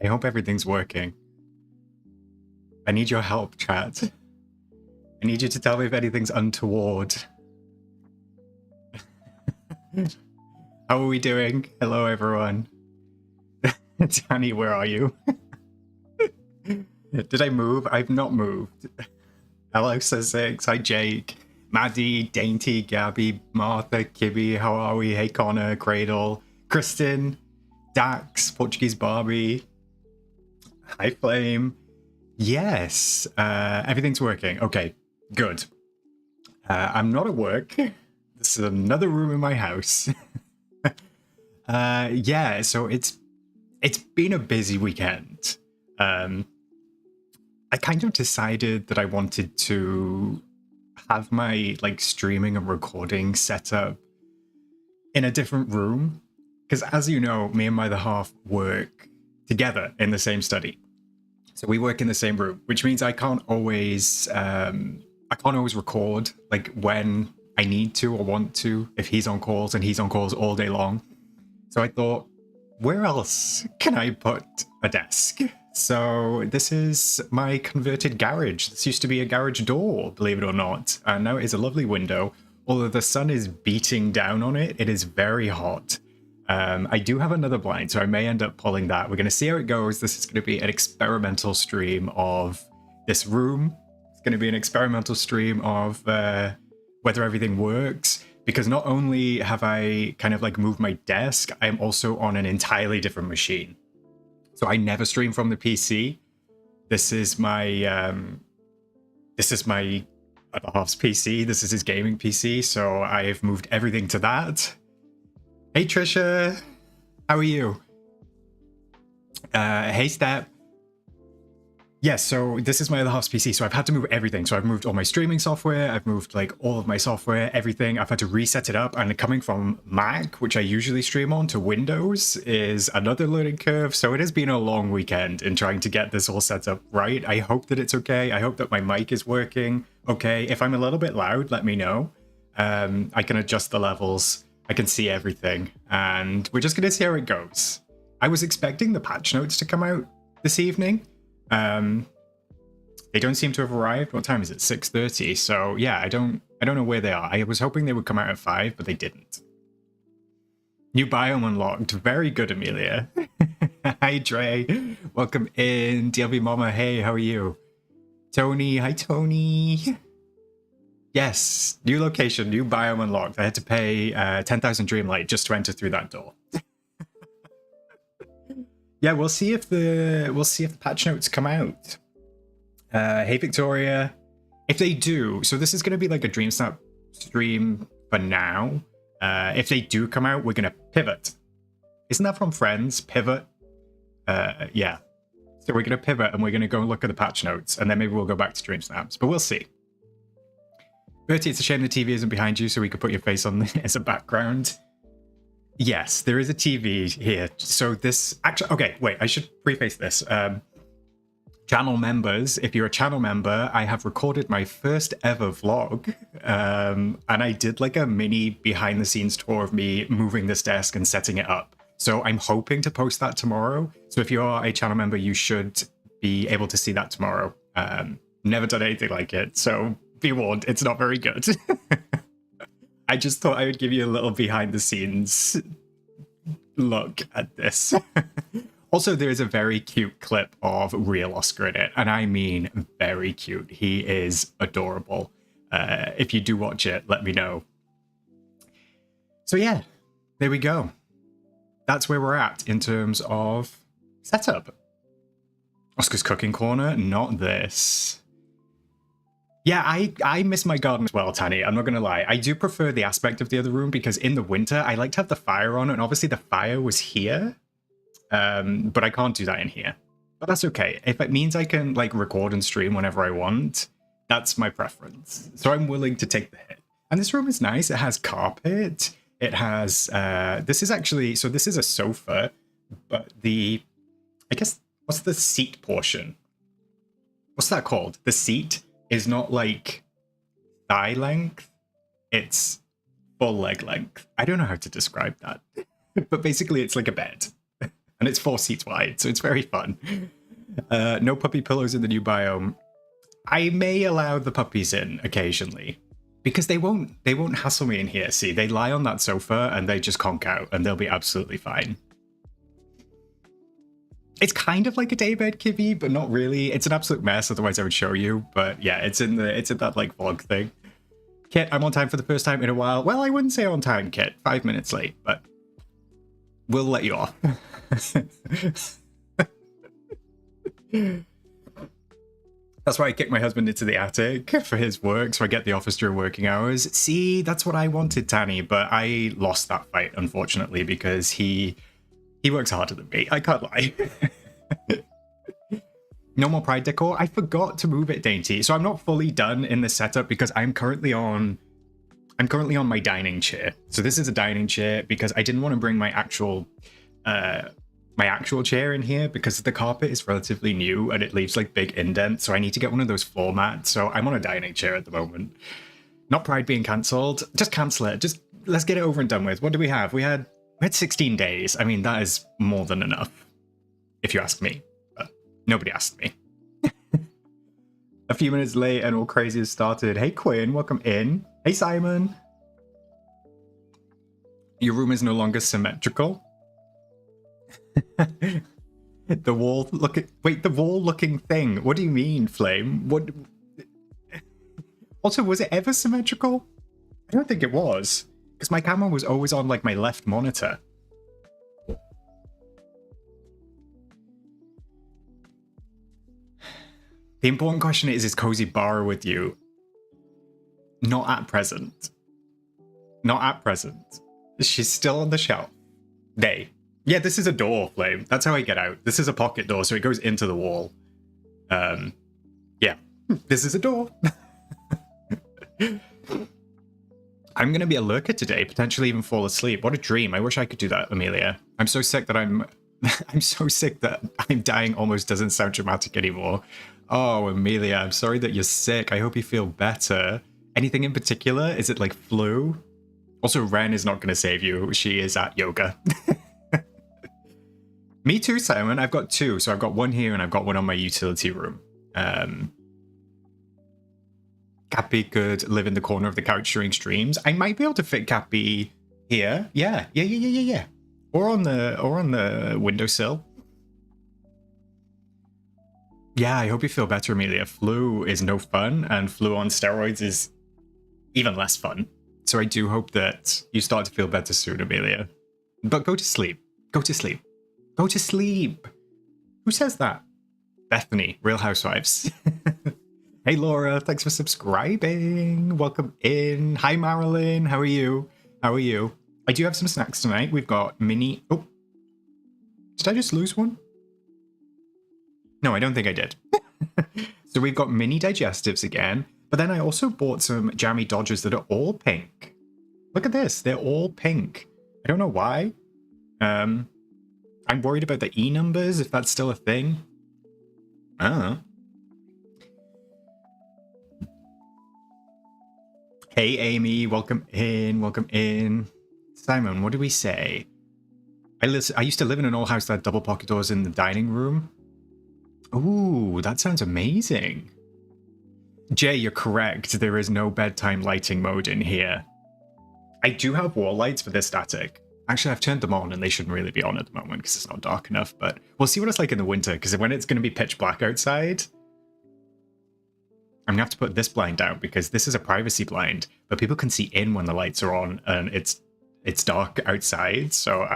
I hope everything's working. I need your help, chat. I need you to tell me if anything's untoward. How are we doing? Hello, everyone. Danny, where are you? Did I move? I've not moved. Hello, Sussex. Hi, Jake. Maddie, Dainty, Gabby, Martha, Kibby. How are we? Hey, Connor, Cradle, Kristen, Dax, Portuguese Barbie. Hi, Flame. Yes, everything's working. Okay, good. I'm not at work. This is another room in my house. Yeah, so it's been a busy weekend. I kind of decided that I wanted to have my like streaming and recording set up in a different room, because as you know, me and my other half work together in the same study. So we work in the same room, which means I can't always record like when I need to or want to if he's on calls, and he's on calls all day long. So I thought, where else can I put a desk? So this is my converted garage. This used to be a garage door, believe it or not. And now it is a lovely window. Although the sun is beating down on it, it is very hot. I do have another blind, so I may end up pulling that. We're going to see how it goes. This is going to be an experimental stream of this room. It's going to be an experimental stream of whether everything works. Because not only have I kind of like moved my desk, I'm also on an entirely different machine. So I never stream from the PC. This is my other half's PC. This is his gaming PC. So I've moved everything to that. Hey Trisha, how are you? Hey Step. Yes, so this is my other half's PC, so I've had to move everything. So I've moved all my streaming software, I've moved like all of my software, everything. I've had to reset it up, and coming from Mac, which I usually stream on, to Windows is another learning curve. So it has been a long weekend in trying to get this all set up right. I hope that it's okay. I hope that my mic is working okay. If I'm a little bit loud, let me know. I can adjust the levels. I can see everything, and we're just going to see how it goes. I was expecting the patch notes to come out this evening. They don't seem to have arrived. What time is it? 6:30. So yeah, I don't know where they are. I was hoping they would come out at 5, but they didn't. New biome unlocked. Very good, Amelia. Hi, Dre. Welcome in. DLB Mama. Hey, how are you? Tony. Hi, Tony. Yes, new location, new biome unlocked. I had to pay 10,000 Dreamlight just to enter through that door. Yeah, we'll see if the patch notes come out. Hey Victoria, if they do, so this is going to be like a DreamSnap stream for now. If they do come out, we're going to pivot. Isn't that from Friends? Pivot. Yeah. So we're going to pivot and we're going to go look at the patch notes, and then maybe we'll go back to DreamSnaps. But we'll see. Bertie, it's a shame the TV isn't behind you, so we could put your face on as a background. Yes, there is a TV here. So this actually, okay, wait, I should preface this. Channel members, if you're a channel member, I have recorded my first ever vlog. And I did like a mini behind the scenes tour of me moving this desk and setting it up. So I'm hoping to post that tomorrow. So if you're a channel member, you should be able to see that tomorrow. Never done anything like it, so be warned, it's not very good. I just thought I would give you a little behind the scenes look at this. Also, there is a very cute clip of real Oscar in it, and I mean very cute. He is adorable. If you do watch it, let me know. So yeah, there we go. That's where we're at in terms of setup. Oscar's cooking corner, not this. Yeah, I miss my garden as well, Tanny. I'm not going to lie. I do prefer the aspect of the other room because in the winter, I like to have the fire on. And obviously the fire was here, but I can't do that in here. But that's okay. If it means I can like record and stream whenever I want, that's my preference. So I'm willing to take the hit. And this room is nice. It has carpet. It has, this is actually, so this is a sofa, but I guess, what's the seat portion? What's that called? The seat is not like thigh length, it's full leg length. I don't know how to describe that, but basically it's like a bed. And it's 4 seats wide, so it's very fun. No puppy pillows in the new biome. I may allow the puppies in occasionally. Because they won't hassle me in here. See, they lie on that sofa and they just conk out and they'll be absolutely fine. It's kind of like a daybed, Kibby, but not really. It's an absolute mess, otherwise I would show you. But yeah, it's in that like vlog thing. Kit, I'm on time for the first time in a while. Well, I wouldn't say on time, Kit. 5 minutes late, but we'll let you off. That's why I kicked my husband into the attic for his work, so I get the office during working hours. See, that's what I wanted, Tanny, but I lost that fight, unfortunately, because he works harder than me. I can't lie. No more Pride decor. I forgot to move it, Dainty. So I'm not fully done in the setup because I'm currently on my dining chair. So this is a dining chair because I didn't want to bring my actual chair in here because the carpet is relatively new and it leaves like big indents. So I need to get one of those floor mats. So I'm on a dining chair at the moment. Not Pride being cancelled. Just cancel it. Just let's get it over and done with. What do we have? We had 16 days. I mean, that is more than enough, if you ask me. But nobody asked me. A few minutes late and all crazy has started. Hey Quinn, welcome in. Hey Simon. Your room is no longer symmetrical. The wall looking thing. What do you mean, Flame? What? Also, was it ever symmetrical? I don't think it was, because my camera was always on like my left monitor. The important question is Cosy Bar with you? Not at present. Not at present. She's still on the shelf. Yeah, this is a door, Flame. That's how I get out. This is a pocket door, so it goes into the wall. Yeah, this is a door. I'm going to be a lurker today, potentially even fall asleep. What a dream. I wish I could do that, Amelia. I'm so sick that I'm so sick that I'm dying almost doesn't sound dramatic anymore. Oh, Amelia, I'm sorry that you're sick. I hope you feel better. Anything in particular? Is it like flu? Also, Ren is not going to save you. She is at yoga. Me too, Simon. I've got 2. So I've got 1 here and I've got 1 on my utility room. Cappy could live in the corner of the couch during streams. I might be able to fit Cappy here. Yeah. Or on the windowsill. Yeah, I hope you feel better, Amelia. Flu is no fun, and flu on steroids is even less fun. So I do hope that you start to feel better soon, Amelia. But go to sleep. Go to sleep. Go to sleep. Who says that? Bethany, Real Housewives. Hey, Laura. Thanks for subscribing. Welcome in. Hi, Marilyn. How are you? How are you? I do have some snacks tonight. We've got mini... Oh. Did I just lose one? No, I don't think I did. So we've got mini digestives again. But then I also bought some jammy Dodgers that are all pink. Look at this. They're all pink. I don't know why. I'm worried about the E numbers, if that's still a thing. I don't know. Hey, Amy. Welcome in. Welcome in. Simon, what do we say? I used to live in an old house that had double pocket doors in the dining room. Ooh, that sounds amazing. Jay, you're correct. There is no bedtime lighting mode in here. I do have wall lights for this attic. Actually, I've turned them on and they shouldn't really be on at the moment because it's not dark enough, but we'll see what it's like in the winter, because when it's going to be pitch black outside, I'm going to have to put this blind down because this is a privacy blind, but people can see in when the lights are on and it's dark outside, so...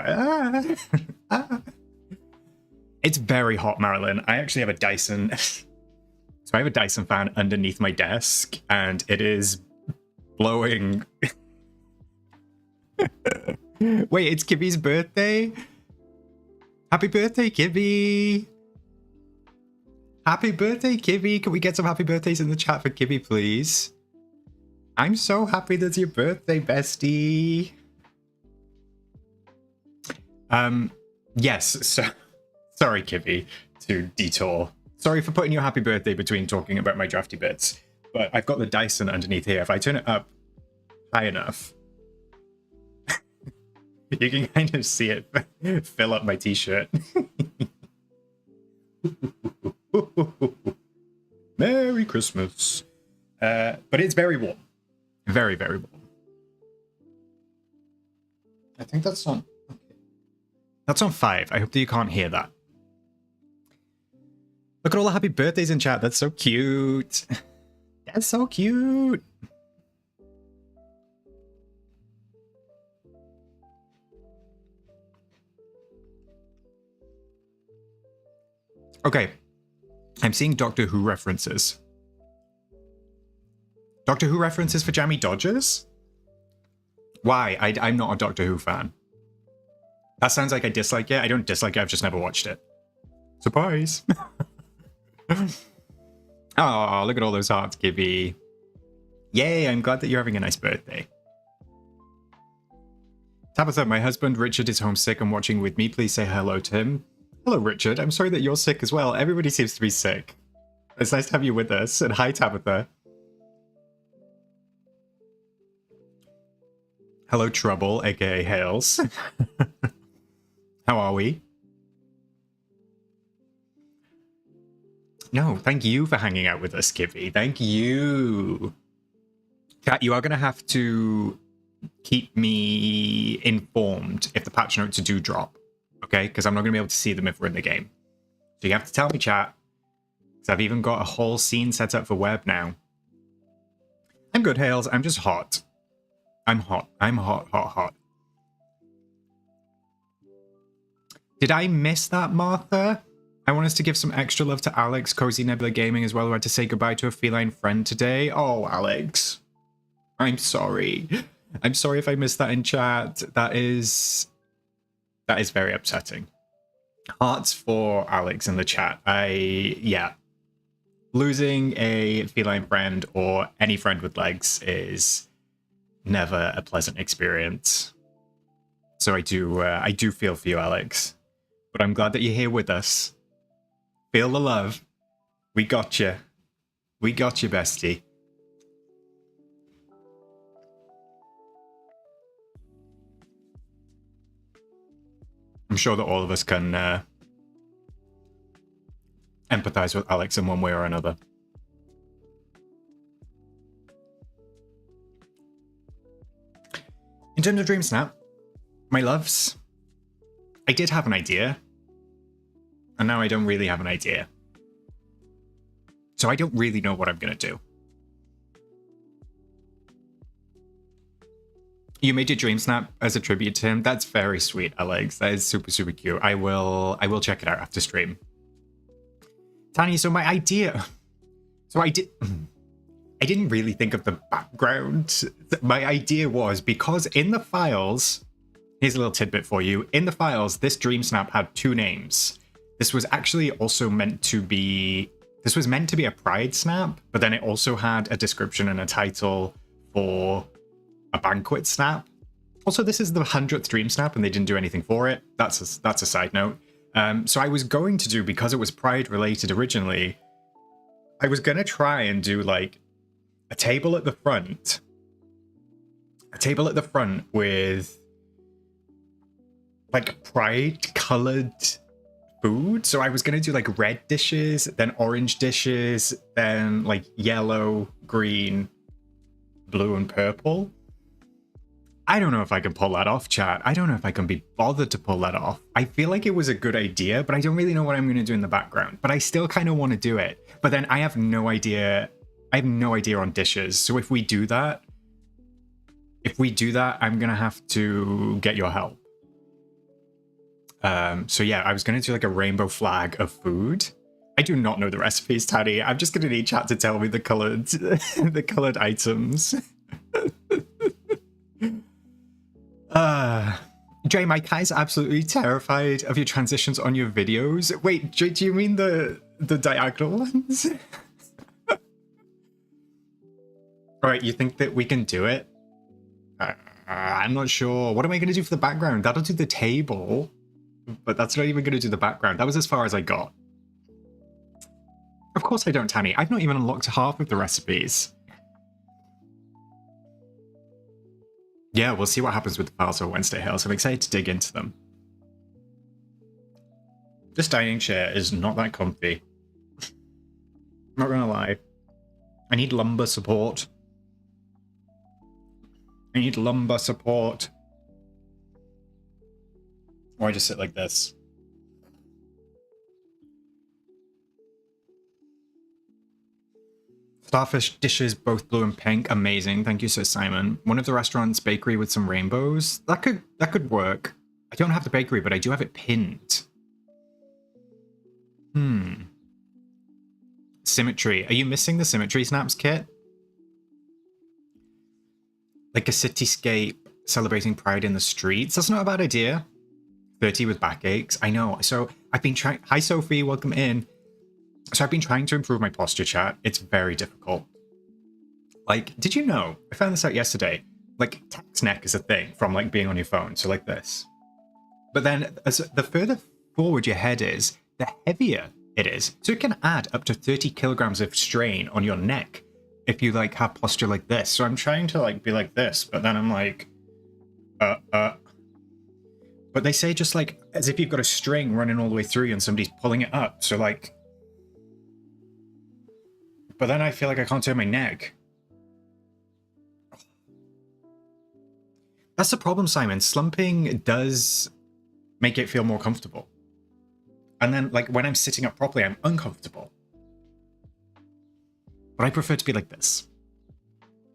It's very hot, Marilyn. I actually have a Dyson... So I have a Dyson fan underneath my desk, and it is blowing... Wait, it's Kibby's birthday? Happy birthday, Kibby! Happy birthday, Kibby! Can we get some happy birthdays in the chat for Kibby, please? I'm so happy that's your birthday, bestie! Yes, so... Sorry, Kibby, to detour. Sorry for putting your happy birthday between talking about my drafty bits, but I've got the Dyson underneath here. If I turn it up high enough... You can kind of see it fill up my t-shirt. Merry Christmas. But it's very warm. Very, very warm. I think that's on... Okay. That's on 5. I hope that you can't hear that. Look at all the happy birthdays in chat. That's so cute. That's so cute. Okay. I'm seeing Doctor Who references. Doctor Who references for Jammy Dodgers? Why? I'm not a Doctor Who fan. That sounds like I dislike it. I don't dislike it. I've just never watched it. Surprise. Oh, look at all those hearts, Gibby. Yay, I'm glad that you're having a nice birthday. Tabitha, my husband Richard is homesick and watching with me. Please say hello to him. Hello, Richard. I'm sorry that you're sick as well. Everybody seems to be sick. It's nice to have you with us. And hi, Tabitha. Hello, Trouble, aka Hales. How are we? No, thank you for hanging out with us, Kivy. Thank you. Kat, you are going to have to keep me informed if the patch notes do drop, okay? Because I'm not going to be able to see them if we're in the game. So you have to tell me, chat. Because I've even got a whole scene set up for web now. I'm good, Hales. I'm just hot. I'm hot. I'm hot, hot, hot. Did I miss that, Martha? I want us to give some extra love to Alex, Cosy Nebula Gaming as well, who had to say goodbye to a feline friend today. Oh, Alex. I'm sorry. I'm sorry if I missed that in chat. That is very upsetting. Hearts for Alex in the chat. Yeah. Losing a feline friend or any friend with legs is never a pleasant experience. So I do feel for you, Alex. But I'm glad that you're here with us. Feel the love. We got you. We got you, bestie. I'm sure that all of us can empathize with Alex in one way or another. In terms of DreamSnap, my loves, I did have an idea. And now I don't really have an idea. So I don't really know what I'm going to do. You made your DreamSnap as a tribute to him. That's very sweet, Alex. That is super, super cute. I will check it out after stream. Tanya, so my idea... So I didn't really think of the background. My idea was, because in the files... Here's a little tidbit for you. In the files, this DreamSnap had 2 names. This was actually also meant to be... This was meant to be a Pride snap, but then it also had a description and a title for a Banquet snap. Also, this is the 100th DreamSnap, and they didn't do anything for it. That's a side note. So I was going to do, because it was Pride related originally, I was going to try and do like a table at the front. A table at the front with like Pride colored food. So I was going to do like red dishes, then orange dishes, then like yellow, green, blue, and purple. I don't know if I can pull that off, chat. I don't know if I can be bothered to pull that off. I feel like it was a good idea, but I don't really know what I'm going to do in the background. But I still kind of want to do it. But then I have no idea. I have no idea on dishes. So if we do that, I'm going to have to get your help. So yeah, I was going to do like a rainbow flag of food. I do not know the recipes, Taddy. I'm just going to need chat to tell me the colored, the colored items. Jay, my cat's absolutely terrified of your transitions on your videos. Wait, Jay, do you mean the diagonal ones? Alright, you think that we can do it? I'm not sure. What am I going to do for the background? That'll do the table. But that's not even going to do the background. That was as far as I got. Of course I don't, Tanny. I've not even unlocked half of the recipes. Yeah, we'll see what happens with the files for Wednesday Hills. I'm excited to dig into them. This dining chair is not that comfy. Not gonna lie. I need lumbar support. I need lumbar support. Or I just sit like this. Starfish dishes, both blue and pink. Amazing. Thank you, Sir Simon. One of the restaurants' bakery with some rainbows. That could work. I don't have the bakery, but I do have it pinned. Symmetry. Are you missing the Symmetry Snaps kit? Like a cityscape celebrating pride in the streets. That's not a bad idea. 30 with backaches. I know. So I've been trying. Hi, Sophie. Welcome in. So I've been trying to improve my posture, chat. It's very difficult. Like, did you know? I found this out yesterday. Like, text neck is a thing from like being on your phone. So like this. But then as the further forward your head is, the heavier it is. So it can add up to 30 kilograms of strain on your neck if you like have posture like this. So I'm trying to like be like this, but then I'm like, But they say just like as if you've got a string running all the way through you and somebody's pulling it up. So like, but then I feel like I can't turn my neck. That's the problem, Simon. Slumping does make it feel more comfortable. And then like when I'm sitting up properly, I'm uncomfortable. But I prefer to be like this.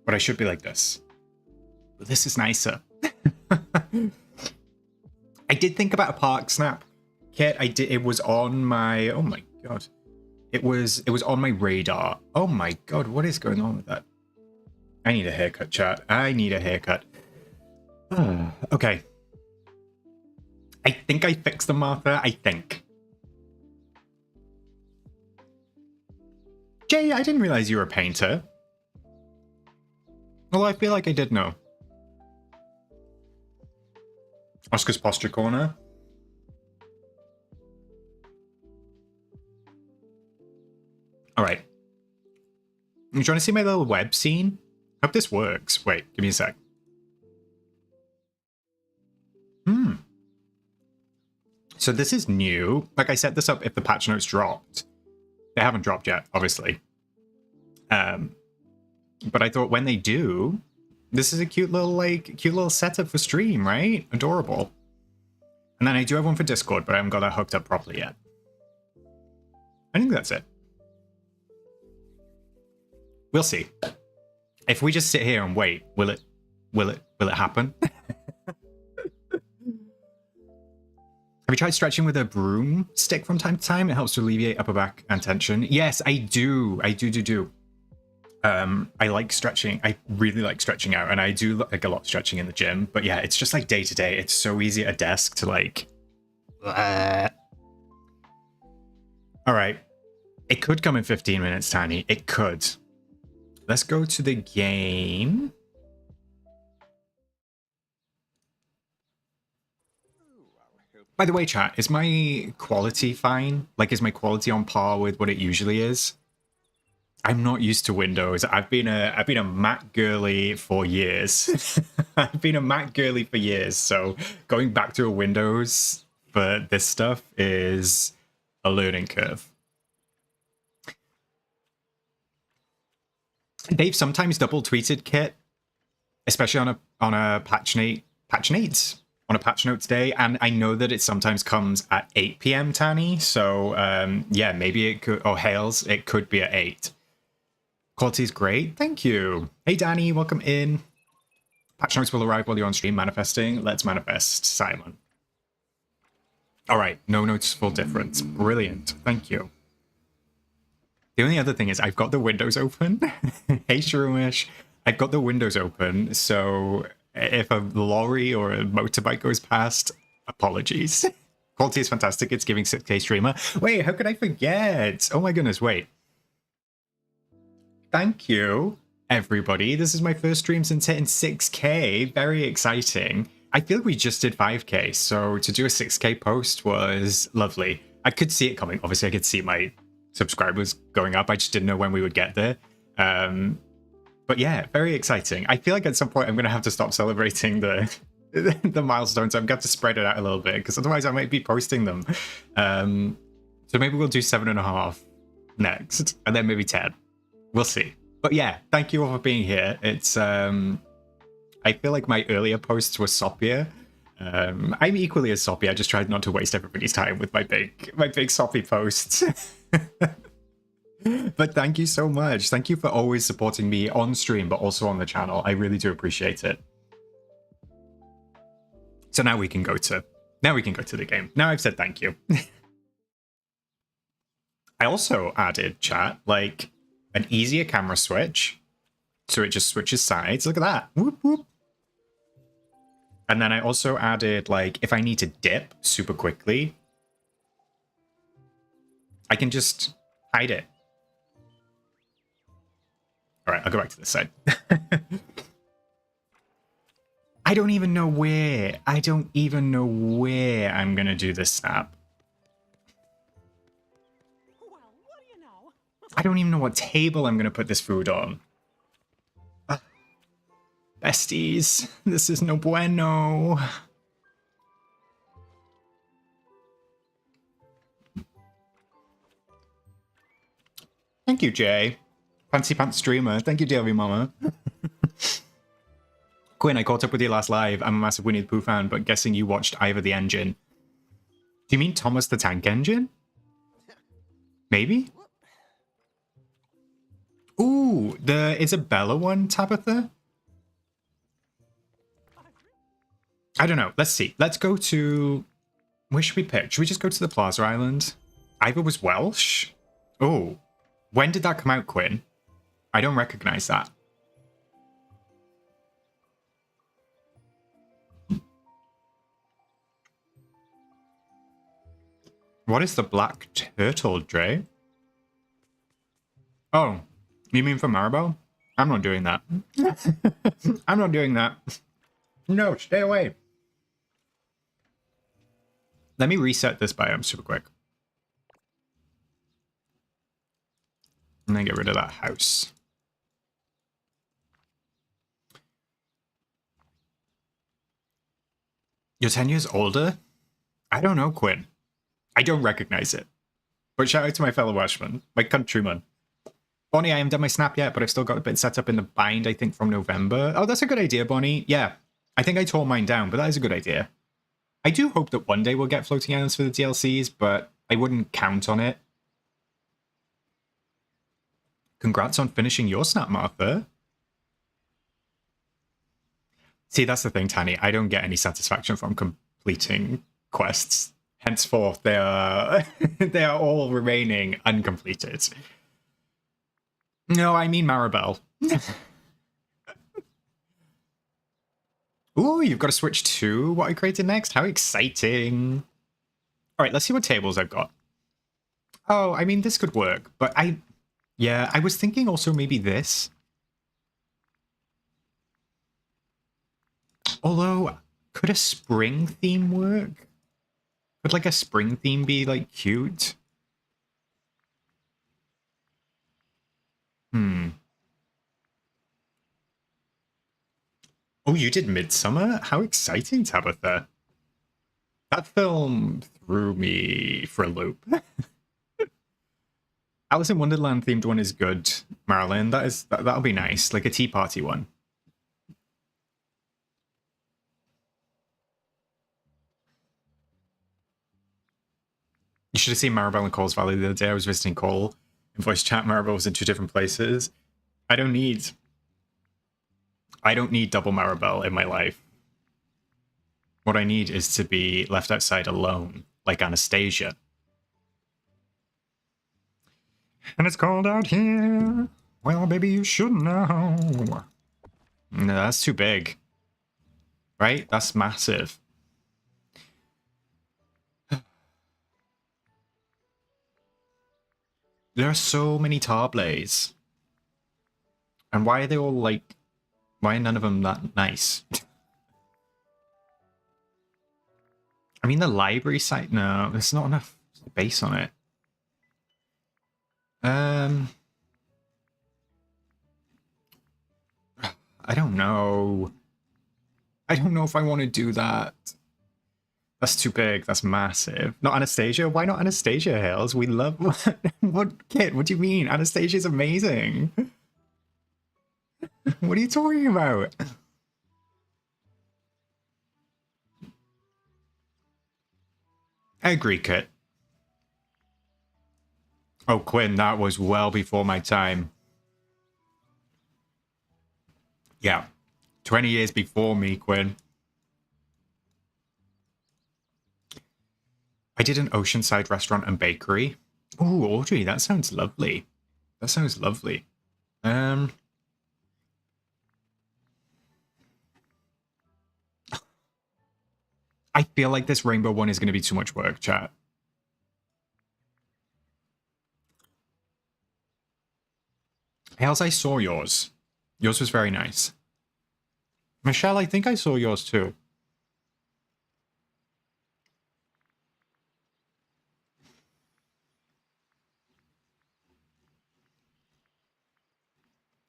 But I should be like this. But this is nicer. I did think about a park snap kit. I did. It was on my. Oh my god. It was on my radar. Oh my god. What is going on with that? I need a haircut, chat. I need a haircut. Okay. I think I fixed them, Martha. I think. Jay, I didn't realize you were a painter. Well, I feel like I did know. Oscar's posture corner. All right. You trying to see my little web scene? Hope this works. Wait, give me a sec. So this is new. Like I set this up if the patch notes dropped. They haven't dropped yet, obviously. But I thought when they do, this is a cute little setup for stream, right? Adorable. And then I do have one for Discord, but I haven't got that hooked up properly yet. I think that's it. We'll see. If we just sit here and wait, will it happen? Have you tried stretching with a broom stick from time to time? It helps to alleviate upper back and tension. Yes, I do. I do. I like stretching. I really like stretching out, and I do like a lot of stretching in the gym. But yeah, it's just like day to day. It's so easy at a desk to like. All right, it could come in 15 minutes, Tiny. It could. Let's go to the game. By the way, chat, is my quality fine? Like, is my quality on par with what it usually is? I'm not used to Windows. I've been a Mac girly for years. I've been a Mac girly for years, so going back to a Windows for this stuff is a learning curve. They've sometimes double tweeted Kit, especially on a patch notes day, and I know that it sometimes comes at 8 p.m. Tanny, so yeah, maybe it could, or Hales, it could be at 8. Quality's great, thank you. Hey Danny, welcome in. Patch notes will arrive while you're on stream manifesting. Let's manifest, Simon. All right, no noticeable difference. Brilliant, thank you. The only other thing is I've got the windows open. Hey Shroomish, I've got the windows open, so if a lorry or a motorbike goes past, apologies. Quality is fantastic. It's giving 6K streamer. Wait, how could I forget? Oh my goodness, wait. Thank you, everybody. This is my first stream since hitting 6K. Very exciting. I feel we just did 5K, so to do a 6K post was lovely. I could see it coming. Obviously, I could see my subscribers going up. I just didn't know when we would get there. But yeah, very exciting. I feel like at some point I'm going to have to stop celebrating the the milestones. I'm going to have to spread it out a little bit because otherwise I might be posting them. So maybe we'll do 7.5 next, and then maybe 10. We'll see. But yeah, thank you all for being here. It's I feel like my earlier posts were soppier. I'm equally as soppy. I just tried not to waste everybody's time with my big soppy posts. But thank you so much. Thank you for always supporting me on stream, but also on the channel. I really do appreciate it. So now we can go to the game. Now I've said thank you. I also added, chat, like an easier camera switch. So it just switches sides. Look at that. Whoop, whoop. And then I also added, like, if I need to dip super quickly, I can just hide it. All right, I'll go back to this side. I don't even know where I'm going to do this snap. Well, what do you know? I don't even know what table I'm going to put this food on. Besties, this is no bueno. Thank you, Jay. Fancy Pants Streamer. Thank you, DLV Mama. Quinn, I caught up with you last live. I'm a massive Winnie the Pooh fan, but guessing you watched Ivor the Engine. Do you mean Thomas the Tank Engine? Maybe? Ooh, the Isabella one, Tabitha? I don't know. Let's see. Let's go to... Where should we pick? Should we just go to the Plaza Island? Ivor was Welsh? Oh. When did that come out, Quinn? I don't recognize that. What is the black turtle, Dre? Oh, you mean for Maribel? I'm not doing that. I'm not doing that. No, stay away. Let me reset this biome super quick. And then get rid of that house. You're 10 years older? I don't know, Quinn. I don't recognize it. But shout out to my fellow Welshman, my countryman. Bonnie, I haven't done my snap yet, but I've still got a bit set up in the bind, I think, from November. Oh, that's a good idea, Bonnie. Yeah, I think I tore mine down, but that is a good idea. I do hope that one day we'll get floating islands for the DLCs, but I wouldn't count on it. Congrats on finishing your snap, Martha. See, that's the thing, Tanny. I don't get any satisfaction from completing quests. Henceforth, they are they are all remaining uncompleted. No, I mean Maribel. Ooh, you've got to switch to what I created next? How exciting. All right, let's see what tables I've got. Oh, I mean, this could work, but yeah, I was thinking also maybe this. Although, could a spring theme work? Could, like, a spring theme be, like, cute? Oh, you did Midsummer? How exciting, Tabitha. That film threw me for a loop. Alice in Wonderland themed one is good, Marilyn. That'll be nice, like a tea party one. You should have seen Maribel in Cole's Valley the other day. I was visiting Cole in voice chat. Maribel was in 2 different places. I don't need double Maribel in my life. What I need is to be left outside alone, like Anastasia. And it's cold out here. Well, baby, you should know. No, that's too big. Right? That's massive. There are so many Tarblays. And why are they all like... Why are none of them that nice? I mean, the library site... No, there's not enough space on it. I don't know. I don't know if I want to do that. That's too big. That's massive. Not Anastasia? Why not Anastasia, Hales? We love... What, Kit? What do you mean? Anastasia's amazing. What are you talking about? I agree, Kit. Oh, Quinn, that was well before my time. Yeah. 20 years before me, Quinn. I did an oceanside restaurant and bakery. Ooh, Audrey, that sounds lovely. That sounds lovely. I feel like this rainbow one is going to be too much work, chat. Hales, I saw yours. Yours was very nice. Michelle, I think I saw yours too.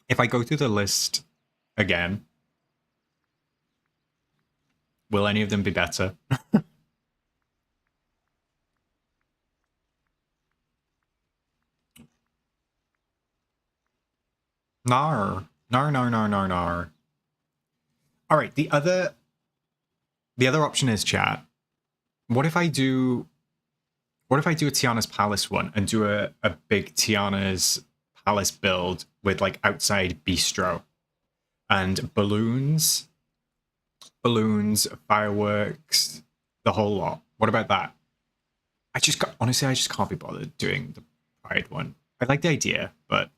If I go through the list again, will any of them be better? Nar. Nar, nar, nar, nar, nar. All right, the other option is, chat. What if I do a Tiana's Palace one and do a big Tiana's Palace build with like outside bistro and balloons, fireworks, the whole lot? What about that? Honestly, I just can't be bothered doing the Pride one. I like the idea, but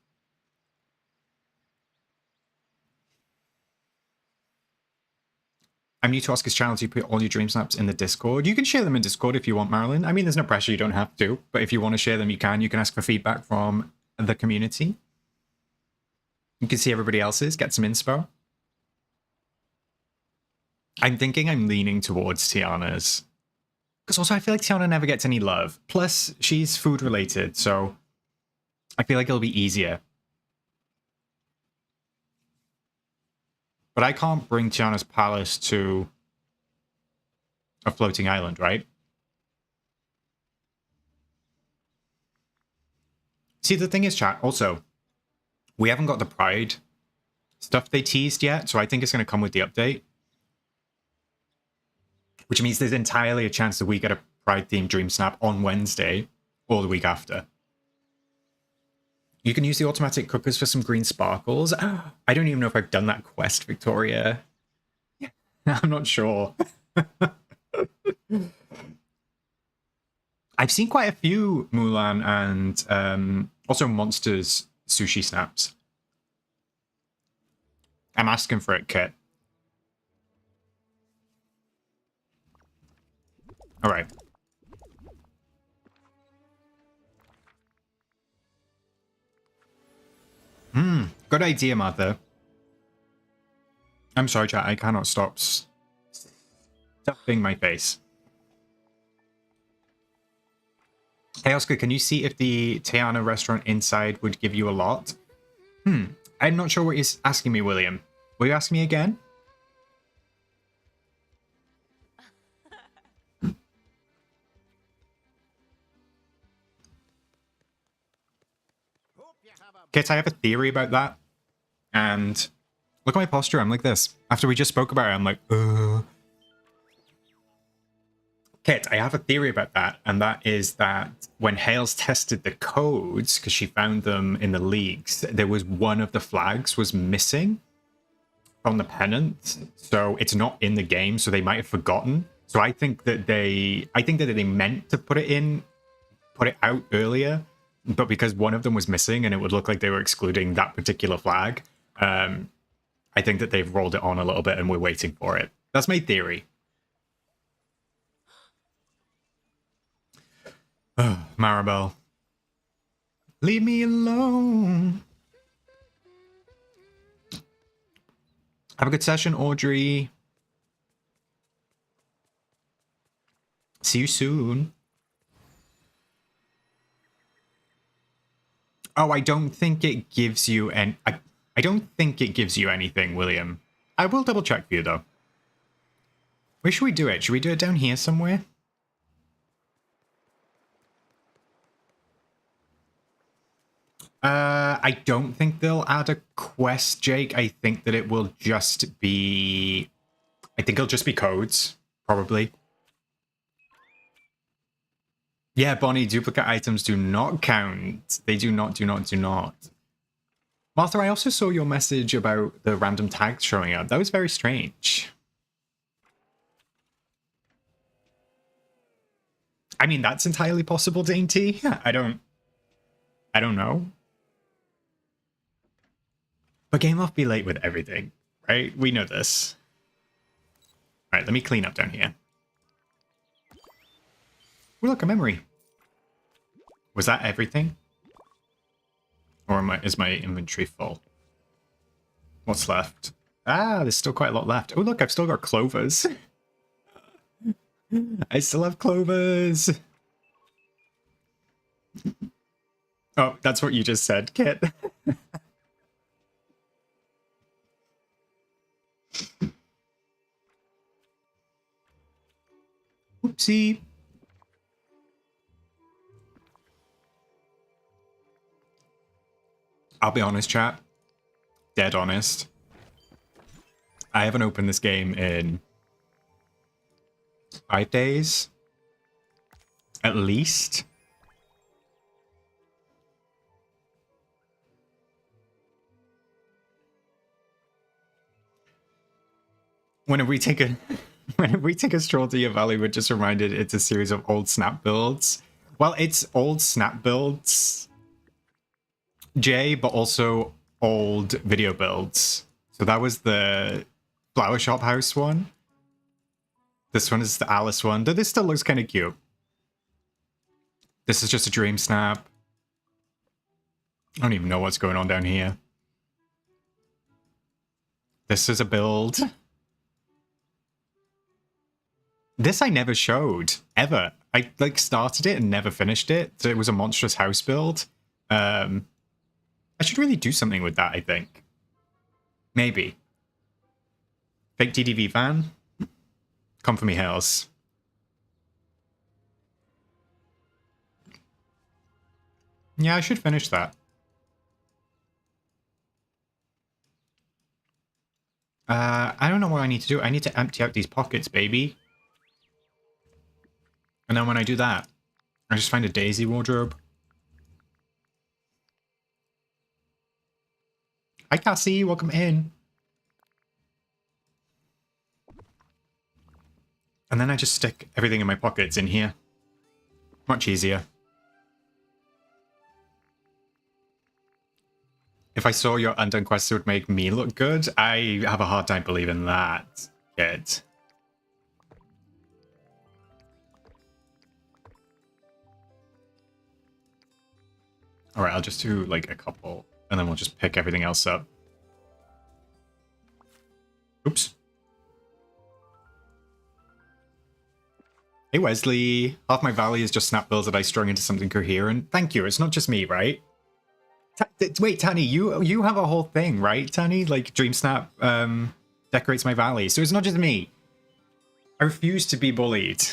I'm new to Oscar's channel. Do you put all your dream snaps in the Discord? You can share them in Discord if you want, Marilyn. I mean, there's no pressure. You don't have to. But if you want to share them, you can. You can ask for feedback from the community. You can see everybody else's, get some inspo. I'm thinking I'm leaning towards Tiana's. Because also I feel like Tiana never gets any love. Plus, she's food related, so I feel like it'll be easier. But I can't bring Tiana's Palace to a floating island, right? See, the thing is, chat, also, we haven't got the Pride stuff they teased yet, so I think it's going to come with the update. Which means there's entirely a chance that we get a Pride-themed DreamSnap on Wednesday or the week after. You can use the automatic cookers for some green sparkles. I don't even know if I've done that quest, Victoria. I'm not sure. I've seen quite a few Mulan and also Monsters sushi snaps. I'm asking for it, Kit. All right. Good idea, Martha. I'm sorry, chat. I cannot stop stuffing my face. Hey, Oscar, can you see if the Tiana restaurant inside would give you a lot? I'm not sure what you're asking me, William. Will you ask me again? Kit, I have a theory about that. And look at my posture. I'm like this. After we just spoke about it, I'm like, Kit, I have a theory about that. And that is that when Hales tested the codes, because she found them in the leagues, there was one of the flags was missing from the pennant. So it's not in the game. So they might have forgotten. So I think that they meant to put it out earlier. But because one of them was missing and it would look like they were excluding that particular flag, I think that they've rolled it on a little bit and we're waiting for it. That's my theory. Maribel. Leave me alone. Have a good session, Audrey. See you soon. Oh, I don't think it gives you I I don't think it gives you anything, William. I will double check for you, though. Where should we do it? Should we do it down here somewhere? I don't think they'll add a quest, Jake. I think that it will just be... I think it'll just be codes, probably. Yeah, Bonnie, duplicate items do not count. They do not. Martha, I also saw your message about the random tags showing up. That was very strange. I mean, that's entirely possible, Dainty. I don't know. But Game Off be late with everything, right? We know this. All right, let me clean up down here. Oh, look, a memory. Was that everything? Or is my inventory full? What's left? Ah, there's still quite a lot left. Oh, look, I've still got clovers. I still have clovers. Oh, that's what you just said, Kit. Oopsie. I'll be honest, chat. Dead honest. I haven't opened this game in 5 days. At least. Whenever we take a stroll to your valley, we're just reminded it's a series of old snap builds. Well, it's old snap builds, Jay, but also old video builds. So that was the Flower Shop House one. This one is the Alice one. Though this still looks kind of cute. This is just a DreamSnap. I don't even know what's going on down here. This is a build. This I never showed, ever. I started it and never finished it. So it was a monstrous house build. I should really do something with that, I think. Maybe. Fake TDV van. Come for me, Hales. Yeah, I should finish that. I don't know what I need to do. I need to empty out these pockets, baby. And then when I do that, I just find a daisy wardrobe. Hi, Cassie. Welcome in. And then I just stick everything in my pockets in here. Much easier. If I saw your undone quests, it would make me look good. I have a hard time believing that, kid. Alright, I'll just do like a couple, and then we'll just pick everything else up. Oops. Hey Wesley, half my valley is just snap builds that I strung into something coherent. Thank you, it's not just me, right? Wait, Tanny, you have a whole thing, right, Tanny? Like, DreamSnap decorates my valley, so it's not just me. I refuse to be bullied.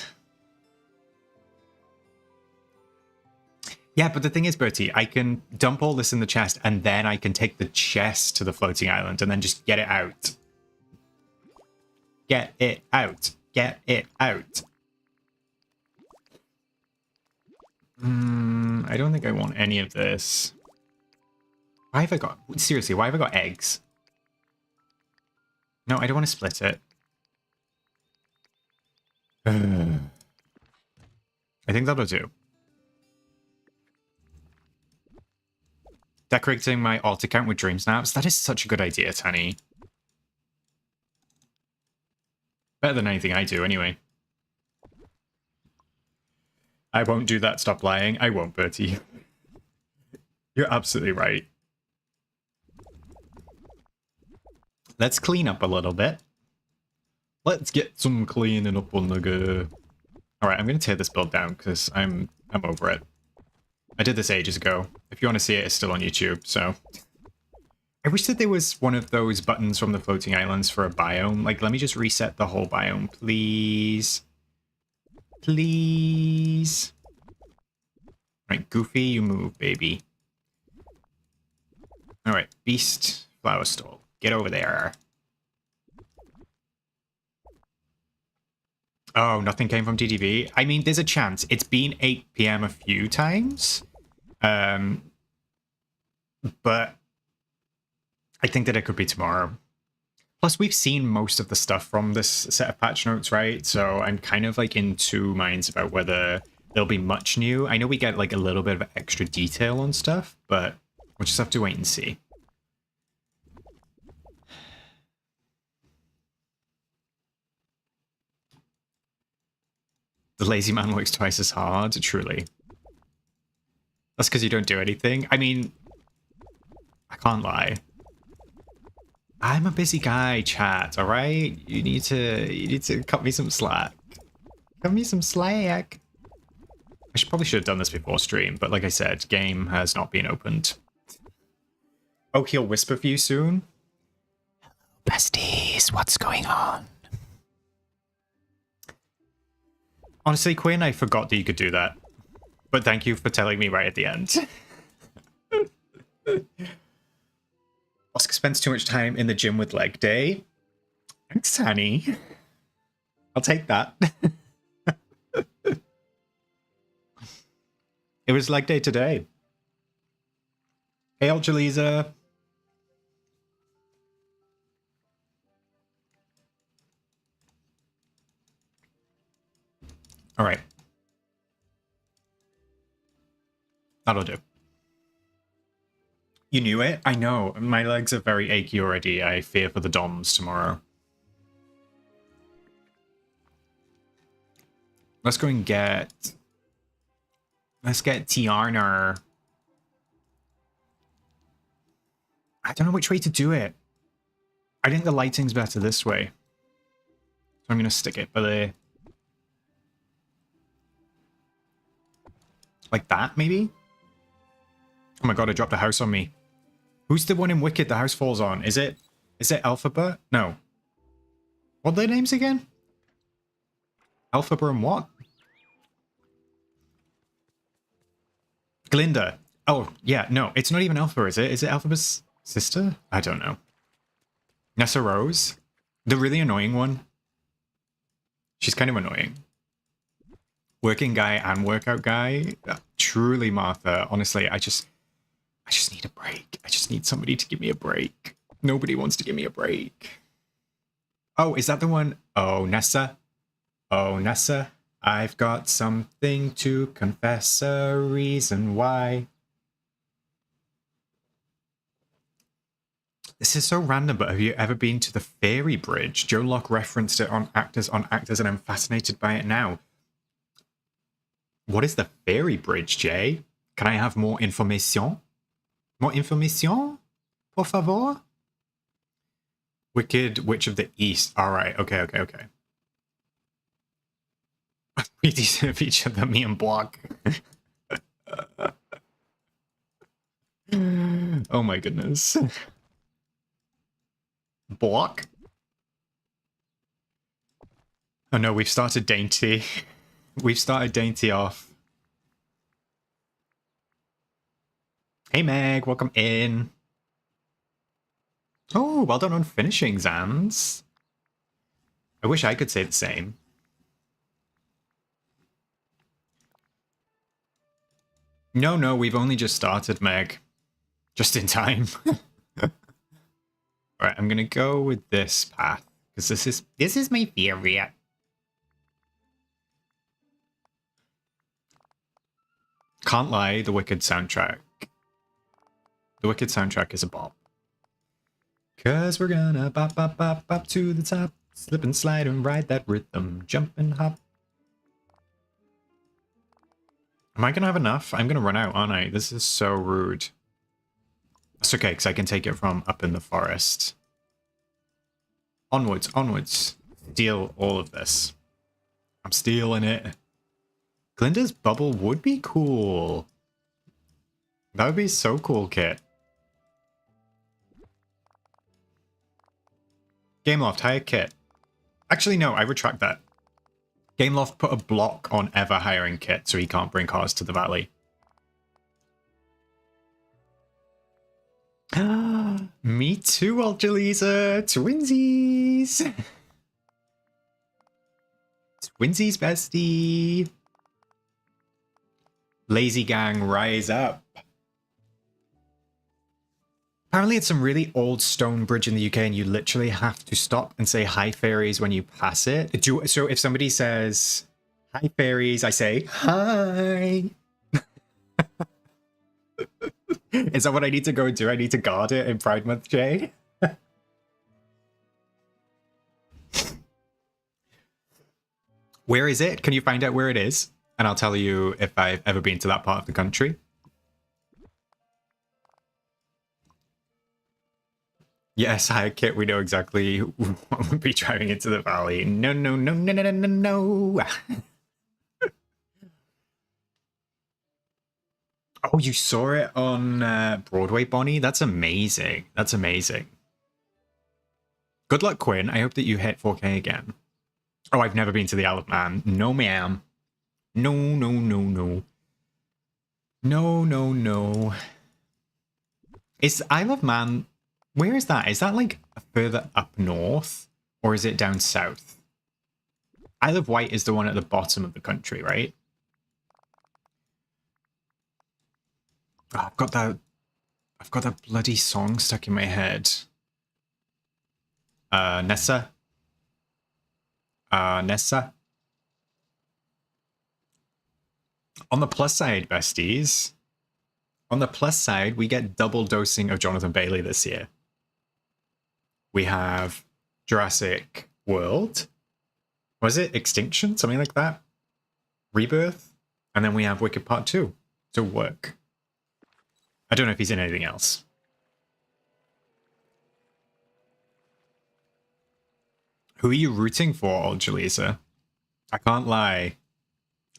Yeah, but the thing is, Bertie, I can dump all this in the chest, and then I can take the chest to the floating island, and then just get it out. Get it out. Get it out. I don't think I want any of this. Why have I got... Seriously, why have I got eggs? No, I don't want to split it. I think that'll do. Decorating my alt account with DreamSnaps. That is such a good idea, Tanny. Better than anything I do, anyway. I won't do that, stop lying. I won't, Bertie. You're absolutely right. Let's clean up a little bit. Let's get some cleaning up on the go. Alright, I'm going to tear this build down because I'm over it. I did this ages ago. If you want to see it, it's still on YouTube, so... I wish that there was one of those buttons from the floating islands for a biome. Like, let me just reset the whole biome, please. Please. Right, Goofy, you move, baby. Alright, Beast, Flower Stall. Get over there. Oh, nothing came from TTV? I mean, there's a chance. It's been 8 PM a few times. But I think that it could be tomorrow. Plus, we've seen most of the stuff from this set of patch notes, right? So I'm kind of like in two minds about whether there'll be much new. I know we get like a little bit of extra detail on stuff, but we'll just have to wait and see. The lazy man works twice as hard, truly. That's because you don't do anything. I mean, I can't lie. I'm a busy guy, chat, alright? You need to cut me some slack. Cut me some slack. I probably should have done this before stream, but like I said, game has not been opened. Oh, he'll whisper for you soon? Hello, besties, what's going on? Honestly, Quinn, I forgot that you could do that. But thank you for telling me right at the end. Oscar spends too much time in the gym with leg day. Thanks, honey. I'll take that. It was leg day today. Hey, Ultra Lisa. All right. That'll do. You knew it? I know. My legs are very achy already. I fear for the DOMs tomorrow. Let's go and get... Let's get Tiarna. I don't know which way to do it. I think the lighting's better this way. So I'm going to stick it by the... Like that, maybe? Oh my god, I dropped a house on me. Who's the one in Wicked the house falls on? Is it Alphaba? No. What are their names again? Alphaba and what? Glinda. Oh, yeah, no, it's not even Alphaba, is it? Is it Alphaba's sister? I don't know. Nessa Rose? The really annoying one? She's kind of annoying. Working guy and workout guy? Truly, Martha. Honestly, I just need a break. I just need somebody to give me a break. Nobody wants to give me a break. Oh, is that the one? Oh, Nessa. Oh, Nessa. I've got something to confess, a reason why. This is so random, but have you ever been to the Fairy Bridge? Joe Locke referenced it on Actors, and I'm fascinated by it now. What is the Fairy Bridge, Jay? Can I have more information? More information? Por favor? Wicked Witch of the East. Alright, okay. We deserve each other, me and Block. Oh my goodness. Block? Oh no, we've started Dainty. We've started Dainty off. Hey Meg, welcome in. Oh, well done on finishing, Zans. I wish I could say the same. No, we've only just started, Meg. Just in time. Alright, I'm gonna go with this path. Because this is my favorite. Can't lie, the Wicked soundtrack. The Wicked soundtrack is a bop. Cause we're gonna bop to the top. Slip and slide and ride that rhythm. Jump and hop. Am I gonna have enough? I'm gonna run out, aren't I? This is so rude. That's okay, because I can take it from up in the forest. Onwards, onwards. Steal all of this. I'm stealing it. Glinda's bubble would be cool. That would be so cool, Kit. Gameloft, hire Kit. Actually, no, I retract that. Gameloft put a block on ever hiring Kit, so he can't bring cars to the valley. Me too, Aljalisa. Twinsies. Twinsies, bestie. Lazy gang, rise up. Apparently it's some really old stone bridge in the UK and you literally have to stop and say hi fairies when you pass it. So if somebody says hi fairies, I say hi. Is that what I need to go do? I need to guard it in Pride Month, Jay? Where is it? Can you find out where it is? And I'll tell you if I've ever been to that part of the country. Yes, hi, Kit. We know exactly what would be driving into the valley. No, no, no, no, no, no, no, no. Oh, you saw it on Broadway, Bonnie? That's amazing. That's amazing. Good luck, Quinn. I hope that you hit 4K again. Oh, I've never been to the Isle of Man. No, ma'am. No, no, no, no. No, no, no. Is Isle of Man... Where is that? Is that like further up north? Or is it down south? Isle of Wight is the one at the bottom of the country, right? Oh, I've got that bloody song stuck in my head. Nessa? Nessa? On the plus side, besties. On the plus side, we get double dosing of Jonathan Bailey this year. We have Jurassic World. Was it Extinction? Something like that? Rebirth? And then we have Wicked Part 2 to work. I don't know if he's in anything else. Who are you rooting for, Aljalisa? I can't lie.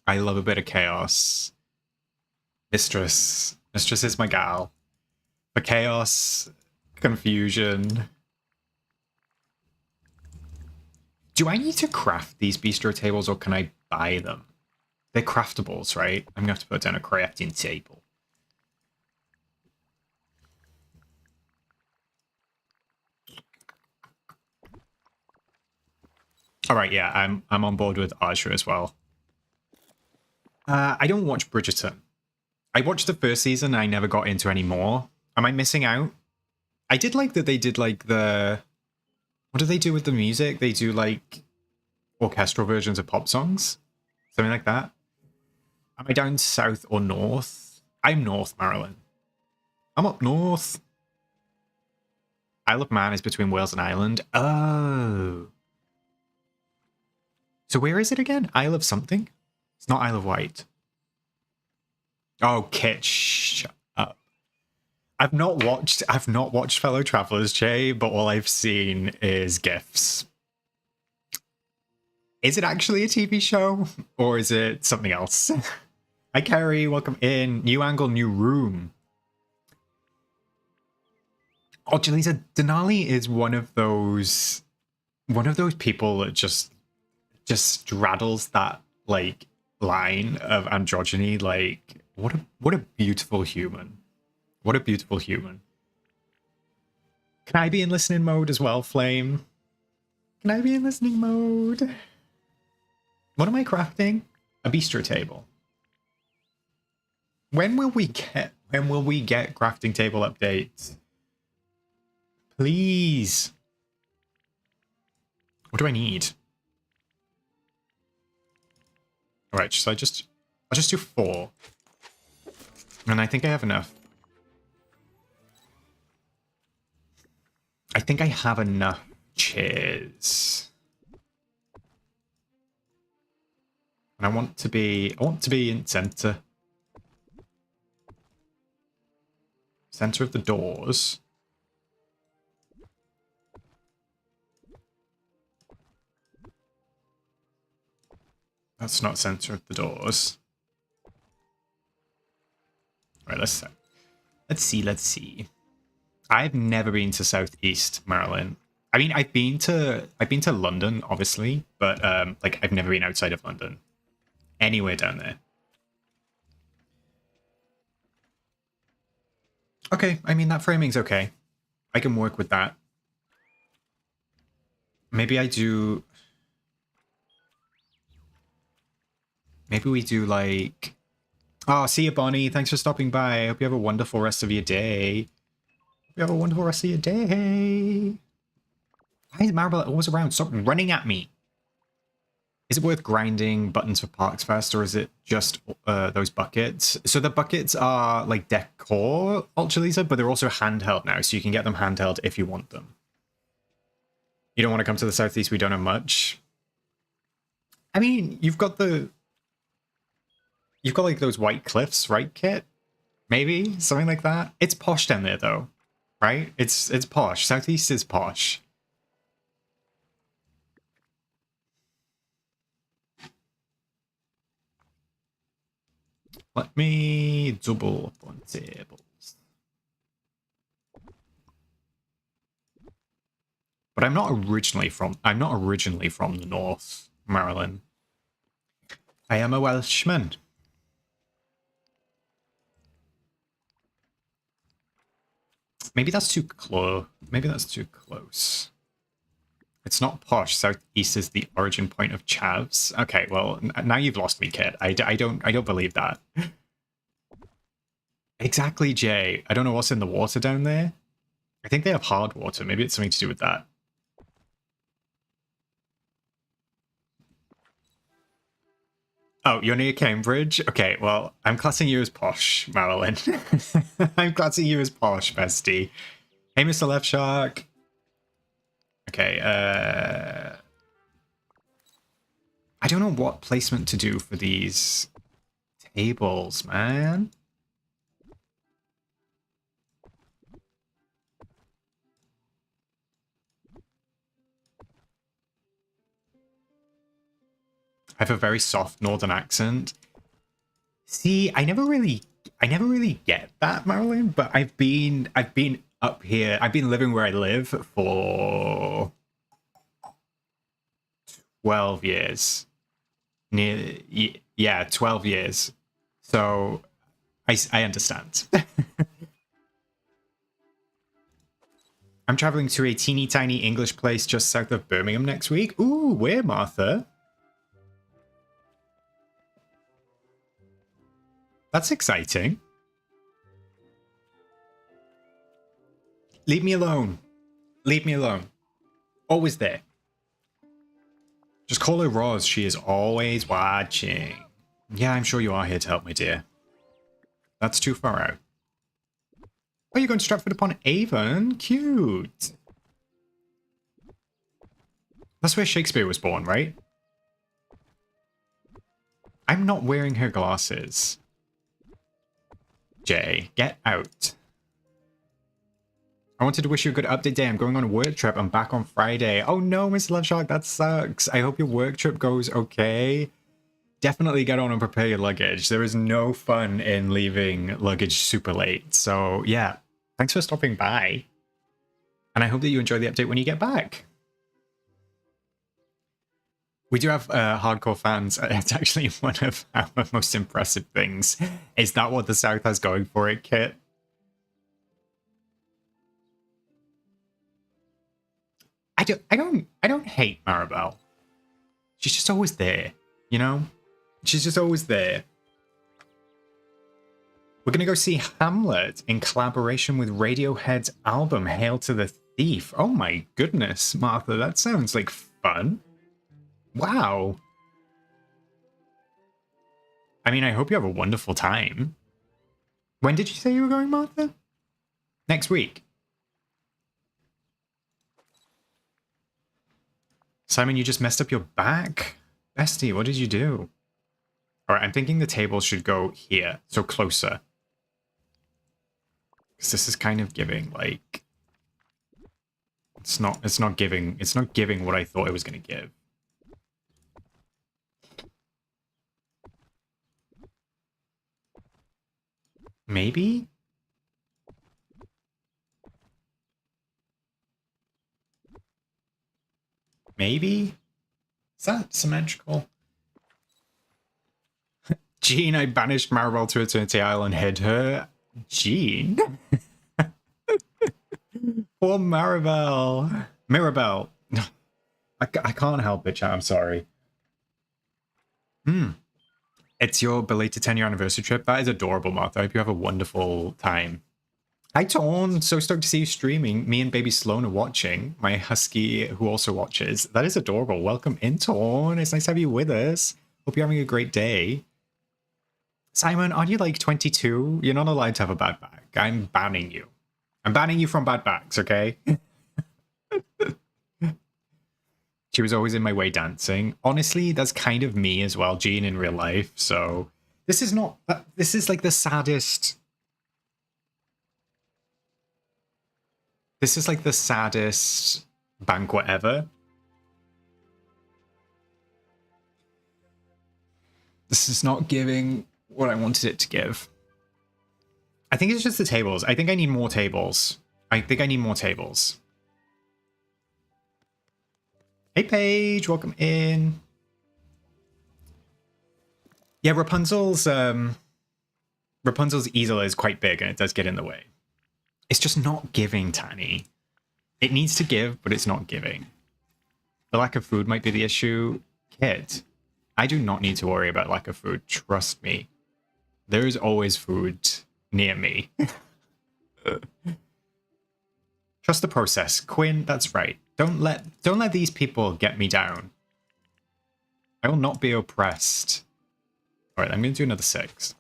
I love a bit of chaos. Mistress. Mistress is my gal. For chaos, confusion. Do I need to craft these bistro tables or can I buy them? They're craftables, right? I'm going to have to put down a crafting table. All right, yeah, I'm on board with Aja as well. I don't watch Bridgerton. I watched the first season. I never got into any more. Am I missing out? I did like that they did like the... What do they do with the music? They do like orchestral versions of pop songs? Something like that. Am I down south or north? I'm north, Marilyn. I'm up north. Isle of Man is between Wales and Ireland. Oh. So where is it again? Isle of something? It's not Isle of Wight. Oh, Kit, shut up. I've not watched Fellow Travelers, Jay, but all I've seen is GIFs. Is it actually a TV show? Or is it something else? Hi, Carrie, welcome in. New angle, new room. Oh, Jalisa, Denali is one of those people that just straddles that like line of androgyny. Like, what a beautiful human. What a beautiful human. Can I be in listening mode as well, Flame? Can I be in listening mode? What am I crafting? A bistro table. When will we get crafting table updates? Please. What do I need? All right, so I'll just do 4. And I think I have enough. I think I have enough chairs. And I want to be in center. Center of the doors. That's not center of the doors. All right, let's see. I've never been to Southeast Maryland. I mean, I've been to London, obviously, but like I've never been outside of London. Anywhere down there. Okay, I mean that framing's okay. I can work with that. Maybe I do. Maybe we do like. Oh, see you, Bonnie. Thanks for stopping by. I hope you have a wonderful rest of your day. Hope you have a wonderful rest of your day. Why is Maribel always around? Stop running at me. Is it worth grinding buttons for Parks Fest, or is it just those buckets? So the buckets are like decor, Ultra Lisa, but they're also handheld now, so you can get them handheld if you want them. You don't want to come to the Southeast, we don't have much. I mean, you've got like those white cliffs, right, Kit? Maybe? Something like that? It's posh down there, though, right? It's posh. Southeast is posh. Let me double up on tables. But I'm not originally from the north, Maryland. I am a Welshman. Maybe that's too close. Maybe that's too close. It's not posh. Southeast is the origin point of chavs. Okay, well, now you've lost me, kid. I don't believe that. Exactly, Jay. I don't know what's in the water down there. I think they have hard water. Maybe it's something to do with that. Oh, you're near Cambridge? Okay, well, I'm classing you as posh, Marilyn. I'm classing you as posh, bestie. Hey, Mr. Left Shark. Okay, I don't know what placement to do for these tables, man. I have a very soft northern accent. See, I never really get that, Marilyn, but I've been up here. I've been living where I live for 12 years. Yeah, 12 years. So I understand. I'm traveling to a teeny tiny English place just south of Birmingham next week. Ooh, where, Martha? That's exciting. Leave me alone. Leave me alone. Always there. Just call her Roz. She is always watching. Yeah, I'm sure you are here to help, my dear. That's too far out. Oh, you're going to Stratford upon Avon? Cute. That's where Shakespeare was born, right? I'm not wearing her glasses. Jay, get out. I wanted to wish you a good update day. I'm going on a work trip. I'm back on Friday. Oh no, Mr. Love Shark, that sucks. I hope your work trip goes okay. Definitely get on and prepare your luggage. There is no fun in leaving luggage super late. So yeah, thanks for stopping by. And I hope that you enjoy the update when you get back. We do have hardcore fans. It's actually one of our most impressive things. Is that what the South has going for it, Kit? I don't hate Maribel. She's just always there, you know? She's just always there. We're gonna go see Hamlet in collaboration with Radiohead's album Hail to the Thief. Oh my goodness, Martha, that sounds like fun. Wow. I mean, I hope you have a wonderful time. When did you say you were going, Martha? Next week. Simon, you just messed up your back? Bestie, what did you do? Alright, I'm thinking the table should go here, so closer. Because this is kind of giving, like... It's not giving what I thought it was going to give. Maybe? Maybe? Is that symmetrical? Jean, I banished Maribel to Eternity Isle and hid her. Jean? Poor Maribel. Mirabelle. I can't help it, chat. I'm sorry. It's your belated 10-year anniversary trip. That is adorable, Martha. I hope you have a wonderful time. Hi, Torn. So stoked to see you streaming. Me and baby Sloan are watching. My husky, who also watches. That is adorable. Welcome in, Torn. It's nice to have you with us. Hope you're having a great day. Simon, aren't you like 22? You're not allowed to have a bad bag. I'm banning you. I'm banning you from bad bags, okay? She was always in my way dancing. Honestly, that's kind of me as well, Jean, in real life. So this is not... this is like the saddest... This is like the saddest banquet ever. This is not giving what I wanted it to give. I think it's just the tables. I think I need more tables. Hey, Paige, welcome in. Yeah, Rapunzel's easel is quite big and it does get in the way. It's just not giving, Tanny. It needs to give, but it's not giving. The lack of food might be the issue. Kid, I do not need to worry about lack of food. Trust me. There is always food near me. Trust the process. Quinn, that's right. Don't let these people get me down. I will not be oppressed. All right, I'm going to do another 6.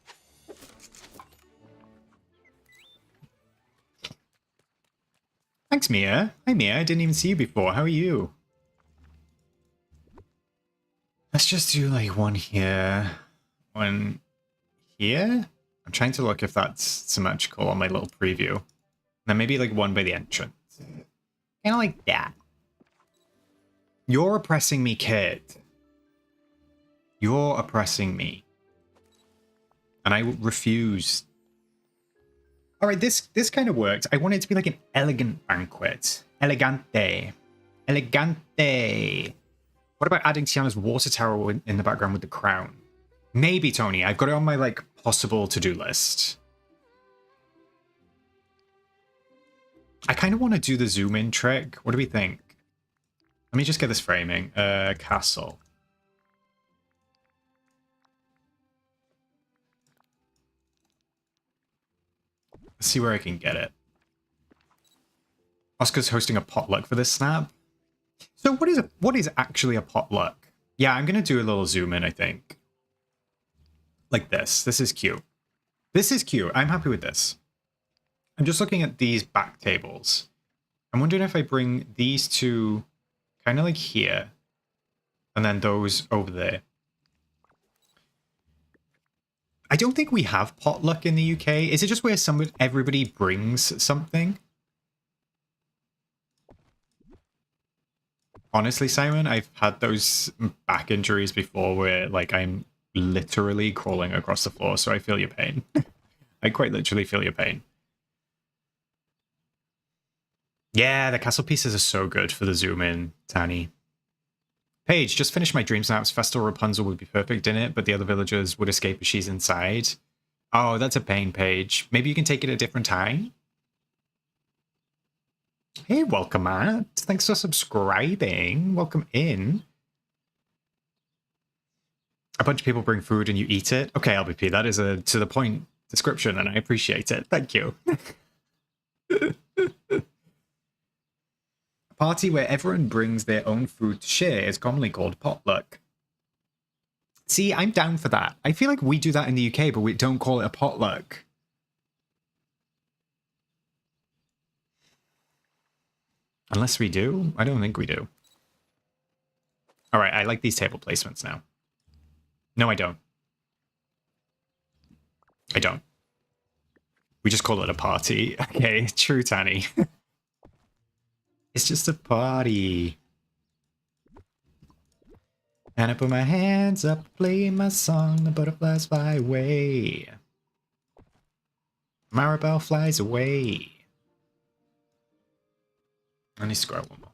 Thanks, Mia. Hi, Mia. I didn't even see you before. How are you? Let's just do like one here. One here? I'm trying to look if that's symmetrical on my little preview. Then maybe like one by the entrance. Kind of like that. You're oppressing me, kid. You're oppressing me. And I refuse. All right, this kind of worked. I want it to be like an elegant banquet. Elegante. Elegante. What about adding Tiana's water tower in the background with the crown? Maybe, Tony. I've got it on my like possible to-do list. I kind of want to do the zoom in trick. What do we think? Let me just get this framing. Castle. Let's see where I can get it. Oscar's hosting a potluck for this snap. So what is actually a potluck? Yeah, I'm gonna do a little zoom in, I think. Like this. This is cute. This is cute. I'm happy with this. I'm just looking at these back tables. I'm wondering if I bring these two kind of like here, and then those over there. I don't think we have potluck in the UK. Is it just where everybody brings something? Honestly, Simon, I've had those back injuries before where like I'm literally crawling across the floor, so I feel your pain. I quite literally feel your pain. Yeah, the castle pieces are so good for the zoom in, Tanny. Paige, just finished my DreamSnaps. Festal Rapunzel would be perfect in it, but the other villagers would escape if she's inside. Oh, that's a pain, Paige. Maybe you can take it a different time? Hey, welcome, Matt. Thanks for subscribing. Welcome in. A bunch of people bring food and you eat it. Okay, LBP, that is a to-the-point description, and I appreciate it. Thank you. A party where everyone brings their own food to share is commonly called potluck. See, I'm down for that. I feel like we do that in the UK, but we don't call it a potluck. Unless we do? I don't think we do. All right, I like these table placements now. No, I don't. I don't. We just call it a party. Okay, true, Tanny. It's just a party. And I put my hands up, play my song, the butterflies fly away. Maribel flies away. I need to scroll one more.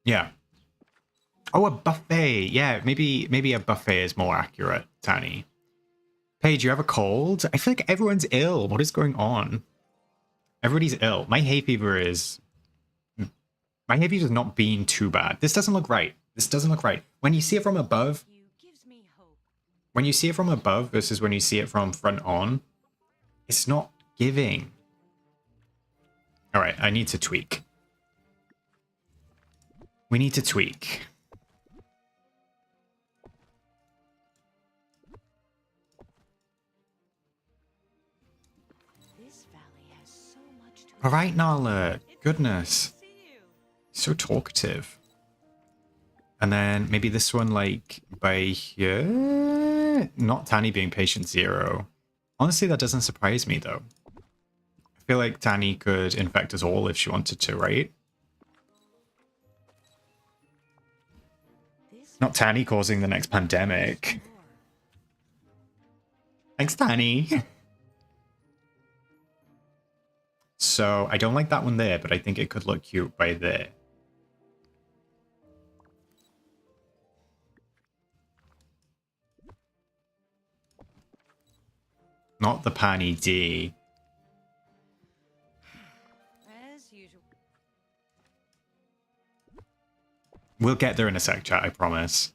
Yeah. Oh, a buffet. Yeah, maybe a buffet is more accurate, Tanny. Paige, you have a cold? I feel like everyone's ill. What is going on? Everybody's ill. My hay fever is not being too bad. This doesn't look right. This doesn't look right. When you see it from above, when you see it from above versus when you see it from front on, it's not giving. All right, I need to tweak. We need to tweak. All right, Nala. Goodness. So talkative. And then maybe this one, like, by here? Not Tanny being patient 0. Honestly, that doesn't surprise me, though. I feel like Tanny could infect us all if she wanted to, right? Not Tanny causing the next pandemic. Thanks, Tanny. So, I don't like that one there, but I think it could look cute by there. Not the Panny D. As usual. We'll get there in a sec, chat, I promise.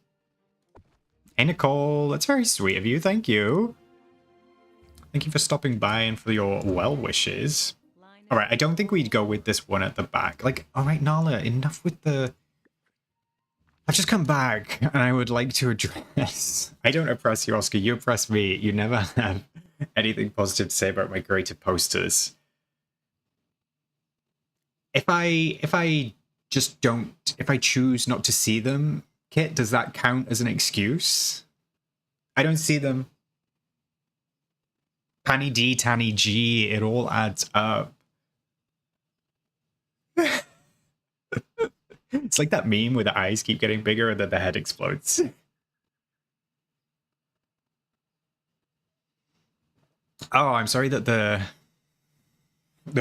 Hey, Nicole, that's very sweet of you. Thank you. Thank you for stopping by and for your well wishes. All right, I don't think we'd go with this one at the back. Like, all right, Nala, enough with the... I've just come back and I would like to address... I don't oppress you, Oscar. You oppress me. You never have anything positive to say about my creative posters. If I just don't... If I choose not to see them, Kit, does that count as an excuse? I don't see them. Panny D, Tanny G, it all adds up. It's like that meme where the eyes keep getting bigger and then the head explodes. Oh, I'm sorry that the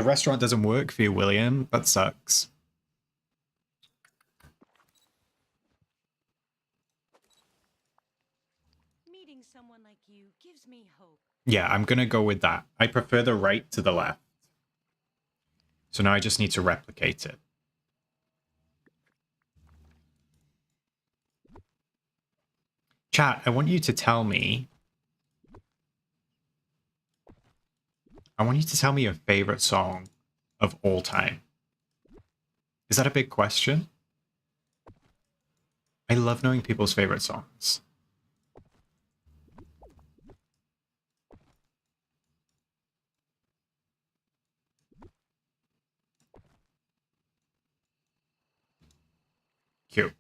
restaurant doesn't work for you, William. That sucks. Meeting someone like you gives me hope. Yeah, I'm gonna go with that. I prefer the right to the left. So now I just need to replicate it. Chat, I want you to tell me... I want you to tell me your favorite song of all time. Is that a big question? I love knowing people's favorite songs. Cute.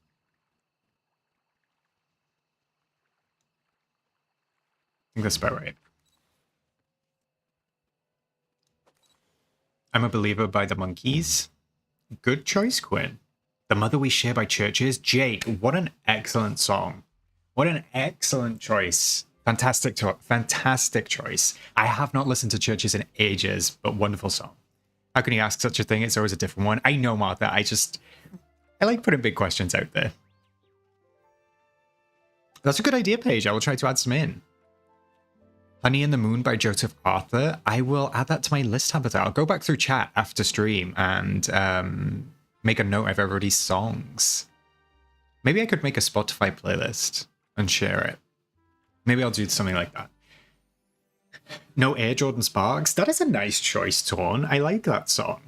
I think that's about right. I'm a Believer by the Monkees. Good choice, Quinn. The Mother We Share by Churches. Jake, what an excellent song. What an excellent choice. Fantastic choice. I have not listened to Churches in ages, but wonderful song. How can you ask such a thing? It's always a different one. I know, Martha. I like putting big questions out there. That's a good idea, Paige. I will try to add some in. Honey and the Moon by Joseph Arthur. I will add that to my list, Habitat. I'll go back through chat after stream and make a note of everybody's songs. Maybe I could make a Spotify playlist and share it. Maybe I'll do something like that. No Air Jordan Sparks. That is a nice choice, Torn. I like that song.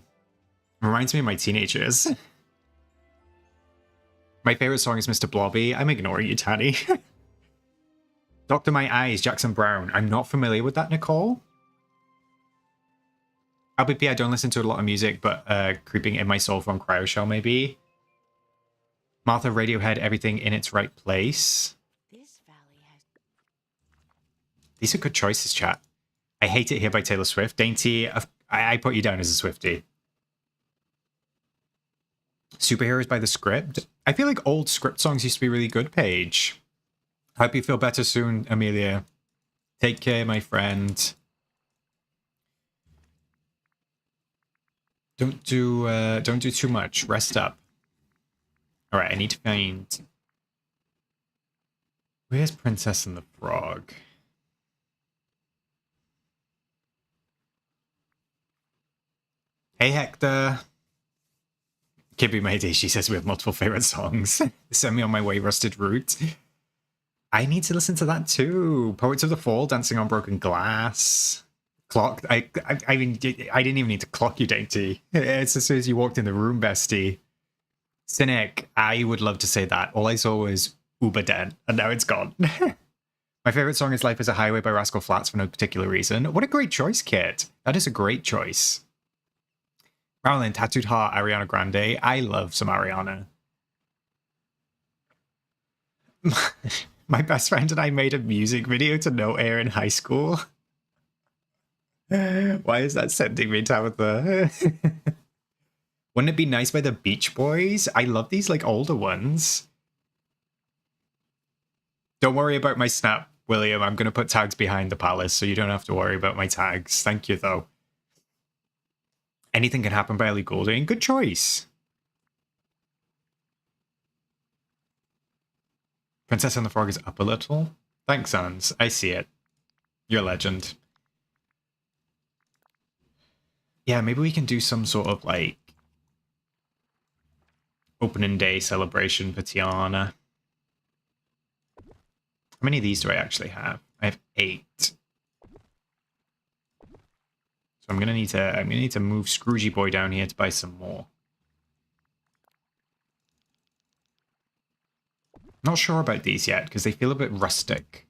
Reminds me of my teenagers. My favorite song is Mr. Blobby. I'm ignoring you, Tanny. Doctor My Eyes, Jackson Brown. I'm not familiar with that, Nicole. LBP, I don't listen to a lot of music, but Creeping in My Soul from Cryoshell, maybe. Martha, Radiohead, Everything in Its Right Place. These are good choices, chat. I Hate It Here by Taylor Swift. Dainty, I put you down as a Swiftie. Superheroes by The Script. I feel like old Script songs used to be really good, Paige. Hope you feel better soon, Amelia. Take care, my friend. Don't do too much. Rest up. All right, I need to find... Where's Princess and the Frog? Hey, Hector. Kibby Mayday, she says we have multiple favorite songs. Send me on my way, Rusted Root. I need to listen to that too. Poets of the Fall, Dancing on Broken Glass. Clock. I mean, I didn't even need to clock you, Dainty. It's as soon as you walked in the room, bestie. Cynic, I would love to say that. All I saw was Uber Den, and now it's gone. My favorite song is Life is a Highway by Rascal Flatts for no particular reason. What a great choice, Kit. That is a great choice. Marilyn, Tattooed Heart, Ariana Grande. I love some Ariana. My best friend and I made a music video to No Air in high school. Why is that sending me, Tabitha? Wouldn't it be nice by the Beach Boys? I love these like older ones. Don't worry about my snap, William. I'm going to put tags behind the palace, so you don't have to worry about my tags. Thank you, though. Anything Can Happen by Ellie Goulding. Good choice. Princess and the Frog is up a little. Thanks, Sans. I see it. You're a legend. Yeah, maybe we can do some sort of, like, opening day celebration for Tiana. How many of these do I actually have? I have 8. So I'm gonna need to move Scroogey Boy down here to buy some more. Not sure about these yet because they feel a bit rustic.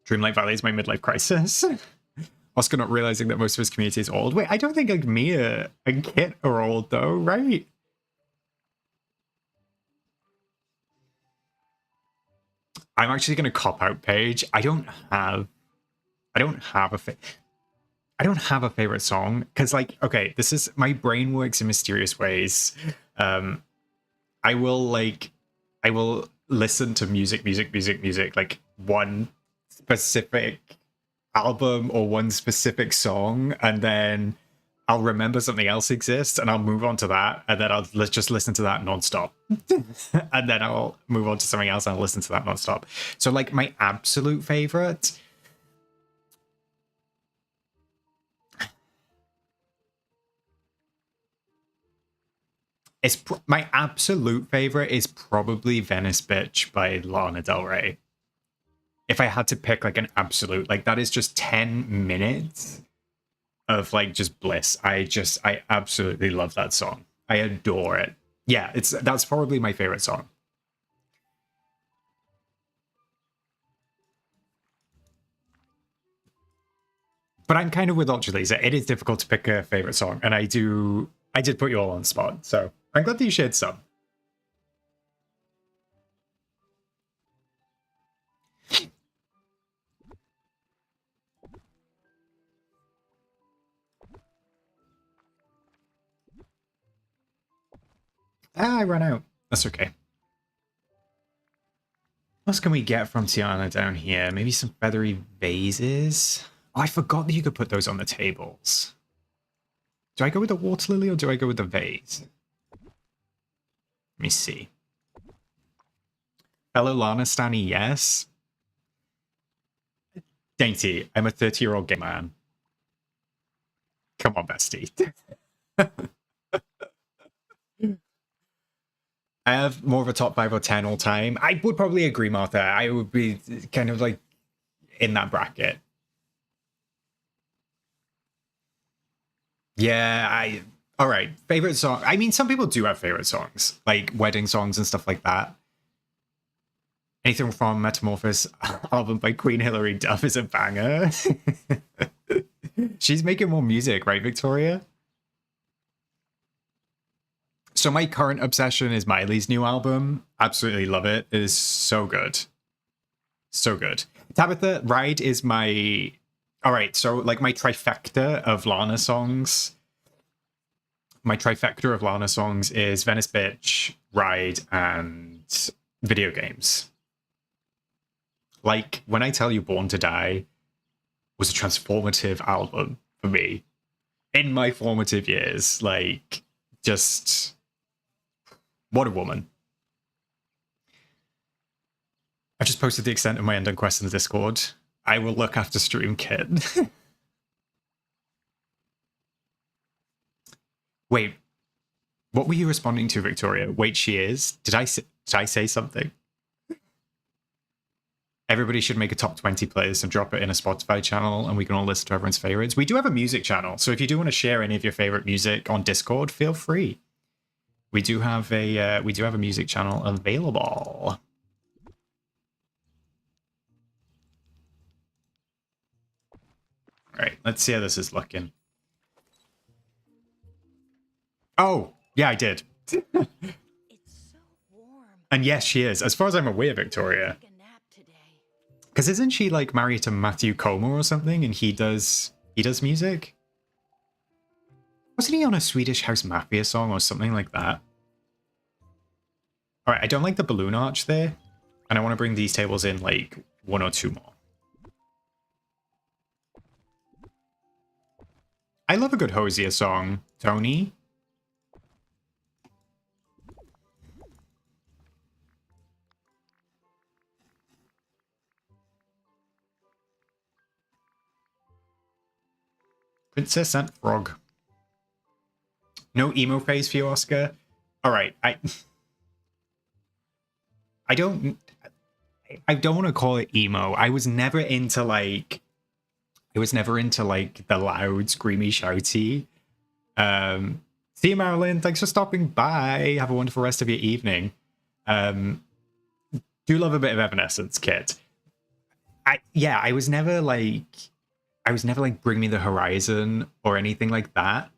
Dreamlight Valley is my midlife crisis. Oscar not realizing that most of his community is old. Wait, I don't think like Mia and Kit are old though, right? I'm actually going to cop out, Paige. I don't have a favorite song because, like, okay, this is my brain works in mysterious ways. I will listen to music, like one specific album or one specific song, and then I'll remember something else exists and I'll move on to that, and then let's just listen to that nonstop. And then I'll move on to something else and I'll listen to that nonstop. So like my absolute favorite is is probably Venice Bitch by Lana Del Rey. If I had to pick like an absolute, like that is just 10 minutes of like just bliss. I absolutely love that song. I adore it. Yeah, that's probably my favorite song. But I'm kind of with Ultra Lisa. It is difficult to pick a favorite song, and I did put you all on the spot, so I'm glad that you shared some. I ran out. That's okay. What else can we get from Tiana down here? Maybe some feathery vases? Oh, I forgot that you could put those on the tables. Do I go with the water lily or do I go with the vase? Let me see. Fellow Lana Stanny, yes. Dainty, I'm a 30-year-old gay man. Come on, bestie. I have more of a top 5 or 10 all time. I would probably agree, Martha. I would be kind of like in that bracket. Yeah, all right. Favorite song. I mean, some people do have favorite songs, like wedding songs and stuff like that. Anything from Metamorphosis album by Queen Hilary Duff is a banger. She's making more music, right, Victoria? So my current obsession is Miley's new album. Absolutely love it. It is so good. So good. Tabitha, Ride is my... All right, so like my trifecta of Lana songs. My trifecta of Lana songs is Venice Bitch, Ride, and video games. Like, when I tell you Born to Die was a transformative album for me in my formative years. Like, just What a woman. I've just posted the extent of my undone quest in the Discord. I will look after Stream Kit. Wait, what were you responding to, Victoria? Wait, she is? Did I say something? Everybody should make a top 20 playlist and drop it in a Spotify channel, and we can all listen to everyone's favorites. We do have a music channel, so if you do want to share any of your favorite music on Discord, feel free. We do have a music channel available. All right, let's see how this is looking. Oh, yeah, I did. It's so warm. And yes, she is. As far as I'm aware, Victoria. Take a nap today. Because isn't she like married to Matthew Como or something, and he does music? Wasn't he on a Swedish House Mafia song or something like that? All right, I don't like the balloon arch there, and I want to bring these tables in like 1 or 2 more. I love a good Hosier song, Tony. Princess and Frog. No emo phase for you, Oscar? All right, I don't want to call it emo. I was never into like the loud, screamy, shouty. See you, Marilyn. Thanks for stopping by. Have a wonderful rest of your evening. Do love a bit of Evanescence, Kit. I was never like Bring Me the Horizon or anything like that.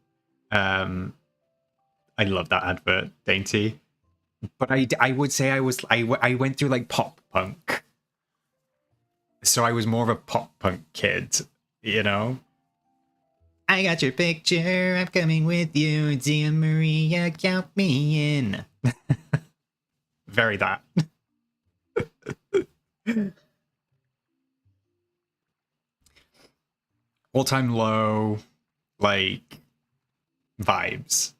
I love that advert, Dainty. But I would say I went through like pop punk. So I was more of a pop punk kid, you know? I got your picture, I'm coming with you, dear Maria, count me in. Very that. All-time low, like, vibes.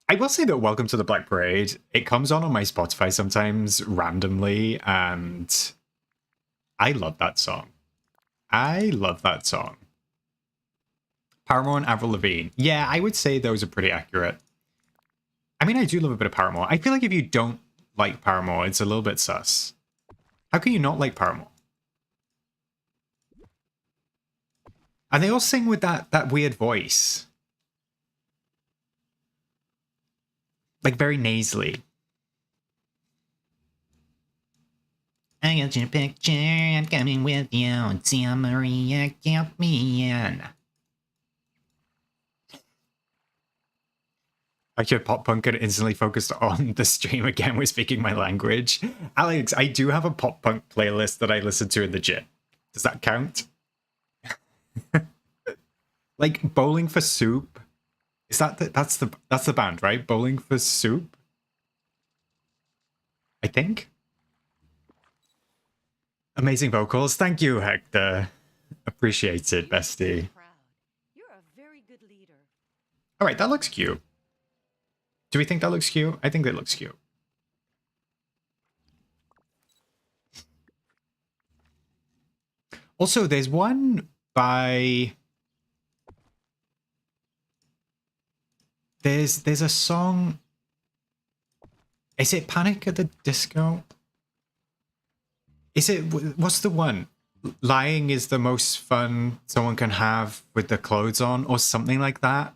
I will say that Welcome to the Black Parade, it comes on my Spotify sometimes randomly, and I love that song. I love that song. Paramore and Avril Lavigne. Yeah, I would say those are pretty accurate. I mean, I do love a bit of Paramore. I feel like if you don't like Paramore, it's a little bit sus. How can you not like Paramore? And they all sing with that weird voice. Like very nasally. I got your picture, I'm coming with you. Tia Maria, count me in. I should pop punk and instantly focused on the stream again with speaking my language. Alex, I do have a pop punk playlist that I listen to in the gym. Does that count? Like Bowling for Soup. Is that's the band, right? Bowling for Soup? I think. Amazing vocals. Thank you, Hector. Appreciate it, bestie. You're a very good leader. All right, that looks cute. Do we think that looks cute? I think that looks cute. Also, there's one by... There's a song... Is it Panic at the Disco? Is it... What's the one? Lying is the most fun someone can have with their clothes on, or something like that.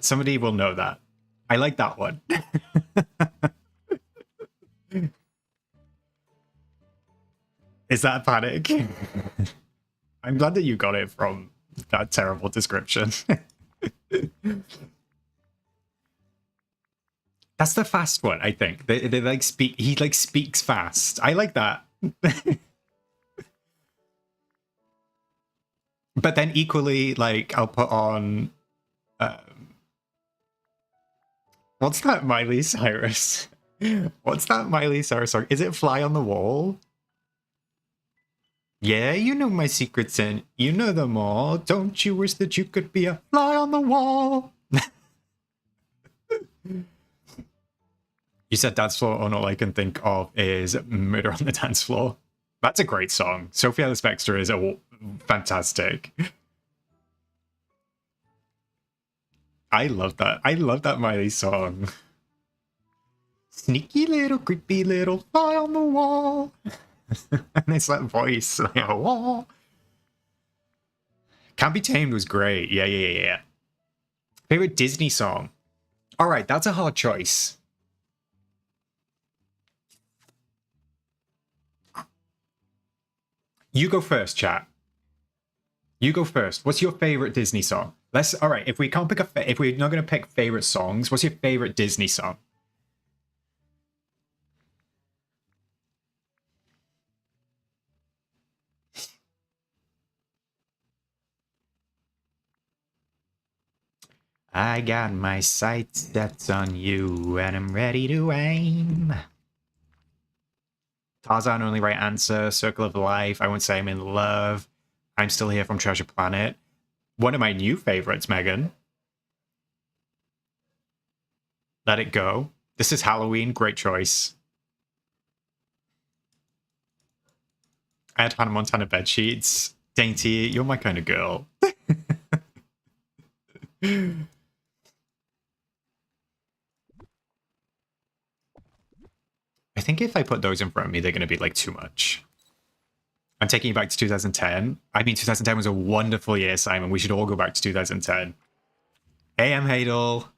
Somebody will know that. I like that one. Is that Panic? I'm glad that you got it from that terrible description. That's the fast one, I think. They like speak. He like speaks fast. I like that. But then equally, like, I'll put on... what's that Miley Cyrus? What's that Miley Cyrus song? Is it Fly on the Wall? Yeah, you know my secrets and you know them all. Don't you wish that you could be a fly on the wall? You said dance floor, and all I can think of is Murder on the Dance Floor. That's a great song. Sophie Ellis Bextor is fantastic. I love that. I love that Miley song. Sneaky little, creepy little fly on the wall. And it's that voice, like a wall. Can't Be Tamed was great. Yeah. Favorite Disney song? All right, that's a hard choice. You go first, chat. You go first. What's your favorite Disney song? All right, if we can't pick if we're not going to pick favorite songs, what's your favorite Disney song? I got my sights set on you and I'm ready to aim. Tarzan, only right answer. Circle of Life. I won't say I'm in love. I'm Still Here from Treasure Planet. One of my new favorites, Megan. Let It Go. This Is Halloween. Great choice. I had Hannah Montana bed sheets. Dainty, you're my kind of girl. I think if I put those in front of me, they're going to be like too much. I'm taking you back to 2010. I mean, 2010 was a wonderful year, Simon. We should all go back to 2010. Hey, I'm Hadel.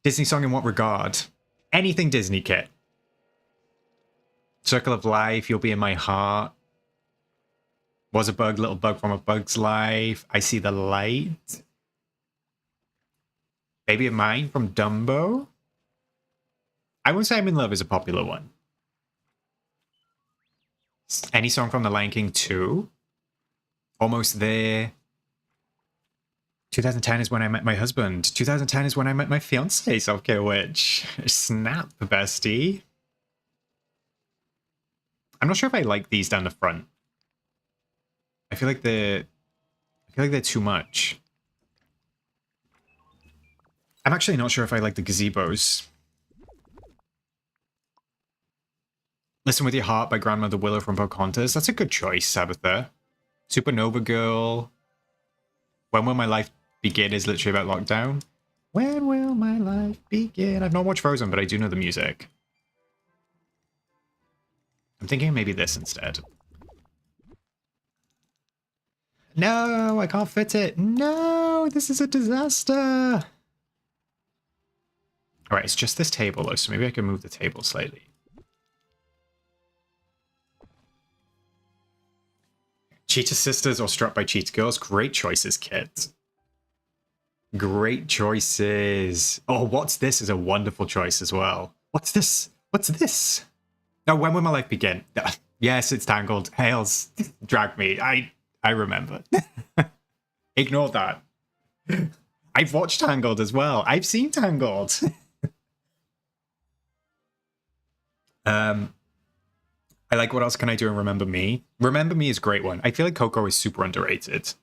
Disney song in what regard? Anything Disney, Kit. Circle of Life, You'll Be in My Heart. Was a Bug, Little Bug from a Bug's Life. I See the Light. Baby of Mine from Dumbo. I won't say I'm in Love is a popular one. Any song from The Lion King 2? Almost There. 2010 is when I met my husband. 2010 is when I met my fiance, Self-Care Witch. Snap, bestie. I'm not sure if I like these down the front. I feel like they're too much. I'm actually not sure if I like the gazebos. Listen With Your Heart by Grandmother Willow from Pocahontas. That's a good choice, Sabbatha. Supernova Girl. When Will My Life Begin is literally about lockdown. When will my life begin? I've not watched Frozen, but I do know the music. I'm thinking maybe this instead. No, I can't fit it. No, this is a disaster. All right, it's just this table, though, so maybe I can move the table slightly. Cheetah Sisters or Struck by Cheetah Girls? Great choices, Kit. Great choices. Oh, What's This is a wonderful choice as well. What's this? What's this? No, When Will My Life Begin? Yes, it's Tangled. Hales, drag me. I remember. Ignore that. I've watched Tangled as well. I've seen Tangled. I like What Else Can I Do and Remember Me. Remember Me is a great one. I feel like Coco is super underrated.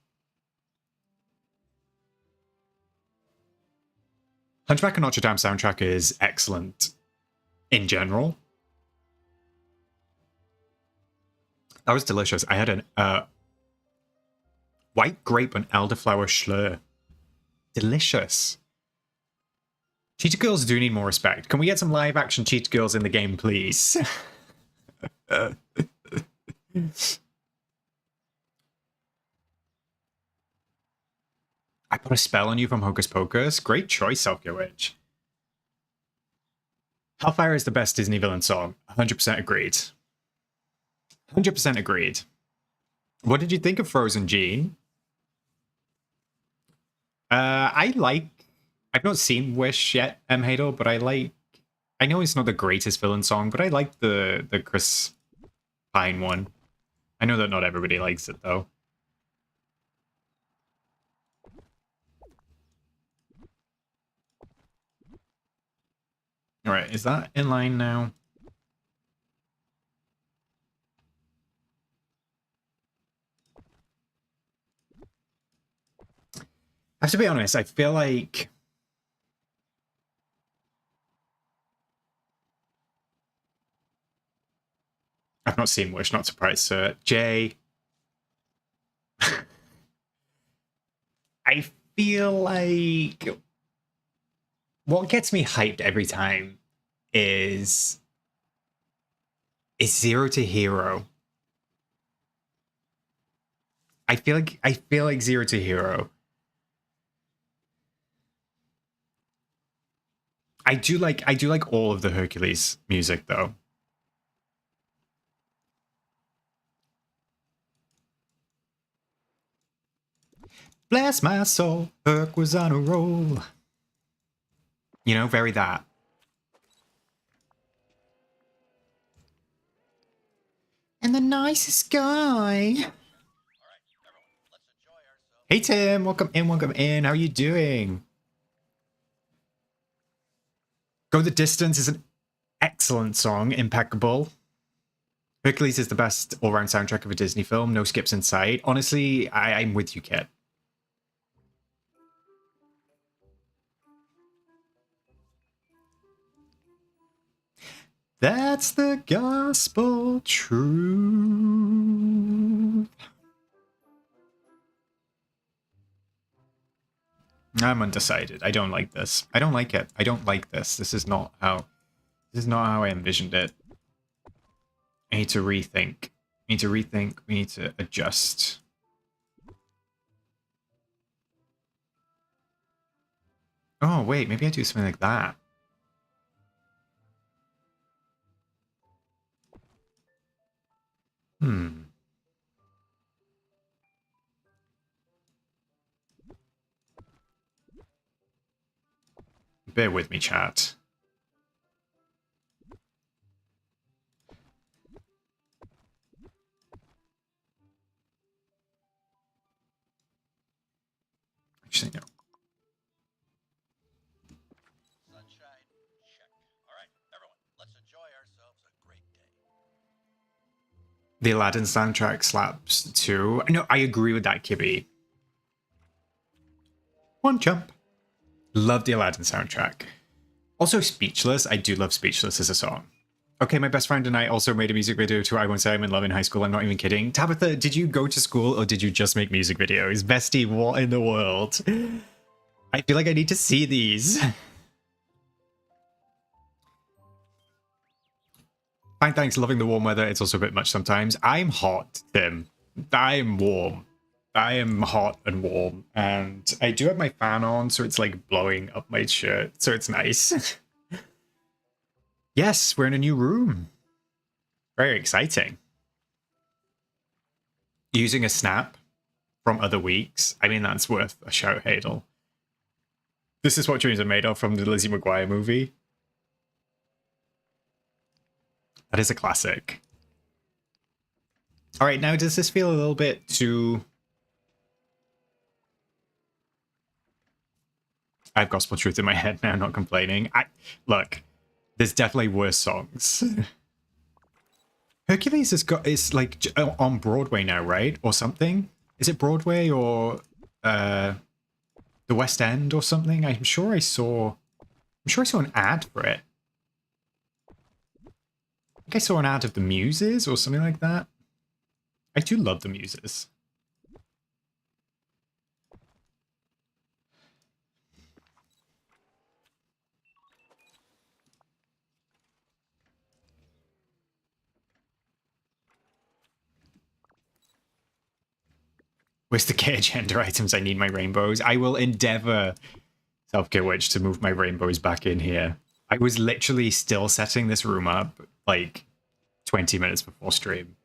Hunchback of Notre Dame soundtrack is excellent in general. That was delicious. I had an white grape and elderflower schlur. Delicious. Cheetah Girls do need more respect. Can we get some live action Cheetah Girls in the game, please? I Put a Spell on You from Hocus Pocus. Great choice, Self-Care Witch. Hellfire is the best Disney villain song. 100% agreed. 100% agreed. What did you think of Frozen, Gene? I've not seen Wish yet, Hadel, but I know it's not the greatest villain song, but I like the Chris Pine one. I know that not everybody likes it, though. All right, is that in line now? have to be honest, I feel like I've not seen Wish, not surprised, sir. Jay. I feel like what gets me hyped every time is Zero to Hero. I feel like Zero to Hero. I do like all of the Hercules music though. Bless my soul, Herc was on a roll. You know, very that. And the nicest guy. Hey Tim, welcome in, welcome in. How are you doing? Go the Distance is an excellent song, impeccable. Hercules is the best all-round soundtrack of a Disney film, no skips in sight. Honestly, I'm with you, Kit. That's the gospel truth. I'm undecided. I don't like this. I don't like it. I don't like this. This is not how I envisioned it. I need to rethink. We need to rethink. We need to adjust. Oh, wait. Maybe I do something like that. Bear with me, chat. Actually, no. Sunshine, check. All right, everyone, let's enjoy ourselves a great day. The Aladdin soundtrack slaps too. No, I agree with that, Kibby. One jump. Love the Aladdin soundtrack. Also, Speechless. I do love Speechless as a song. Okay, my best friend and I also made a music video to I Won't Say I'm in Love in high school. I'm not even kidding. Tabitha, did you go to school or did you just make music videos? Bestie, what in the world? I feel like I need to see these. Fine, thanks. Loving the warm weather. It's also a bit much sometimes. I'm hot, Tim. I'm warm. I am hot and warm. And I do have my fan on, so it's like blowing up my shirt. So it's nice. Yes, we're in a new room. Very exciting. Using a snap from other weeks. I mean, that's worth a shout, Hadel. This is what dreams are made of from the Lizzie McGuire movie. That is a classic. All right, now does this feel a little bit too... I have gospel truth in my head now, not complaining. Look, there's definitely worse songs. Hercules is like on Broadway now, right? Or something? Is it Broadway or the West End or something? I'm sure I saw an ad for it. I think I saw an ad of the Muses or something like that. I do love the Muses. Where's the gay agenda items? I need my rainbows. I will endeavor, Self-Care Witch, to move my rainbows back in here. I was literally still setting this room up like 20 minutes before stream.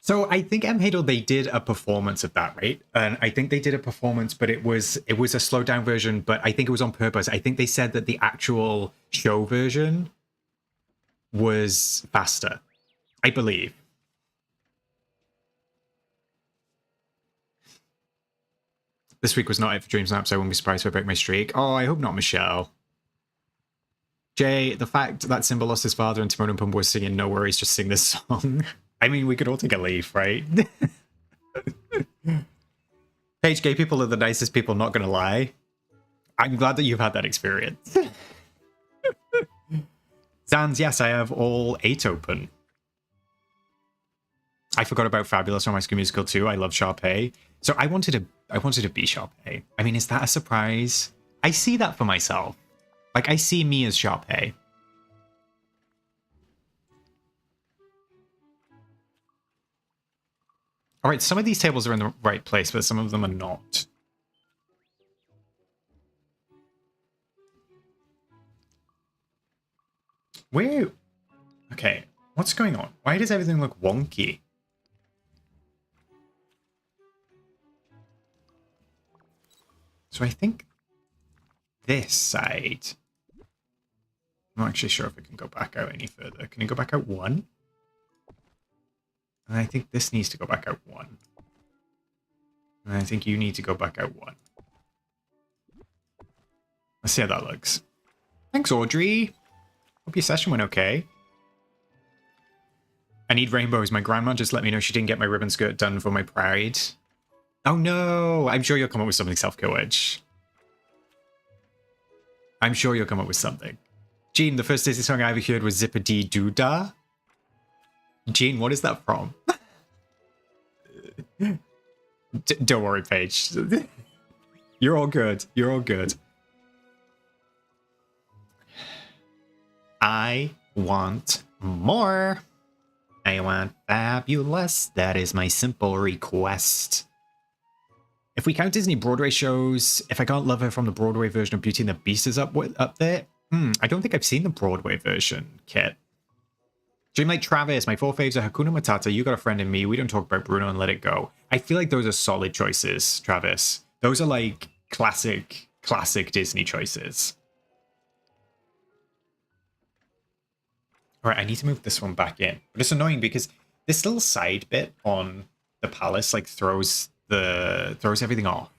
So I think Hadel, they did a performance of that, right? And I think they did a performance, but it was a slowed down version, but I think it was on purpose. I think they said that the actual show version was faster, I believe. This week was not it for DreamSnap, so I won't be surprised if I break my streak. Oh, I hope not, Michelle. Jay, the fact that Simba lost his father and Timon and Pumbaa was singing No Worries, just sing this song. I mean, we could all take a leaf, right? Paige, gay people are the nicest people, not gonna lie. I'm glad that you've had that experience. Zans, yes, I have all 8 open. I forgot about Fabulous from High School Musical too. I love Sharpay. So I wanted to be Sharpay. I mean, is that a surprise? I see that for myself. Like, I see me as Sharpay. All right, some of these tables are in the right place, but some of them are not. Where? Okay, what's going on? Why does everything look wonky? So I think this side... I'm not actually sure if it can go back out any further. Can it go back out 1? And I think this needs to go back out 1. And I think you need to go back out 1. Let's see how that looks. Thanks, Audrey. Hope your session went okay. I need rainbows. My grandma just let me know she didn't get my ribbon skirt done for my pride. Oh no! I'm sure you'll come up with something, Self-Coach. I'm sure you'll come up with something. Gene, the first Disney song I ever heard was Zippity Doo Dah. Gene, what is that from? Don't worry, Paige. You're all good. You're all good. I want more. I want fabulous. That is my simple request. If we count Disney Broadway shows, if I can't love her from the Broadway version of Beauty and the Beast is up there. I don't think I've seen the Broadway version, Kit. Dreamlight Travis, my 4 faves are Hakuna Matata, You Got a Friend in Me, We Don't Talk About Bruno, and Let It Go. I feel like those are solid choices, Travis. Those are like classic Disney choices. All right, I need to move this one back in. But it's annoying because this little side bit on the palace like throws everything off.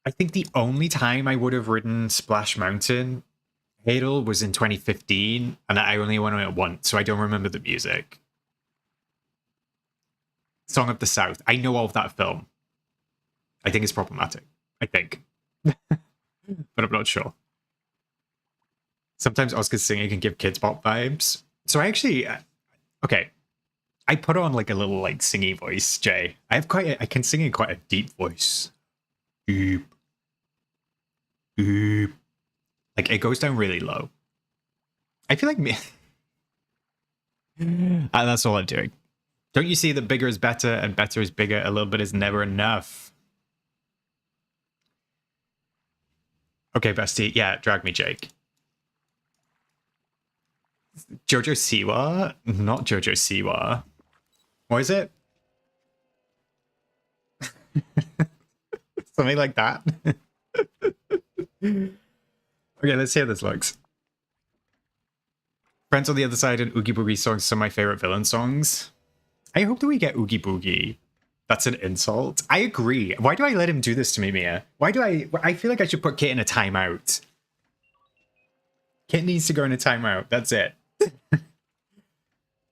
I think the only time I would have ridden Splash Mountain Hadel was in 2015, and I only went on it once, so I don't remember the music. Song of the South. I know of that film. I think it's problematic. I think. But I'm not sure. Sometimes Oscar's singing can give Kids Bop vibes. So I actually... okay. I put on like a little like singy voice, Jay. I can sing in quite a deep voice. Deep. Like it goes down really low. I feel like me. And that's all I'm doing. Don't you see that bigger is better and better is bigger? A little bit is never enough. Okay, bestie. Yeah, drag me, Jake. Jojo Siwa? Not Jojo Siwa. What is it? Something like that. Okay, let's see how this looks. Friends on the Other Side and Oogie Boogie songs are some of my favorite villain songs. I hope that we get Oogie Boogie. That's an insult. I agree. Why do I let him do this to me, Mia? Why do I feel like I should put Kit in a timeout. Kit needs to go in a timeout. That's it.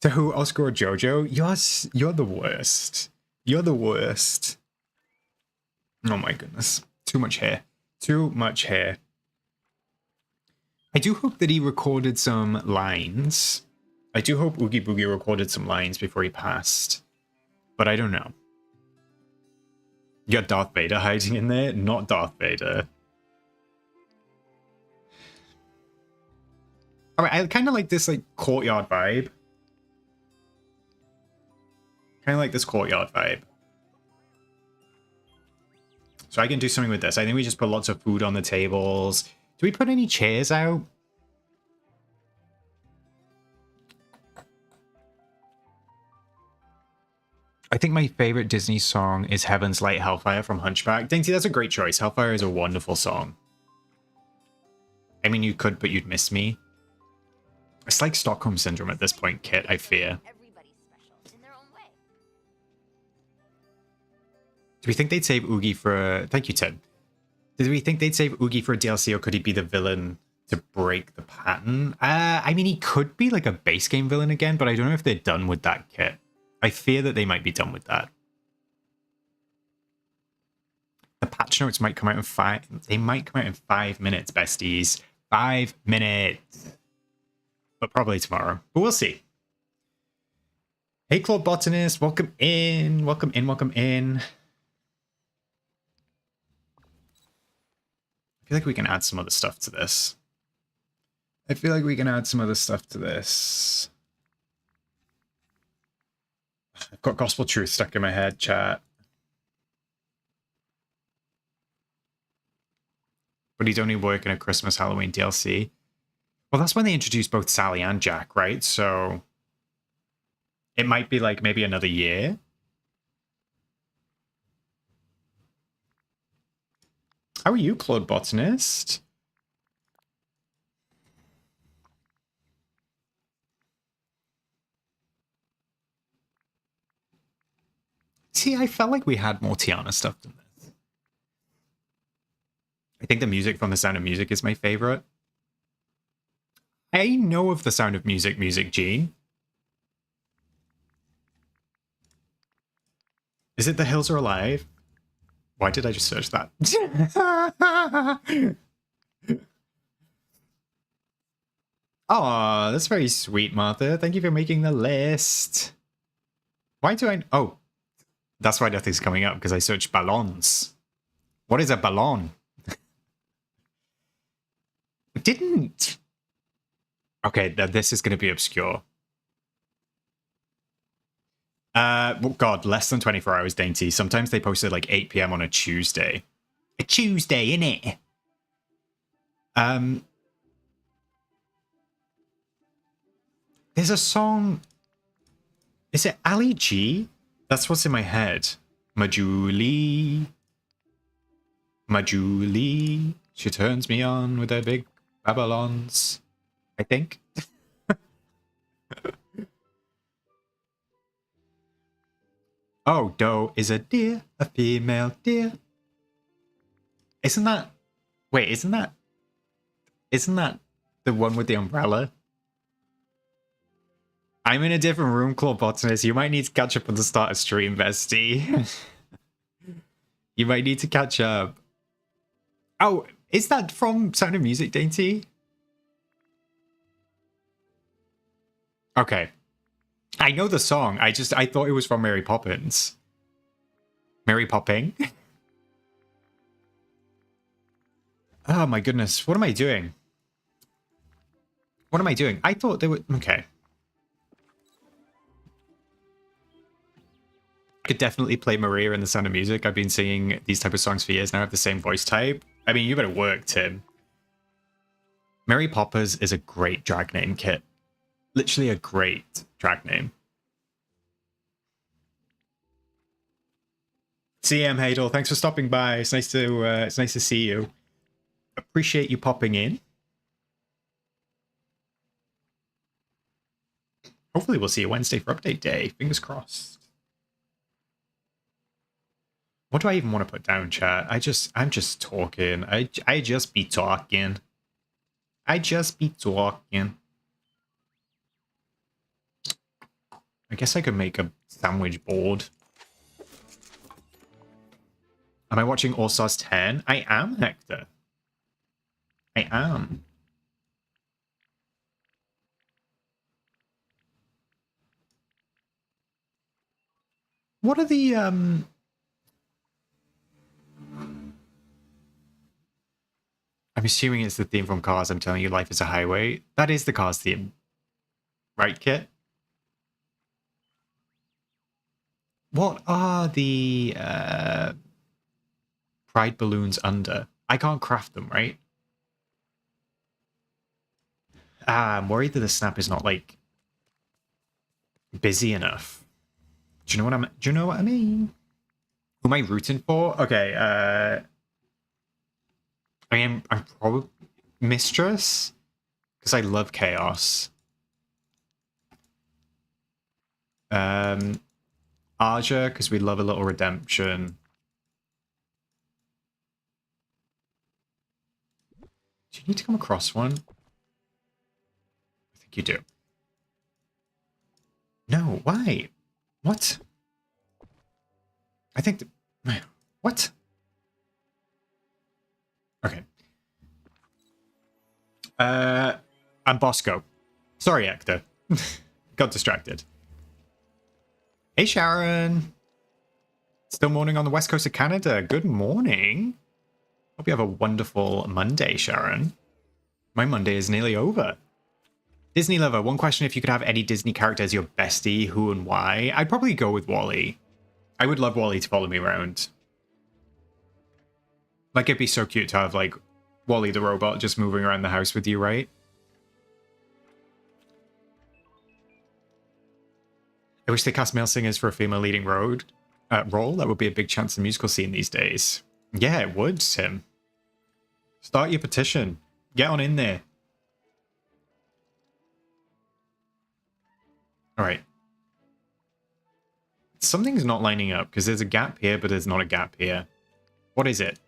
To who, Oscar or Jojo? You're the worst. You're the worst. Oh my goodness. Too much hair. Too much hair. I do hope that he recorded some lines. I do hope Oogie Boogie recorded some lines before he passed. But I don't know. You got Darth Vader hiding in there? Not Darth Vader. Alright, I kind of like this like courtyard vibe. Kind of like this courtyard vibe. So I can do something with this. I think we just put lots of food on the tables. Do we put any chairs out? I think my favorite Disney song is Heaven's Light Hellfire from Hunchback. Dainty, that's a great choice. Hellfire is a wonderful song. I mean, you could, but you'd miss me. It's like Stockholm Syndrome at this point, Kit, I fear. Everybody's special in their own way. Do we think they'd save Oogie for... Thank you, Ted. Did we think they'd save Oogie for a DLC, or could he be the villain to break the pattern. I mean, he could be like a base game villain again, but I don't know if they're done with that kit. I fear that they might be done with that. The patch notes might come out in 5. They might come out in 5 minutes, besties. 5 minutes. But probably tomorrow. But we'll see. Hey, Claude Botanist, welcome in. Welcome in, welcome in. I feel like we can add some other stuff to this. I've got Gospel Truth stuck in my head, chat. But he's only working a Christmas Halloween DLC. Well, that's when they introduced both Sally and Jack, right? So it might be like maybe another year. How are you, Claude Botanist? See, I felt like we had more Tiana stuff than this. I think the music from The Sound of Music is my favorite. I know of The Sound of Music, Gene. Is it The Hills Are Alive? Why did I just search that? Oh, that's very sweet, Martha. Thank you for making the list. Why do I... Oh, that's why nothing's coming up, because I searched ballons. What is a ballon? It didn't. Okay, this is going to be obscure. Well, God, less than 24 hours, Dainty. Sometimes they posted like 8 p.m. on a Tuesday. A Tuesday, innit? There's a song. Is it Ali G? That's what's in my head. Majuli. She turns me on with her big Babylons. I think. Oh, doe is a deer, a female deer. Isn't that... Wait, isn't that the one with the umbrella? I'm in a different room, Claw Botanist. You might need to catch up on the start of stream, bestie. You might need to catch up. Oh, is that from Sound of Music, Dainty? Okay. I know the song. I thought it was from Mary Poppins. Mary Popping? Oh my goodness. What am I doing? I thought they were... Okay. Could definitely play Maria in The Sound of Music. I've been singing these type of songs for years now. I have the same voice type. I mean, you better work, Tim. Mary Poppers is a great drag name kit. Literally a great drag name. CM Hadel, thanks for stopping by. It's nice to see you. Appreciate you popping in. Hopefully we'll see you Wednesday for update day. Fingers crossed. What do I even want to put down, chat? I'm just talking. I just be talking. I guess I could make a sandwich board. Am I watching All Stars 10? I am, Hector. I am. What are the I'm assuming it's the theme from Cars. I'm telling you, life is a highway. That is the Cars theme. Right, Kit? What are the pride balloons under? I can't craft them, right? I'm worried that the snap is not, like, busy enough. Do you know what I mean? Who am I rooting for? Okay, I'm probably Mistress, because I love chaos. Arja, because we love a little redemption. Do you need to come across one. I think you do. No, why? What? I think... What? Okay. I'm Bosco. Sorry, Hector. Got distracted. Hey, Sharon. Still morning on the west coast of Canada. Good morning. Hope you have a wonderful Monday, Sharon. My Monday is nearly over. Disney lover, one question: if you could have any Disney character as your bestie, who and why? I'd probably go with Wally. I would love Wally to follow me around. Like, it'd be so cute to have, like, Wally the robot just moving around the house with you, right? I wish they cast male singers for a female leading role. That would be a big chance in the musical scene these days. Yeah, it would, Tim. Start your petition. Get on in there. Alright. Something's not lining up, because there's a gap here, but there's not a gap here. What is it?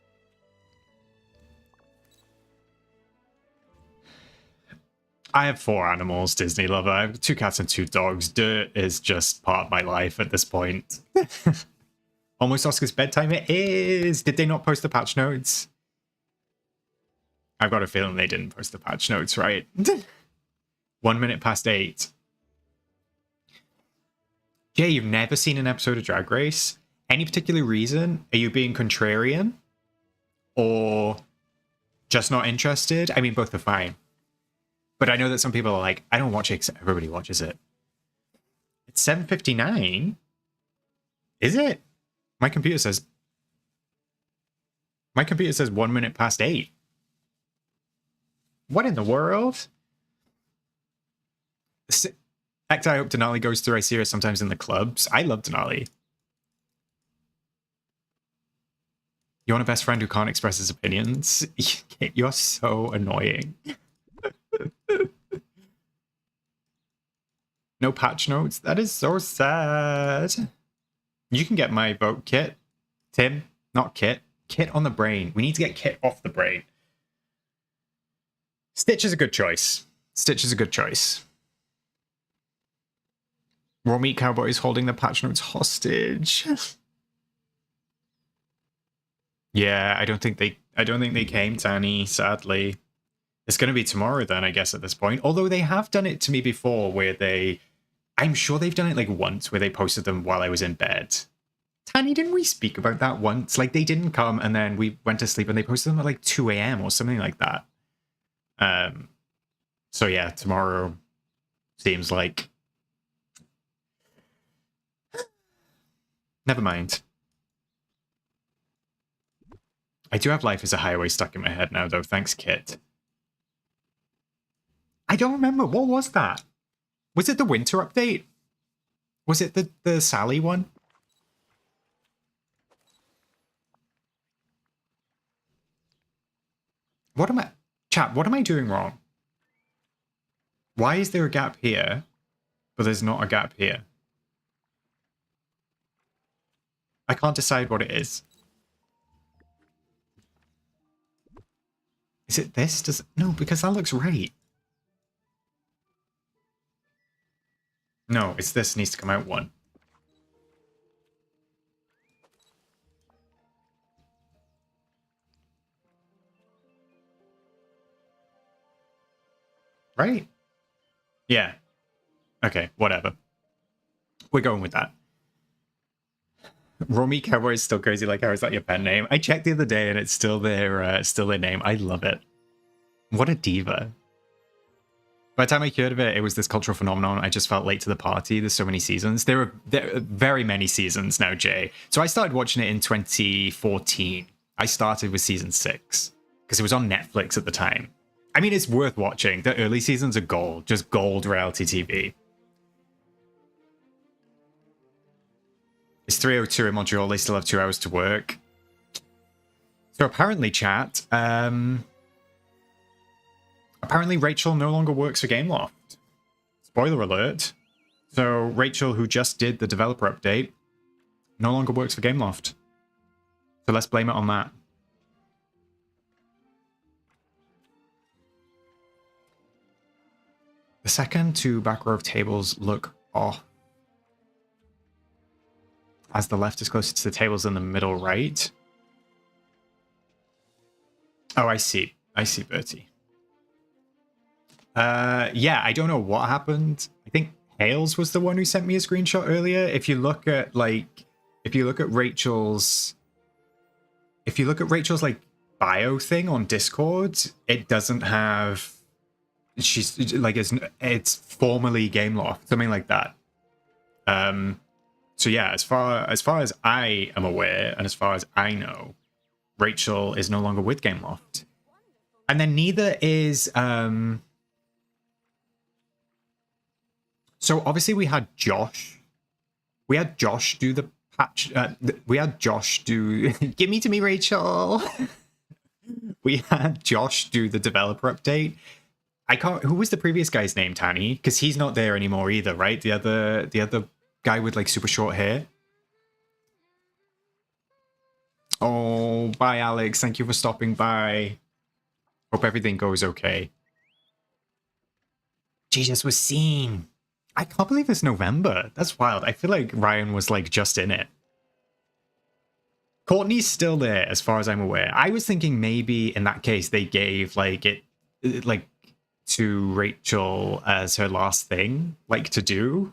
I have 4 animals, Disney lover. I have 2 cats and 2 dogs. Dirt is just part of my life at this point. Almost Oscar's bedtime. It is. Did they not post the patch notes? I've got a feeling they didn't post the patch notes, right? 1 minute past 8. Jay, you've never seen an episode of Drag Race? Any particular reason? Are you being contrarian? Or just not interested? I mean, both are fine. But I know that some people are like, I don't watch it, except everybody watches it. It's 7:59? Is it? My computer says 1 minute past 8. What in the world? Act, I hope Denali goes through. I see her sometimes in the clubs. I love Denali. You want a best friend who can't express his opinions? You're so annoying. No patch notes? That is so sad. You can get my vote, Kit. Tim, not Kit. Kit on the brain. We need to get Kit off the brain. Stitch is a good choice. Stitch is a good choice. Raw Meat Cowboy is holding the patch notes hostage. Yeah, I don't think they came, Tanny, sadly. It's going to be tomorrow then, I guess, at this point. Although they have done it to me before where I'm sure they've done it like once where they posted them while I was in bed. Tanny, didn't we speak about that once? Like, they didn't come and then we went to sleep and they posted them at like 2 a.m. or something like that. So yeah, tomorrow seems like... Never mind. I do have Life as a Highway stuck in my head now, though. Thanks, Kit. I don't remember. What was that? Was it the winter update? Was it the Sally one? What am I... Chat, what am I doing wrong? Why is there a gap here, but there's not a gap here? I can't decide what it is. Is it this? No, because that looks right. No, it's this needs to come out 1. Right? Yeah. Okay, whatever. We're going with that. Romy Cowboy is still crazy. Like, how is that your pen name? I checked the other day and it's still their name. I love it. What a diva. By the time I heard of it, it was this cultural phenomenon. I just felt late to the party. There's so many seasons. There are very many seasons now, Jay. So I started watching it in 2014. I started with season 6 because it was on Netflix at the time. I mean, it's worth watching. The early seasons are gold. Just gold reality TV. It's 3:02 in Montreal. They still have 2 hours to work. So apparently, chat, apparently Rachel no longer works for Gameloft. Spoiler alert. So Rachel, who just did the developer update, no longer works for Gameloft. So let's blame it on that. The second two back row of tables look off, as the left is closer to the tables than the middle right. Oh, I see. I see, Bertie. Yeah, I don't know what happened. I think Hales was the one who sent me a screenshot earlier. If you look at Rachel's like bio thing on Discord, it doesn't have, she's like, it's formerly Gameloft, something like that. So yeah, as far as I am aware, and as far as I know, Rachel is no longer with Gameloft. And then neither is so obviously we had Josh. We had Josh do the patch. We had Josh do. Give me to me, Rachel. We had Josh do the developer update. I can't. Who was the previous guy's name, Tanny? Because he's not there anymore either, right? The other guy with like super short hair. Oh, bye, Alex. Thank you for stopping by. Hope everything goes okay. Jesus was seen. I can't believe it's November. That's wild. I feel like Ryan was like just in it. Courtney's still there as far as I'm aware. I was thinking maybe in that case they gave like it like to Rachel as her last thing like to do,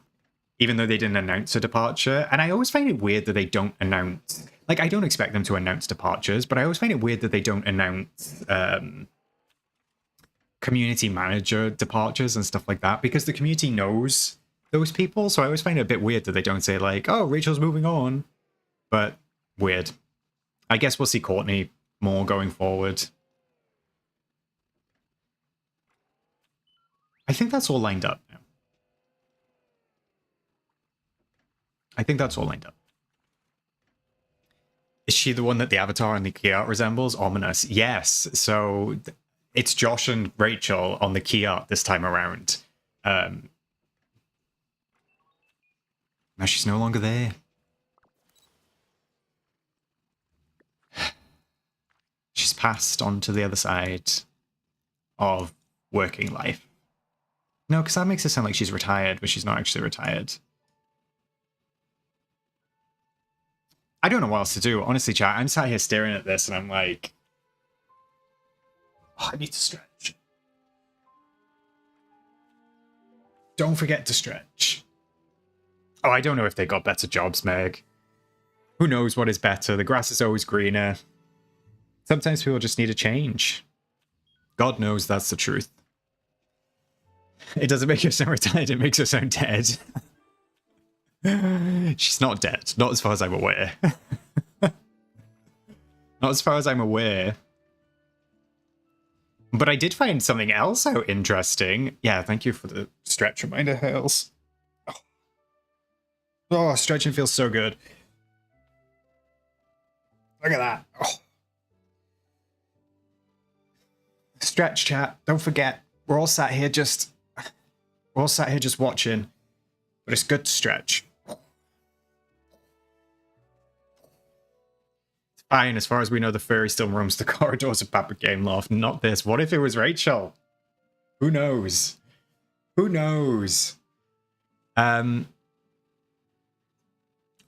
even though they didn't announce her departure. And I always find it weird that they don't announce, like I don't expect them to announce departures, but I always find it weird that they don't announce community manager departures and stuff like that, because the community knows those people. So I always find it a bit weird that they don't say like, oh, Rachel's moving on. But weird. I guess we'll see Courtney more going forward. I think that's all lined up now. I think that's all lined up. Is she the one that the avatar and the key art resembles? Ominous. Yes. So it's Josh and Rachel on the key art this time around. Now she's no longer there. She's passed on to the other side of working life. No, because that makes it sound like she's retired, but she's not actually retired. I don't know what else to do. Honestly, chat, I'm sat here staring at this and I'm like, oh, I need to stretch. Don't forget to stretch. Oh, I don't know if they got better jobs, Meg. Who knows what is better? The grass is always greener. Sometimes people just need a change. God knows that's the truth. It doesn't make her sound retired, it makes her sound dead. She's not dead. Not as far as I'm aware. Not as far as I'm aware. But I did find something else out interesting. Yeah, thank you for the stretch reminder, Hales. Oh, stretching feels so good. Look at that. Oh. Stretch, chat. Don't forget. We're all sat here just watching. But it's good to stretch. It's fine. As far as we know, the fairy still roams the corridors of Papa Gameloft. Not this. What if it was Rachel? Who knows? Who knows? Oh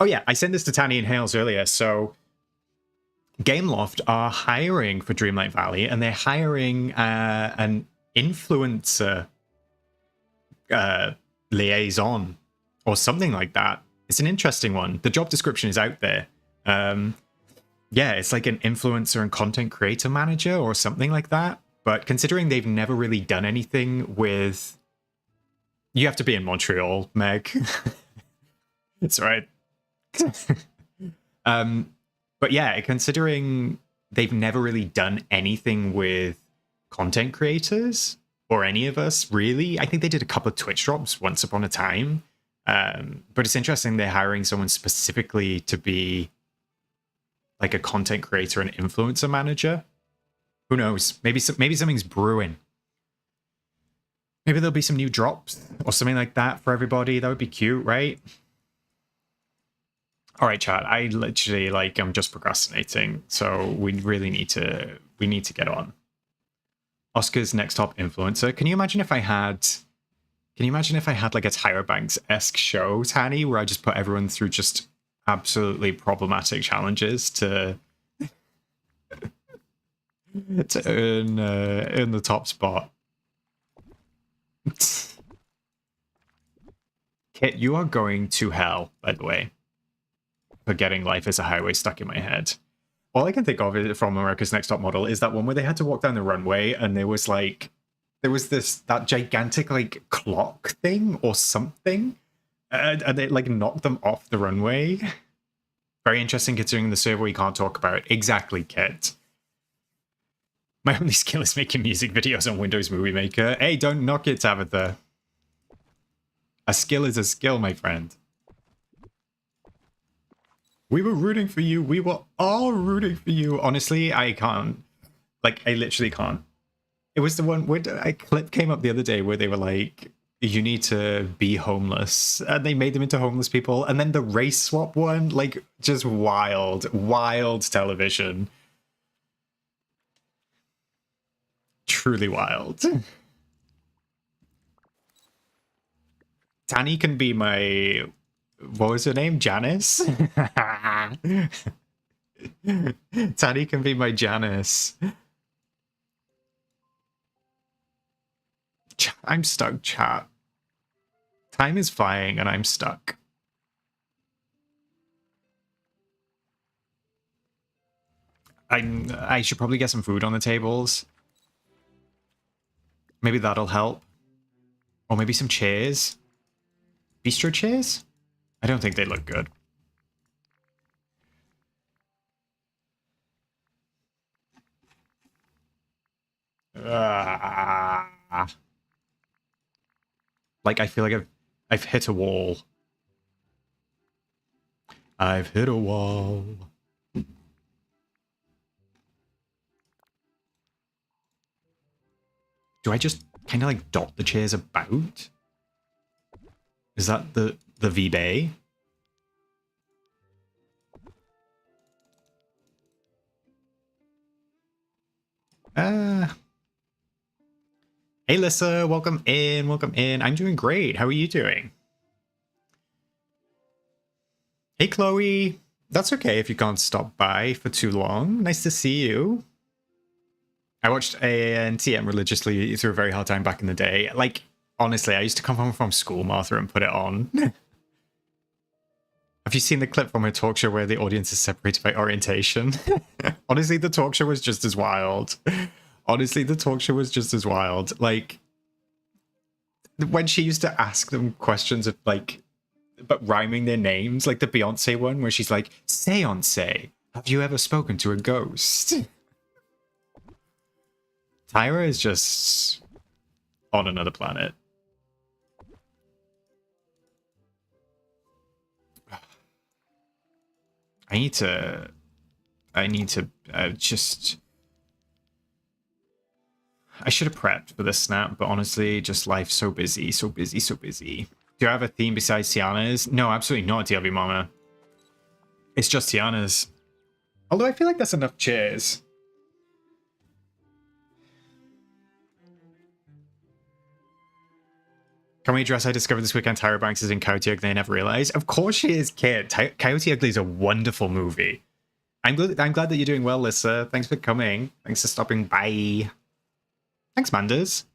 yeah, I sent this to Tanny and Hales earlier. So Gameloft are hiring for Dreamlight Valley, and they're hiring an influencer liaison or something like that. It's an interesting one. The job description is out there. Yeah, it's like an influencer and content creator manager or something like that. But considering they've never really done anything with... You have to be in Montreal, Meg. It's right. But yeah, considering they've never really done anything with content creators or any of us, really. I think they did a couple of Twitch drops once upon a time. But it's interesting they're hiring someone specifically to be like a content creator and influencer manager. Who knows? Maybe something's brewing. Maybe there'll be some new drops or something like that for everybody. That would be cute, right? All right, chat. I literally I'm just procrastinating, so we really need to get on. Oscar's next top influencer. Can you imagine if I had Can you imagine if I had like a Tyra Banks-esque show, Tanny, where I just put everyone through just absolutely problematic challenges to earn the top spot? Kit, you are going to hell, by the way, for getting Life is a Highway stuck in my head. All I can think of it from America's Next Top Model is that one where they had to walk down the runway and there was that gigantic like clock thing or something, and it like knocked them off the runway. Very interesting considering the server we can't talk about. Exactly, Kit. My only skill is making music videos on Windows Movie Maker. Hey, don't knock it, Tabitha. A skill is a skill, my friend. We were rooting for you. We were all rooting for you. Honestly, I can't. Like, I literally can't. It was the one where a clip came up the other day where they were like, you need to be homeless. And they made them into homeless people. And then the race swap one, like, just wild, wild television. Truly wild. Tanny can be my... What was her name? Janice? Tanny can be my Janice. I'm stuck, chat. Time is flying and I'm stuck. I should probably get some food on the tables. Maybe that'll help. Or maybe some chairs. Bistro chairs? I don't think they look good. Like, I feel like I've hit a wall. I've hit a wall. Do I just kind of like dot the chairs about? Is that the V-Bay? Hey, Lissa, welcome in, welcome in. I'm doing great. How are you doing? Hey, Chloe. That's okay if you can't stop by for too long. Nice to see you. I watched ANTM religiously through a very hard time back in the day. Like, honestly, I used to come home from school, Martha, and put it on. Have you seen the clip from her talk show where the audience is separated by orientation? Honestly, the talk show was just as wild. Honestly, the talk show was just as wild. Like, when she used to ask them questions of, like, but rhyming their names, like the Beyonce one, where she's like, Seance, have you ever spoken to a ghost? Tyra is just on another planet. I need to just... I should have prepped for this snap, but honestly, just life's so busy, so busy, so busy. Do I have a theme besides Tiana's? No, absolutely not, DLB Mama. It's just Tiana's. Although I feel like that's enough chairs. Can we address I discovered this weekend Tyra Banks is in Coyote Ugly, I never realized? Of course she is, kid. Coyote Ugly is a wonderful movie. I'm glad that you're doing well, Lissa. Thanks for coming. Thanks for stopping by. Thanks, Manders.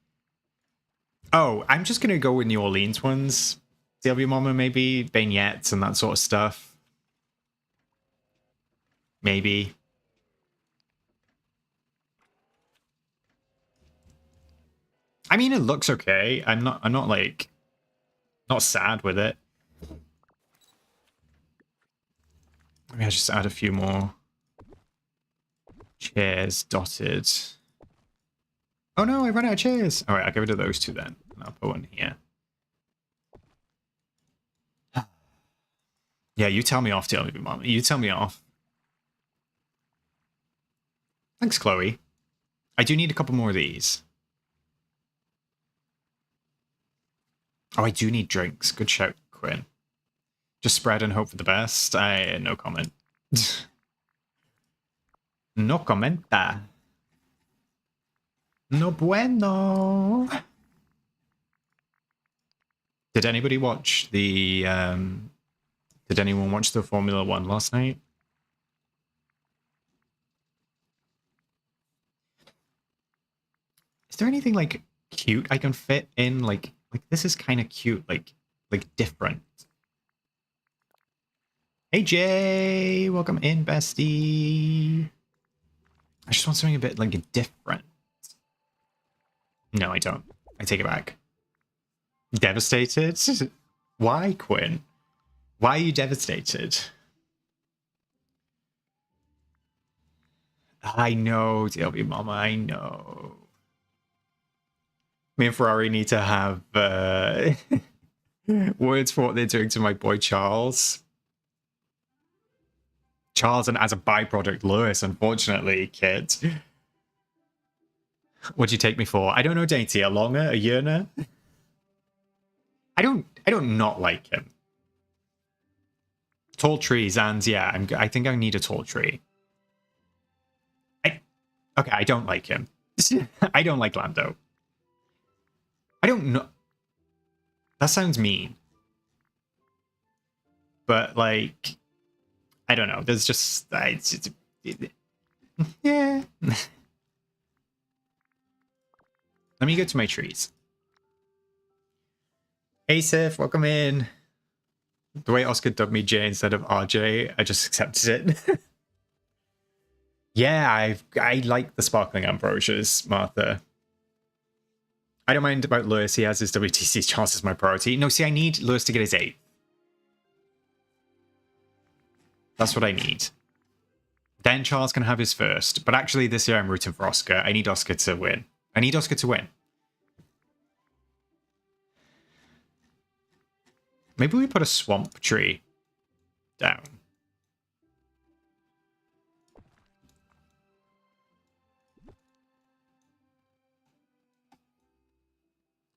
Oh, I'm just going to go with New Orleans ones. DLB Mama, maybe. Vignettes and that sort of stuff. Maybe. I mean, it looks okay. I'm not like, not sad with it. Maybe I'll just add a few more chairs dotted. Oh no, I ran out of chairs. All right, I'll get rid of those two then. And I'll put one here. Yeah, you tell me off, DLB Mom. You tell me off. Thanks, Chloe. I do need a couple more of these. Oh, I do need drinks. Good shout, Quinn. Just spread and hope for the best. No comment. No comenta. No bueno. Did anybody watch the did anyone watch the Formula One last night? Is there anything like cute I can fit in? Like this is kind of cute, like different. Hey Jay, welcome in, bestie. I just want something a bit like different. No, I don't. I take it back. Devastated? Why, Quinn? Why are you devastated? I know, DLB Mama, I know. Me and Ferrari need to have words for what they're doing to my boy Charles. Charles, and as a byproduct, Lewis, unfortunately, kid. What'd you take me for? I don't know, Dainty. A longer? A yearner? I don't not like him. Tall trees, and yeah, I think I need a tall tree. Okay, I don't like him. I don't like Lando. I don't know. That sounds mean. But, like, I don't know. There's just... yeah. Let me go to my trees. Hey, Sif, welcome in. The way Oscar dubbed me Jay instead of RJ, I just accepted it. Yeah, I like the sparkling ambrosias, Martha. I don't mind about Lewis. He has his WTC. Charles is my priority. No, see, I need Lewis to get his 8. That's what I need. Then Charles can have his first. But actually, this year I'm rooting for Oscar. I need Oscar to win. I need Oscar to win. Maybe we put a swamp tree down.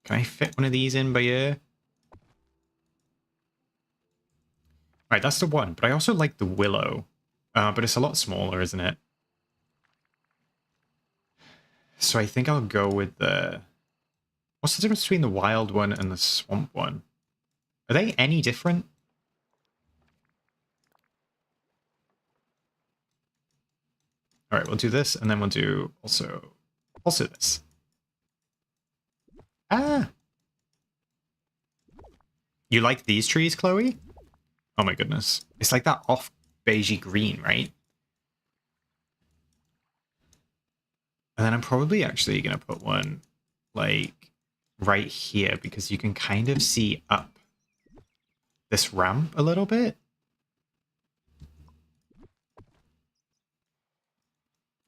Can I fit one of these in by ear? Right, that's the one. But I also like the willow. But it's a lot smaller, isn't it? So I think I'll go with the... What's the difference between the wild one and the swamp one? Are they any different? All right, we'll do this, and then we'll do also this. Ah! You like these trees, Chloe? Oh my goodness. It's like that off beigey green, right? And then I'm probably actually going to put one, like, right here, because you can kind of see up this ramp a little bit.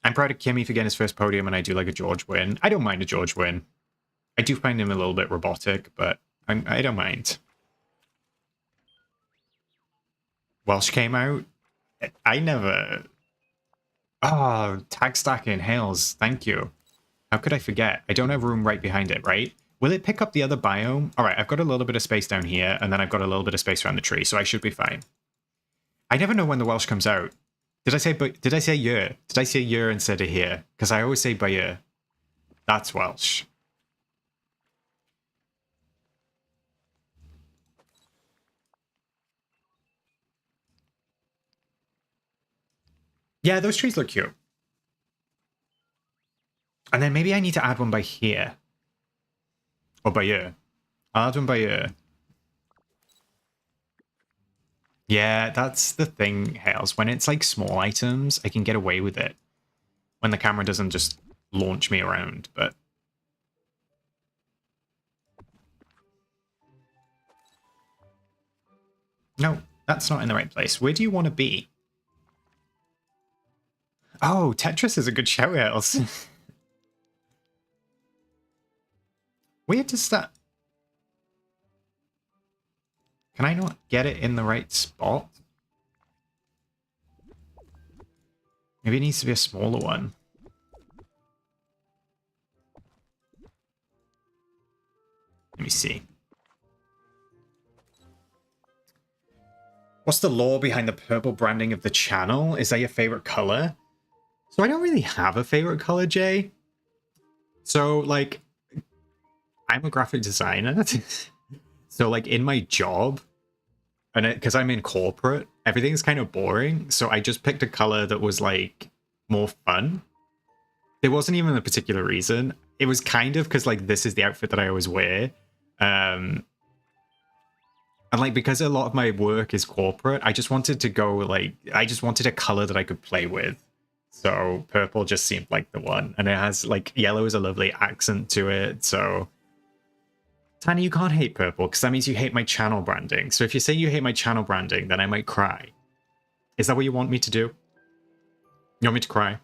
I'm proud of Kimmy for getting his first podium, and I do like a George win. I don't mind a George win. I do find him a little bit robotic, but I don't mind. Welsh came out. I never... Oh, tag stacking, Hales. Thank you. How could I forget? I don't have room right behind it, right? Will it pick up the other biome? All right, I've got a little bit of space down here, and then I've got a little bit of space around the tree, so I should be fine. I never know when the Welsh comes out. Did I say year? Did I say year instead of here? Because I always say by year. That's Welsh. Yeah, those trees look cute. And then maybe I need to add one by here. Or by year. I'll add one by year. Yeah, that's the thing, Hales. When it's like small items, I can get away with it. When the camera doesn't just launch me around, but... No, that's not in the right place. Where do you want to be? Oh, Tetris is a good shout, Hales. Where does that... Can I not get it in the right spot? Maybe it needs to be a smaller one. Let me see. What's the lore behind the purple branding of the channel? Is that your favorite color? So I don't really have a favorite color, Jay. So, like, I'm a graphic designer. So like in my job, and because I'm in corporate, everything's kind of boring. So I just picked a color that was like more fun. There wasn't even a particular reason. It was kind of because like this is the outfit that I always wear. And like because a lot of my work is corporate, I just wanted to go like I just wanted a color that I could play with. So purple just seemed like the one. And it has like yellow is a lovely accent to it. So Tiny, you can't hate purple because that means you hate my channel branding. So if you say you hate my channel branding, then I might cry. Is that what you want me to do? You want me to cry?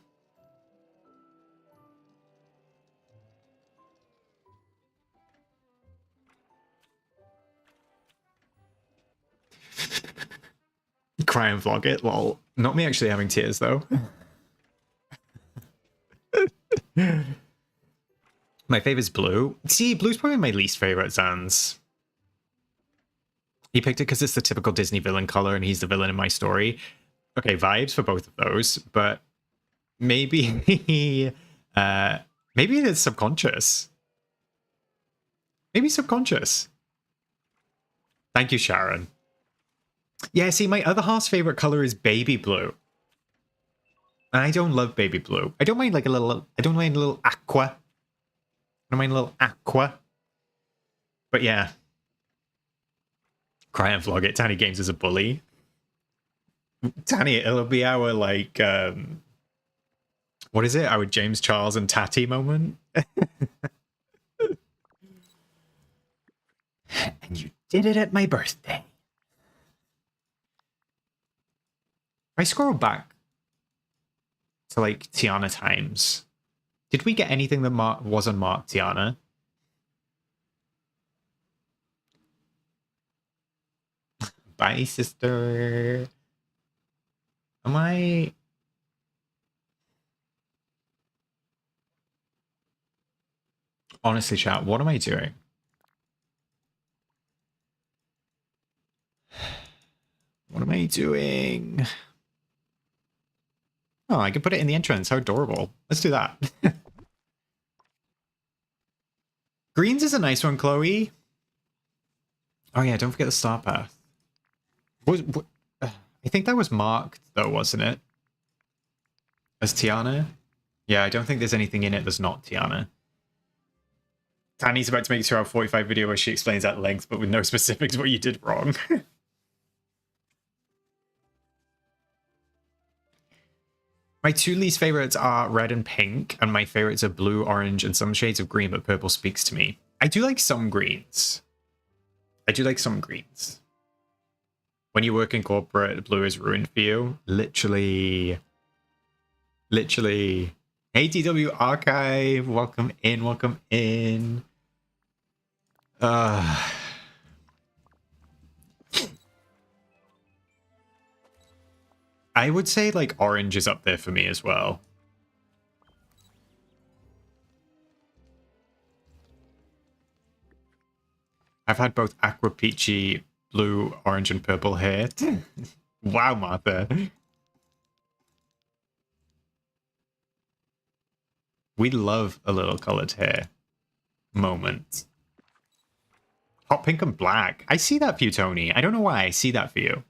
Cry and vlog it? Lol. Not me actually having tears though. My favorite's blue. See, blue's probably my least favorite, Sans. He picked it because it's the typical Disney villain color and he's the villain in my story. Okay, vibes for both of those, but maybe maybe it's subconscious. Maybe subconscious. Thank you, Sharon. Yeah, see, my other half's favorite color is baby blue. And I don't love baby blue. I don't mind like a little, I don't mind a little aqua. I don't mind a little aqua. But yeah. Cry and vlog it. Tiny Games is a bully. Tiny, it'll be our like, what is it? Our James Charles and Tatty moment. And you did it at my birthday. If I scroll back to like Tiana times, did we get anything that wasn't marked Tiana? Bye, sister. Am I... Honestly, chat, what am I doing? What am I doing? Oh, I can put it in the entrance. How adorable. Let's do that. Greens is a nice one, Chloe. Oh yeah, don't forget the star path. I think that was marked, though, wasn't it? As Tiana? Yeah, I don't think there's anything in it that's not Tiana. Tanny's about to make a 2 hour 45 video where she explains at length, but with no specifics what you did wrong. My two least favorites are red and pink, and my favorites are blue, orange, and some shades of green, but purple speaks to me. I do like some greens. I do like some greens. When you work in corporate, blue is ruined for you. Literally. Literally. Hey, TW Archive. Welcome in, welcome in. I would say like orange is up there for me as well. I've had both aqua peachy, blue, orange, and purple hair. Wow, Martha. We love a little colored hair moment. Hot pink and black. I see that for you, Tony. I don't know why I see that for you.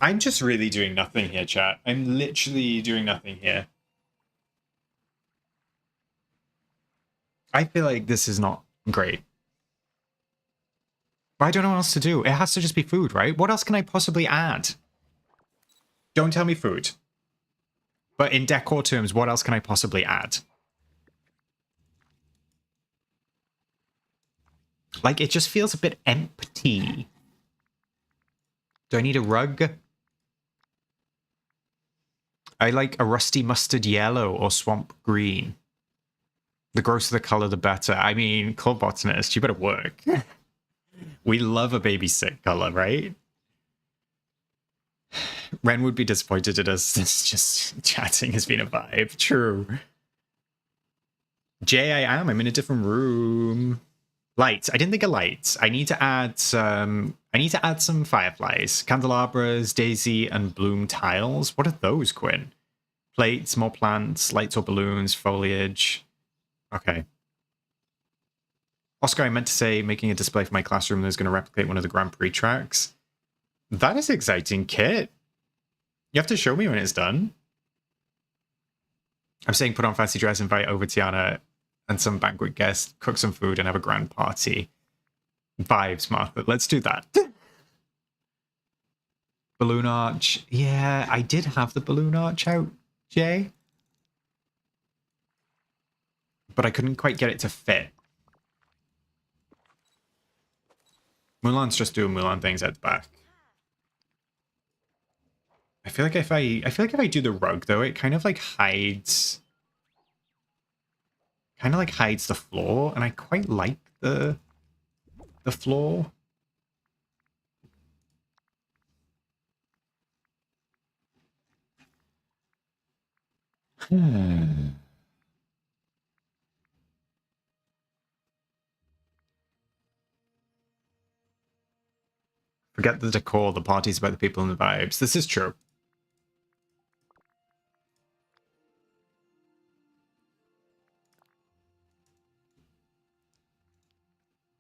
I'm just really doing nothing here, chat. I'm literally doing nothing here. I feel like this is not great. But I don't know what else to do. It has to just be food, right? What else can I possibly add? Don't tell me food. But in decor terms, what else can I possibly add? Like, it just feels a bit empty. Do I need a rug? I like a rusty mustard yellow or swamp green. The grosser the color, the better. I mean, Club Botanist, you better work. We love a baby sick color, right? Ren would be disappointed at us. This just chatting has been a vibe. True. Jay, I am. I'm in a different room. Lights. I didn't think of lights. I need to add some. I need to add some fireflies, candelabras, daisy, and bloom tiles. What are those, Quinn? Plates, more plants, lights or balloons, foliage. Okay. Oscar, I meant to say making a display for my classroom that is going to replicate one of the Grand Prix tracks. That is exciting, Kit. You have to show me when it's done. I'm saying put on fancy dress, invite over Tiana and some banquet guests, cook some food, and have a grand party. Vibes, Martha. Let's do that. Balloon arch. Yeah, I did have the balloon arch out, Jay. But I couldn't quite get it to fit. Mulan's just doing Mulan things at the back. I feel like if I do the rug though, it kind of like hides the floor, and I quite like the floor. Forget the decor, the party's about the people and the vibes. This is true.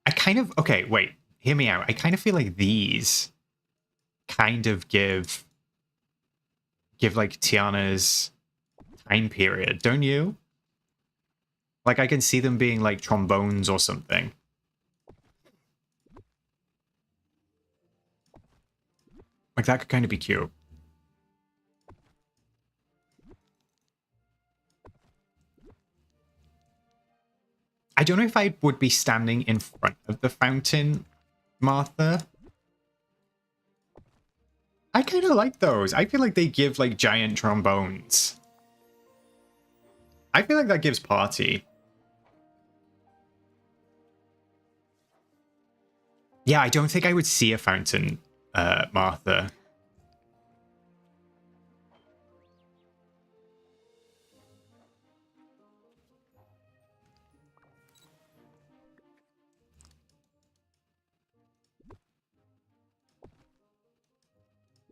I kind of, okay, wait, hear me out. I kind of feel like these kind of give like Tiana's time period, don't you? Like I can see them being like trombones or something. Like that could kind of be cute. I don't know if I would be standing in front of the fountain, Martha. I kind of like those. I feel like they give like giant trombones. I feel like that gives party. Yeah, I don't think I would see a fountain, Martha.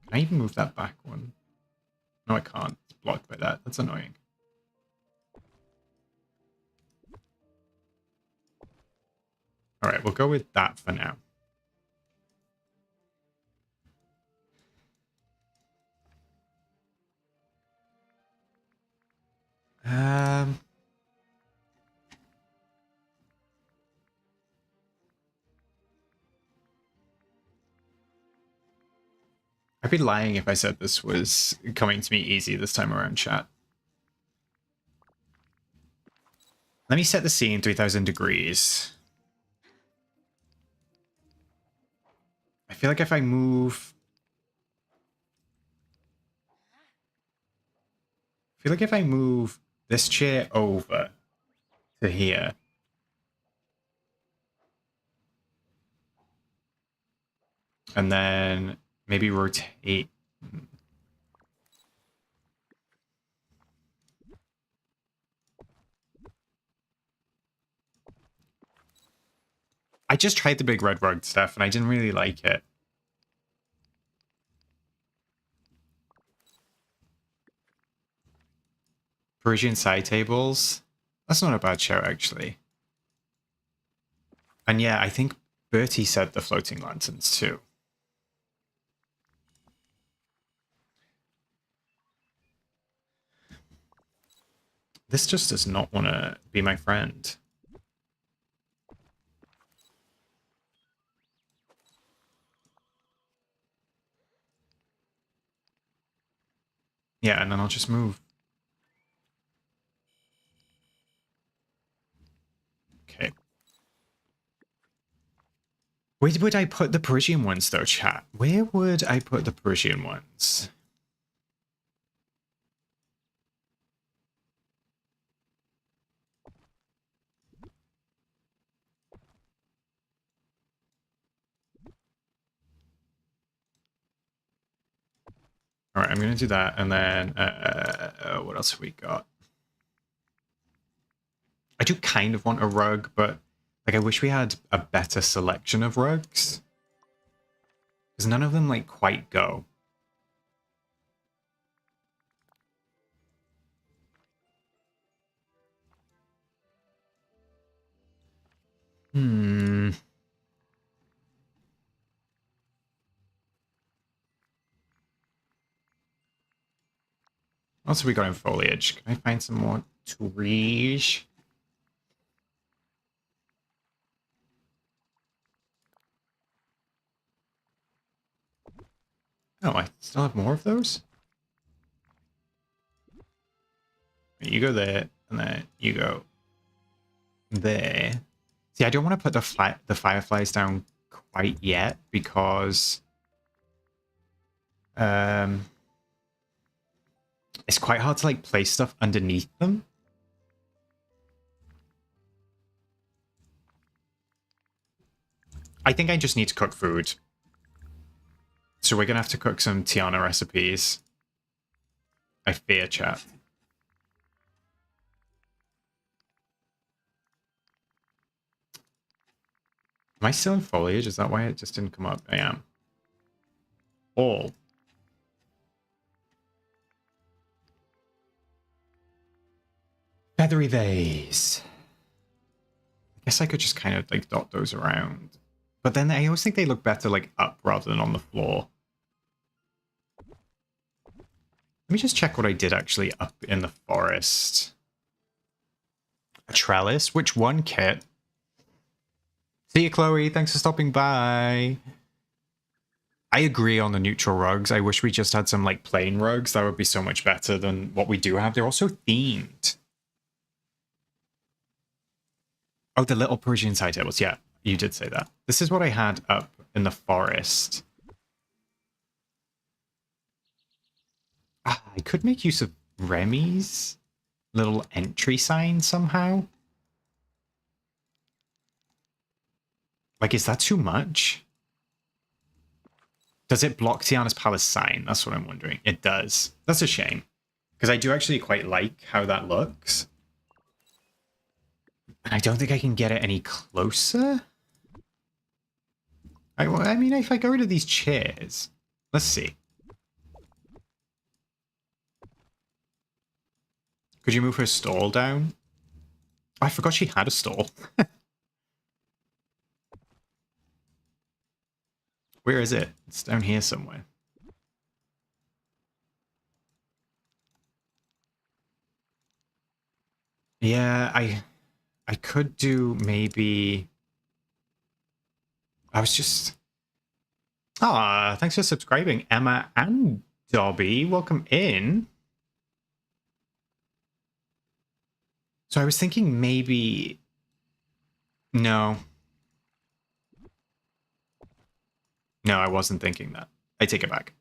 Can I even move that back one? No, I can't. It's blocked by that. That's annoying. All right, we'll go with that for now. I'd be lying if I said this was coming to me easy this time around, chat. Let me set the scene 3000 degrees. I feel like if I move... I feel like if I move this chair over to here... and then maybe rotate... I just tried the big red rug stuff and I didn't really like it. Parisian side tables? That's not a bad shout, actually. And yeah, I think Bertie said the floating lanterns too. This just does not want to be my friend. Yeah, and then I'll just move. Okay. Where would I put the Parisian ones, though, chat? Where would I put the Parisian ones? All right, I'm going to do that, and then what else have we got? I do kind of want a rug, but like I wish we had a better selection of rugs. Because none of them like quite go. Hmm. What else have we got in foliage? Can I find some more trees? Oh, I still have more of those? You go there, and then you go there. See, I don't want to put the fireflies down quite yet because it's quite hard to like place stuff underneath them. I think I just need to cook food. So we're gonna have to cook some Tiana recipes. I fear, chat. Am I still in foliage? Is that why it just didn't come up? I am. All. Feathery vase. I guess I could just kind of like dot those around. But then I always think they look better like up rather than on the floor. Let me just check what I did actually up in the forest. A trellis? Which one, Kit? See you, Chloe. Thanks for stopping by. I agree on the neutral rugs. I wish we just had some like plain rugs. That would be so much better than what we do have. They're also themed. Oh, the little Persian side tables. Yeah, you did say that. This is what I had up in the forest. Ah, I could make use of Remy's little entry sign somehow. Like, is that too much? Does it block Tiana's Palace sign? That's what I'm wondering. It does. That's a shame. Because I do actually quite like how that looks. And I don't think I can get it any closer. I mean, if I go rid of these chairs... Let's see. Could you move her stall down? Oh, I forgot she had a stall. Where is it? It's down here somewhere. Yeah, I could do maybe... I was just... Ah, thanks for subscribing, Emma and Dobby. Welcome in. So I was thinking maybe... No. No, I wasn't thinking that. I take it back.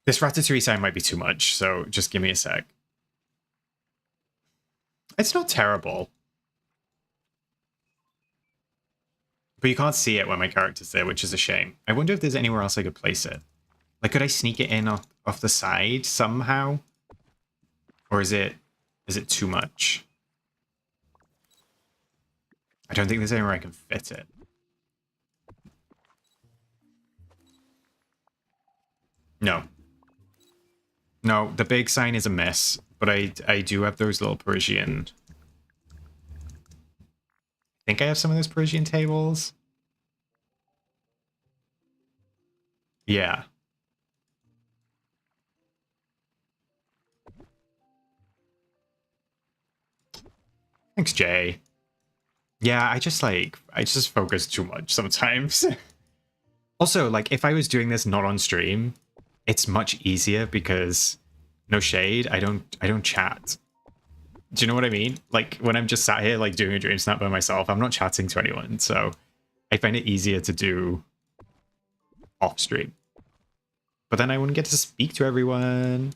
This ratatouille sign might be too much, so just give me a sec. It's not terrible. But you can't see it when my character's there, which is a shame. I wonder if there's anywhere else I could place it. Like, could I sneak it in off the side somehow? Or is it too much? I don't think there's anywhere I can fit it. No. No, the big sign is a mess, but I do have those little Parisian... I think I have some of those Parisian tables. Yeah. Thanks, Jay. Yeah, I just focus too much sometimes. Also, like, if I was doing this not on stream, it's much easier because, no shade, I don't chat. Do you know what I mean? Like, when I'm just sat here, like, doing a DreamSnap by myself, I'm not chatting to anyone, so I find it easier to do off stream. But then I wouldn't get to speak to everyone.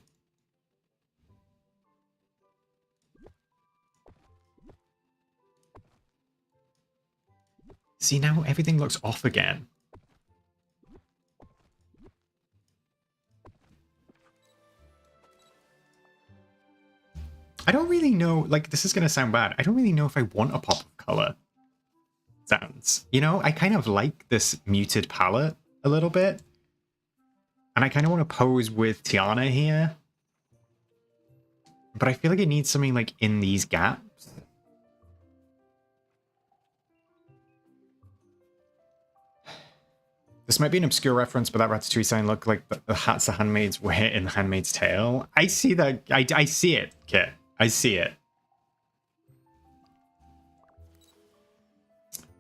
See, now everything looks off again. I don't really know, like, this is going to sound bad. I don't really know if I want a pop of color sounds. You know, I kind of like this muted palette a little bit. And I kind of want to pose with Tiana here. But I feel like it needs something, like, in these gaps. This might be an obscure reference, but that Ratatouille sign looked like the hats the handmaids wear in The Handmaid's Tale. I see that. I see it, Kit. I see it.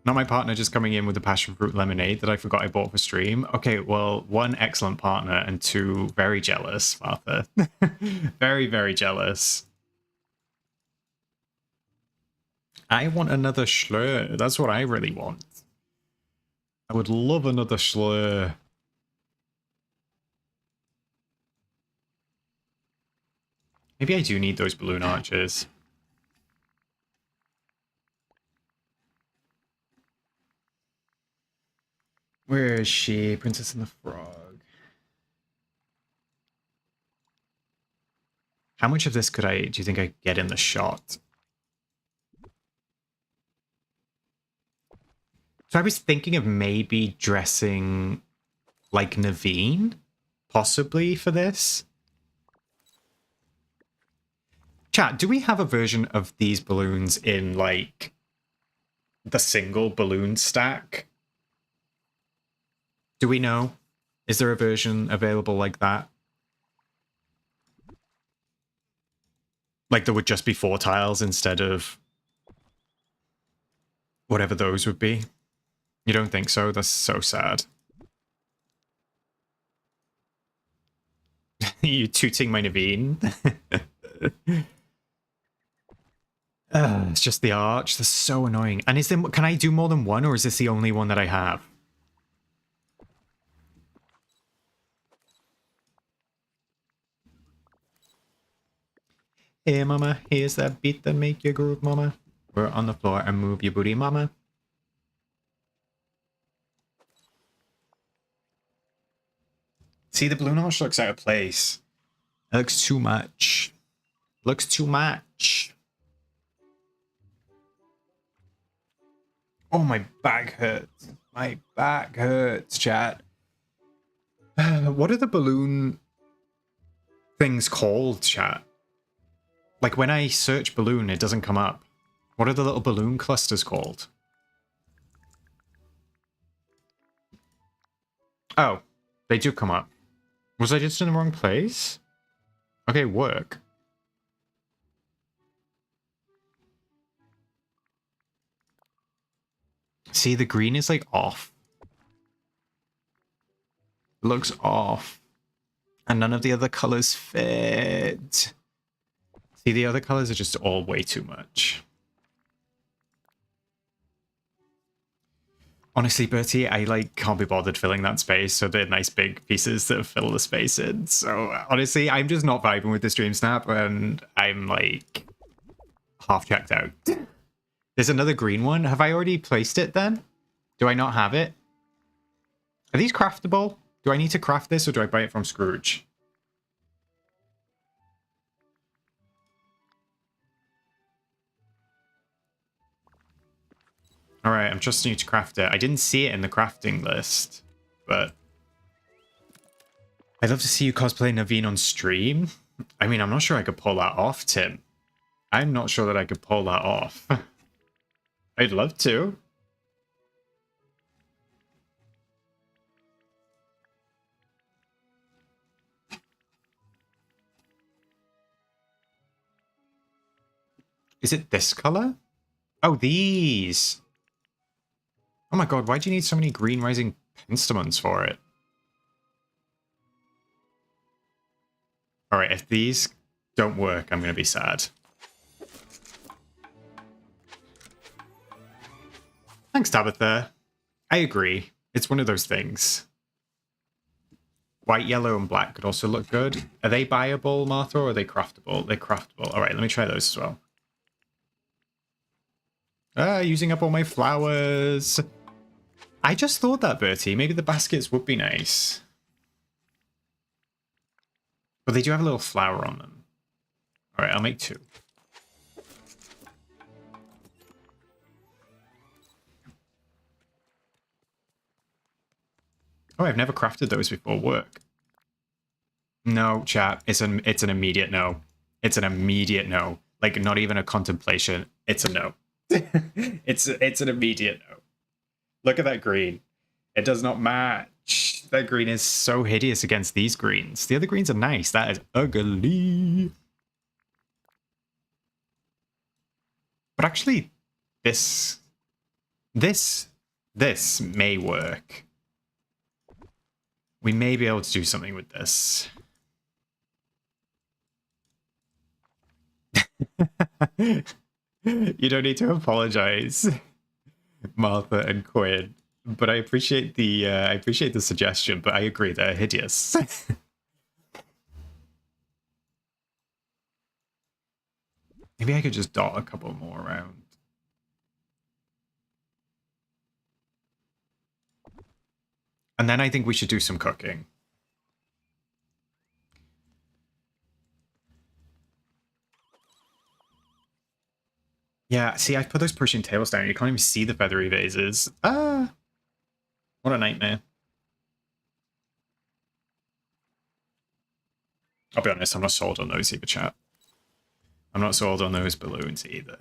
Not my partner just coming in with the passion fruit lemonade that I forgot I bought for stream. Okay, well, one, excellent partner, and two, very jealous, Martha. Very, very jealous. I want another Schlur. That's what I really want. I would love another Schlur. Maybe I do need those balloon arches. Where is she? Princess and the Frog. How much of this do you think I could get in the shot? So I was thinking of maybe dressing like Naveen, possibly, for this. Chat, do we have a version of these balloons in, like, the single balloon stack? Do we know? Is there a version available like that? Like there would just be 4 tiles instead of whatever those would be? You don't think so? That's so sad. You tooting my Naveen? It's just the arch. That's so annoying. And is there? Can I do more than one, or is this the only one that I have? Hey mama, here's that beat that make you groove, mama. We're on the floor and move your booty, mama. See, the balloon arch looks out of place. It looks too much. Looks too much. Oh, my back hurts. My back hurts, chat. What are the balloon things called, chat? Like, when I search balloon, it doesn't come up. What are the little balloon clusters called? Oh, they do come up. Was I just in the wrong place? Okay, work. See, the green is, like, off. Looks off. And none of the other colors fit. See, the other colors are just all way too much. Honestly, Bertie, I like can't be bothered filling that space, so they're nice big pieces that fill the space in. So honestly, I'm just not vibing with this DreamSnap, and I'm like half checked out. There's another green one. Have I already placed it then? Do I not have it? Are these craftable? Do I need to craft this, or do I buy it from Scrooge? Alright, I'm trusting you to craft it. I didn't see it in the crafting list, but I'd love to see you cosplay Naveen on stream. I mean, I'm not sure I could pull that off, Tim. I'm not sure that I could pull that off. I'd love to. Is it this color? Oh, these. Oh my god, why do you need so many green rising penstemons for it? Alright, if these don't work, I'm going to be sad. Thanks, Tabitha. I agree. It's one of those things. White, yellow, and black could also look good. Are they buyable, Martha, or are they craftable? They're craftable. Alright, let me try those as well. Using up all my flowers. I just thought that, Bertie. Maybe the baskets would be nice. But they do have a little flower on them. Alright, I'll make 2. Oh, I've never crafted those before. Work. No, chat. It's an immediate no. It's an immediate no. Like, not even a contemplation. It's a no. it's an immediate no. Look at that green. It does not match. That green is so hideous against these greens. The other greens are nice. That is ugly. But actually, this may work. We may be able to do something with this. You don't need to apologize, Martha and Quinn. But I appreciate the suggestion. But I agree, they're hideous. Maybe I could just dot a couple more around. And then I think we should do some cooking. Yeah, see, I've put those Persian tables down. You can't even see the feathery vases. Ah, what a nightmare. I'll be honest, I'm not sold on those either, chat. I'm not sold on those balloons either.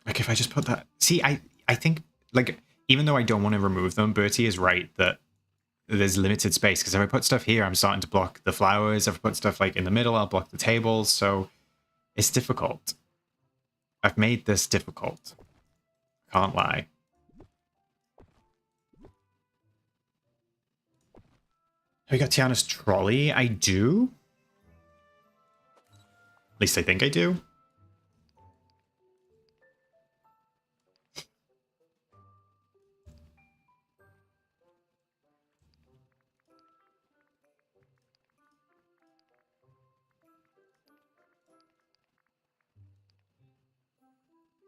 Like, if I just put that... See, I think, like, even though I don't want to remove them, Bertie is right that there's limited space. Because if I put stuff here, I'm starting to block the flowers. If I put stuff, like, in the middle, I'll block the tables. So it's difficult. I've made this difficult. Can't lie. Have we got Tiana's trolley? I do. At least I think I do.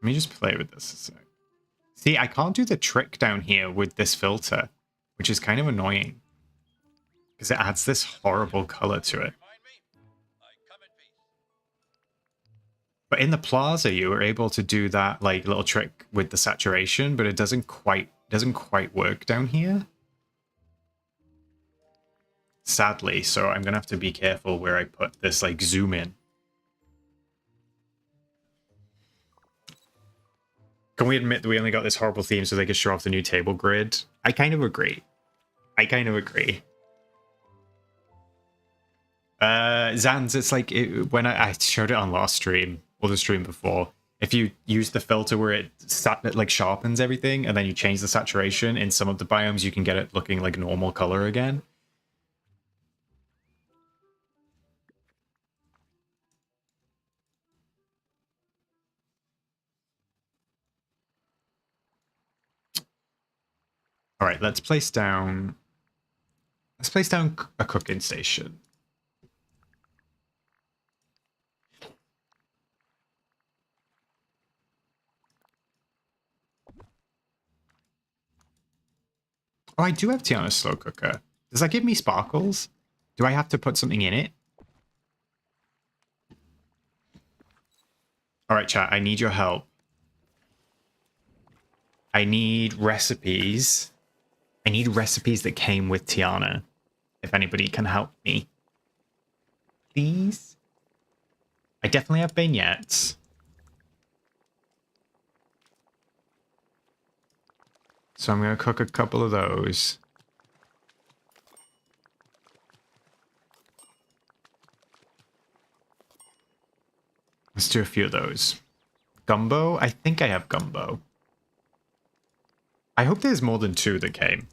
Let me just play with this a sec. See, I can't do the trick down here with this filter, which is kind of annoying. Because it adds this horrible color to it. But in the plaza, you were able to do that like little trick with the saturation, but it doesn't quite work down here. Sadly, so I'm gonna have to be careful where I put this like zoom in. Can we admit that we only got this horrible theme so they could show off the new table grid? I kind of agree. Zans, it's like when I showed it on last stream or the stream before. If you use the filter where it like sharpens everything, and then you change the saturation in some of the biomes, you can get it looking like normal color again. All right, let's place down a cooking station. Oh, I do have Tiana's slow cooker. Does that give me sparkles? Do I have to put something in it? All right, chat, I need your help. I need recipes. I need recipes that came with Tiana. If anybody can help me. Please? I definitely have beignets. So I'm going to cook a couple of those. Let's do a few of those. Gumbo? I think I have gumbo. I hope there's more than 2 that came.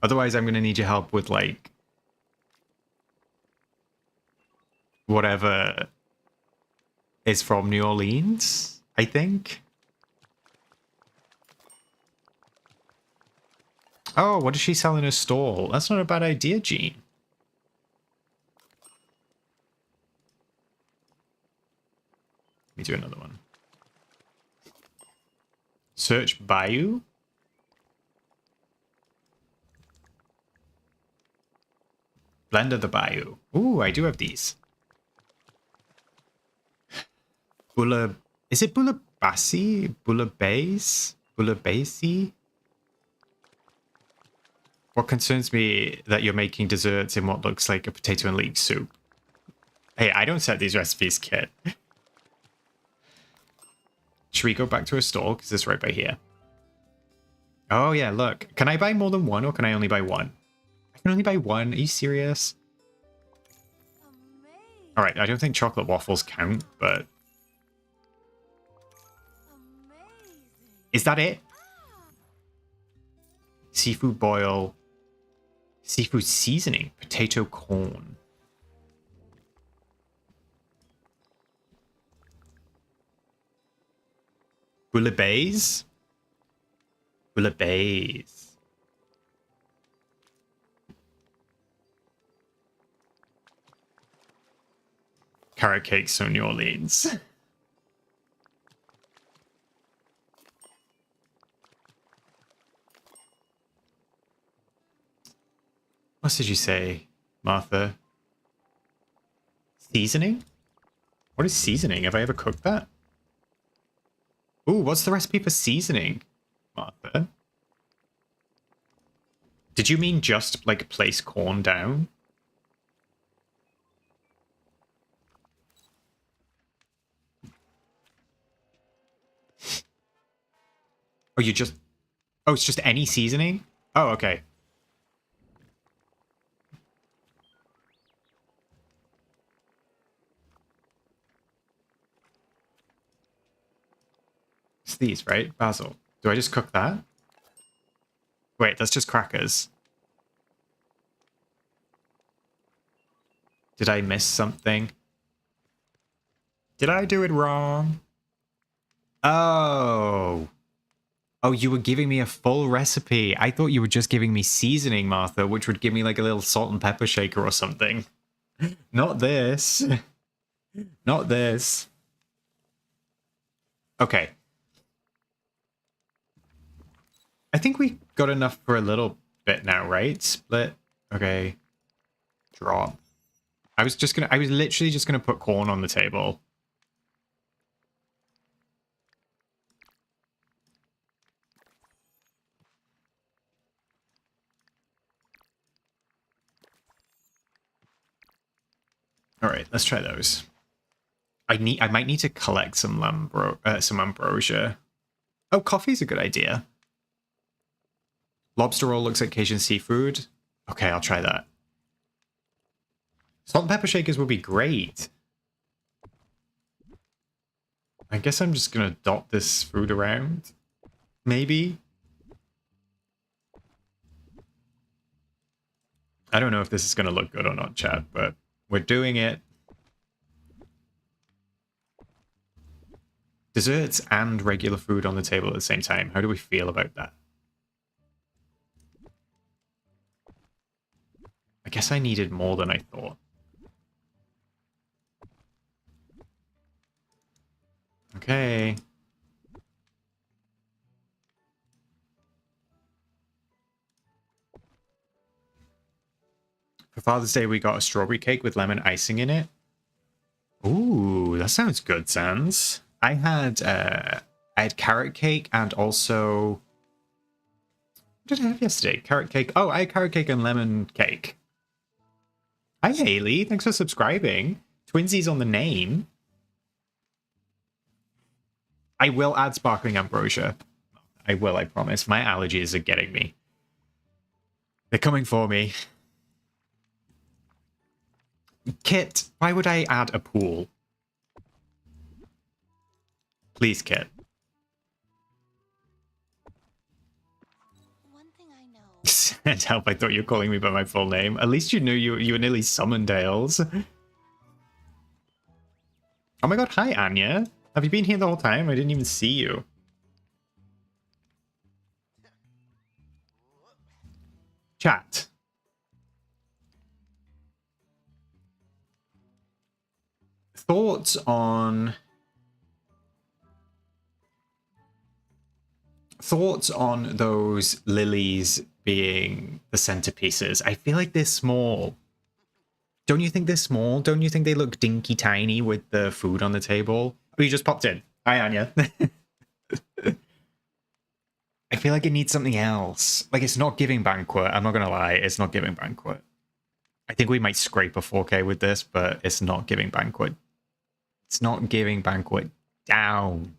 Otherwise, I'm going to need your help with, like, whatever is from New Orleans, I think. Oh, what does she sell in her stall? That's not a bad idea, Jean. Let me do another one. Search Bayou? Blend of the Bayou. Ooh, I do have these. Bulla... Is it Bullabasi? Bullabase? Bullabasi? What concerns me that you're making desserts in what looks like a potato and leek soup. Hey, I don't set these recipes, Kit. Should we go back to a store? Because it's right by here. Oh, yeah, look. Can I buy more than one, or can I only buy one? I can only buy one. Are you serious? Amazing. All right, I don't think chocolate waffles count, but... Amazing. Is that it? Seafood boil. Seafood seasoning. Potato corn. Bouillabaisse? Bouillabaisse. Carrot cake, so New Orleans. What did you say, Martha? Seasoning? What is seasoning? Have I ever cooked that? Ooh, what's the recipe for seasoning, Martha? Did you mean just, like, place corn down? Oh, you just... Oh, it's just any seasoning? Oh, okay. It's these, right? Basil. Do I just cook that? Wait, that's just crackers. Did I miss something? Did I do it wrong? Oh. Oh, you were giving me a full recipe. I thought you were just giving me seasoning, Martha, which would give me like a little salt and pepper shaker or something. Not this. Not this. Okay. I think we got enough for a little bit now, right? Split. Okay. Drop. I was literally just gonna put corn on the table. All right, let's try those. I might need to collect some ambrosia. Oh, coffee's a good idea. Lobster roll looks like Cajun seafood. Okay, I'll try that. Salt and pepper shakers would be great. I guess I'm just gonna dot this food around. Maybe. I don't know if this is gonna look good or not, chat, but we're doing it. Desserts and regular food on the table at the same time. How do we feel about that? I guess I needed more than I thought. Okay. For Father's Day, we got a strawberry cake with lemon icing in it. Ooh, that sounds good, Sans. I had carrot cake and also... What did I have yesterday? Carrot cake. Oh, I had carrot cake and lemon cake. Hi, Haley. Thanks for subscribing. Twinsies on the name. I will add sparkling ambrosia. I will, I promise. My allergies are getting me. They're coming for me. Kit, why would I add a pool? Please, Kit. One thing I know. Send help, I thought you were calling me by my full name. At least you knew you were nearly Summondales. Oh my god, hi Anya. Have you been here the whole time? I didn't even see you. Chat. Thoughts on those lilies being the centerpieces? I feel like they're small. Don't you think they're small? Don't you think they look dinky tiny with the food on the table? Oh, you just popped in. Hi, Anya. I feel like it needs something else. Like, it's not giving Banquet. I'm not going to lie. It's not giving Banquet. I think we might scrape a 4K with this, but it's not giving Banquet. It's not giving Banquet down.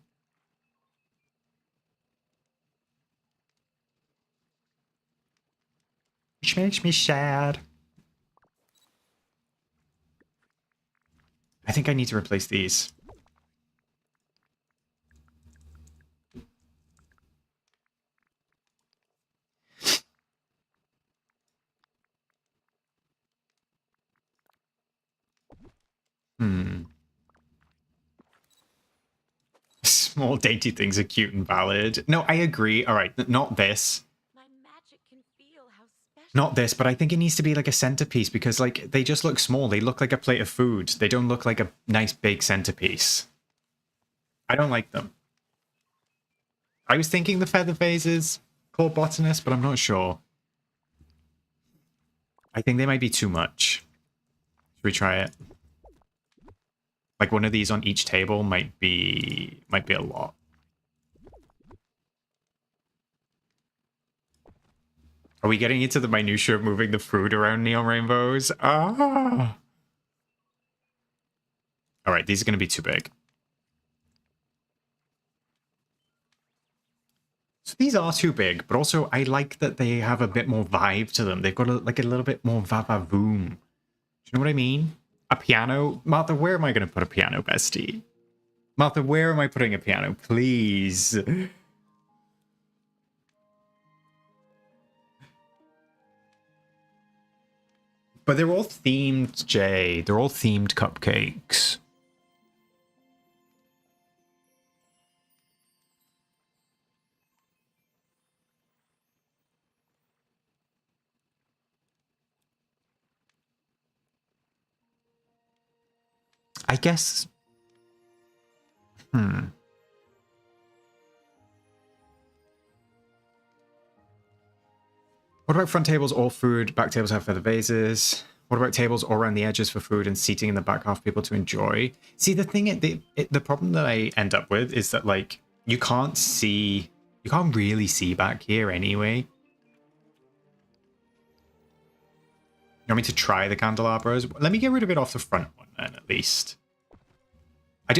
Which makes me sad. I think I need to replace these. Small dainty things are cute and valid. No, I agree. All right, not this. My magic can feel how special. Not this, but I think it needs to be like a centerpiece because like they just look small. They look like a plate of food. They don't look like a nice big centerpiece. I don't like them. I was thinking the feather vases, called botanist, but I'm not sure. I think they might be too much. Should we try it? Like one of these on each table might be a lot. Are we getting into the minutia of moving the food around neon rainbows? Ah! All right, these are going to be too big. So these are too big, but also I like that they have a bit more vibe to them. They've got like a little bit more va-va-voom. Do you know what I mean? A piano? Martha, where am I going to put a piano, bestie? Martha, where am I putting a piano? Please. But they're all themed, Jay. They're all themed cupcakes. I guess... What about front tables, all food, back tables have feather vases? What about tables all around the edges for food and seating in the back half for people to enjoy? See, the thing, the problem that I end up with is that, like, you can't really see back here anyway. You want me to try the candelabras? Let me get rid of it off the front one then, at least.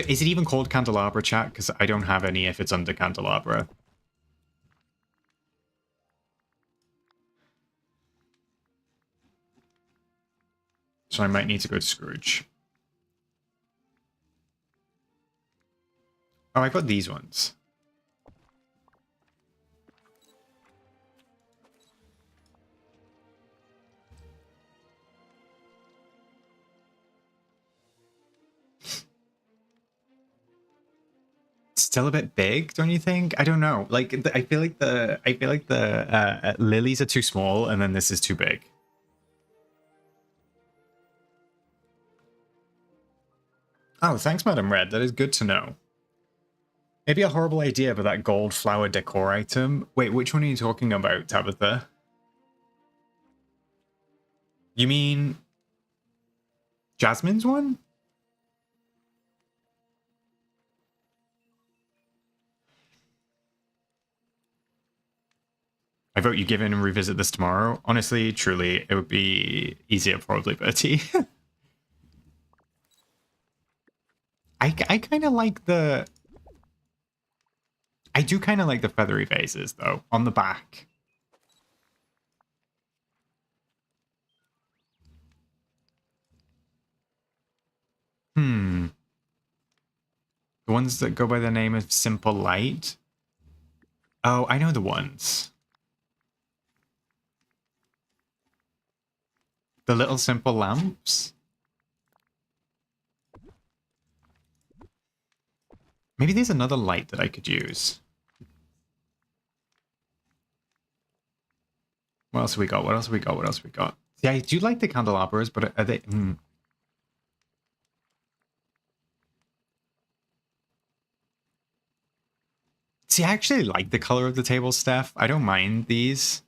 Is it even called candelabra, chat? Because I don't have any if it's under candelabra. So I might need to go to Scrooge. Oh, I've got these ones. Still a bit big, don't you think? I don't know. Like, I feel like the lilies are too small, and then this is too big. Oh, thanks, Madam Red. That is good to know. Maybe a horrible idea, but that gold flower decor item. Wait, which one are you talking about, Tabitha? You mean Jasmine's one? I vote you give in and revisit this tomorrow. Honestly, truly, it would be easier, probably, Bertie. I kind of like the... I do kind of like the feathery vases, though, on the back. The ones that go by the name of Simple Light? Oh, I know the ones. The little simple lamps? Maybe there's another light that I could use. What else have we got? What else have we got? What else have we got? See, I do like the candelabras, but are they... See, I actually like the color of the table, Steph. I don't mind these.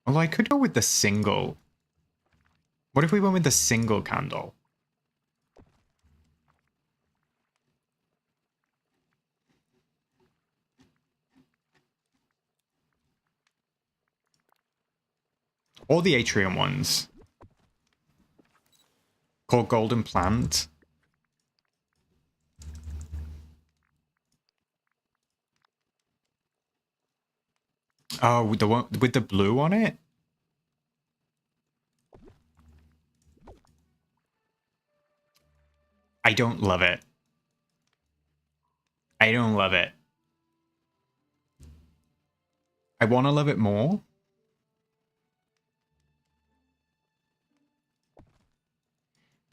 Although I could go with the single. What if we went with the single candle? Or the atrium ones. Called Golden Plant. Oh, the one with the blue on it? I don't love it. I don't love it. I want to love it more.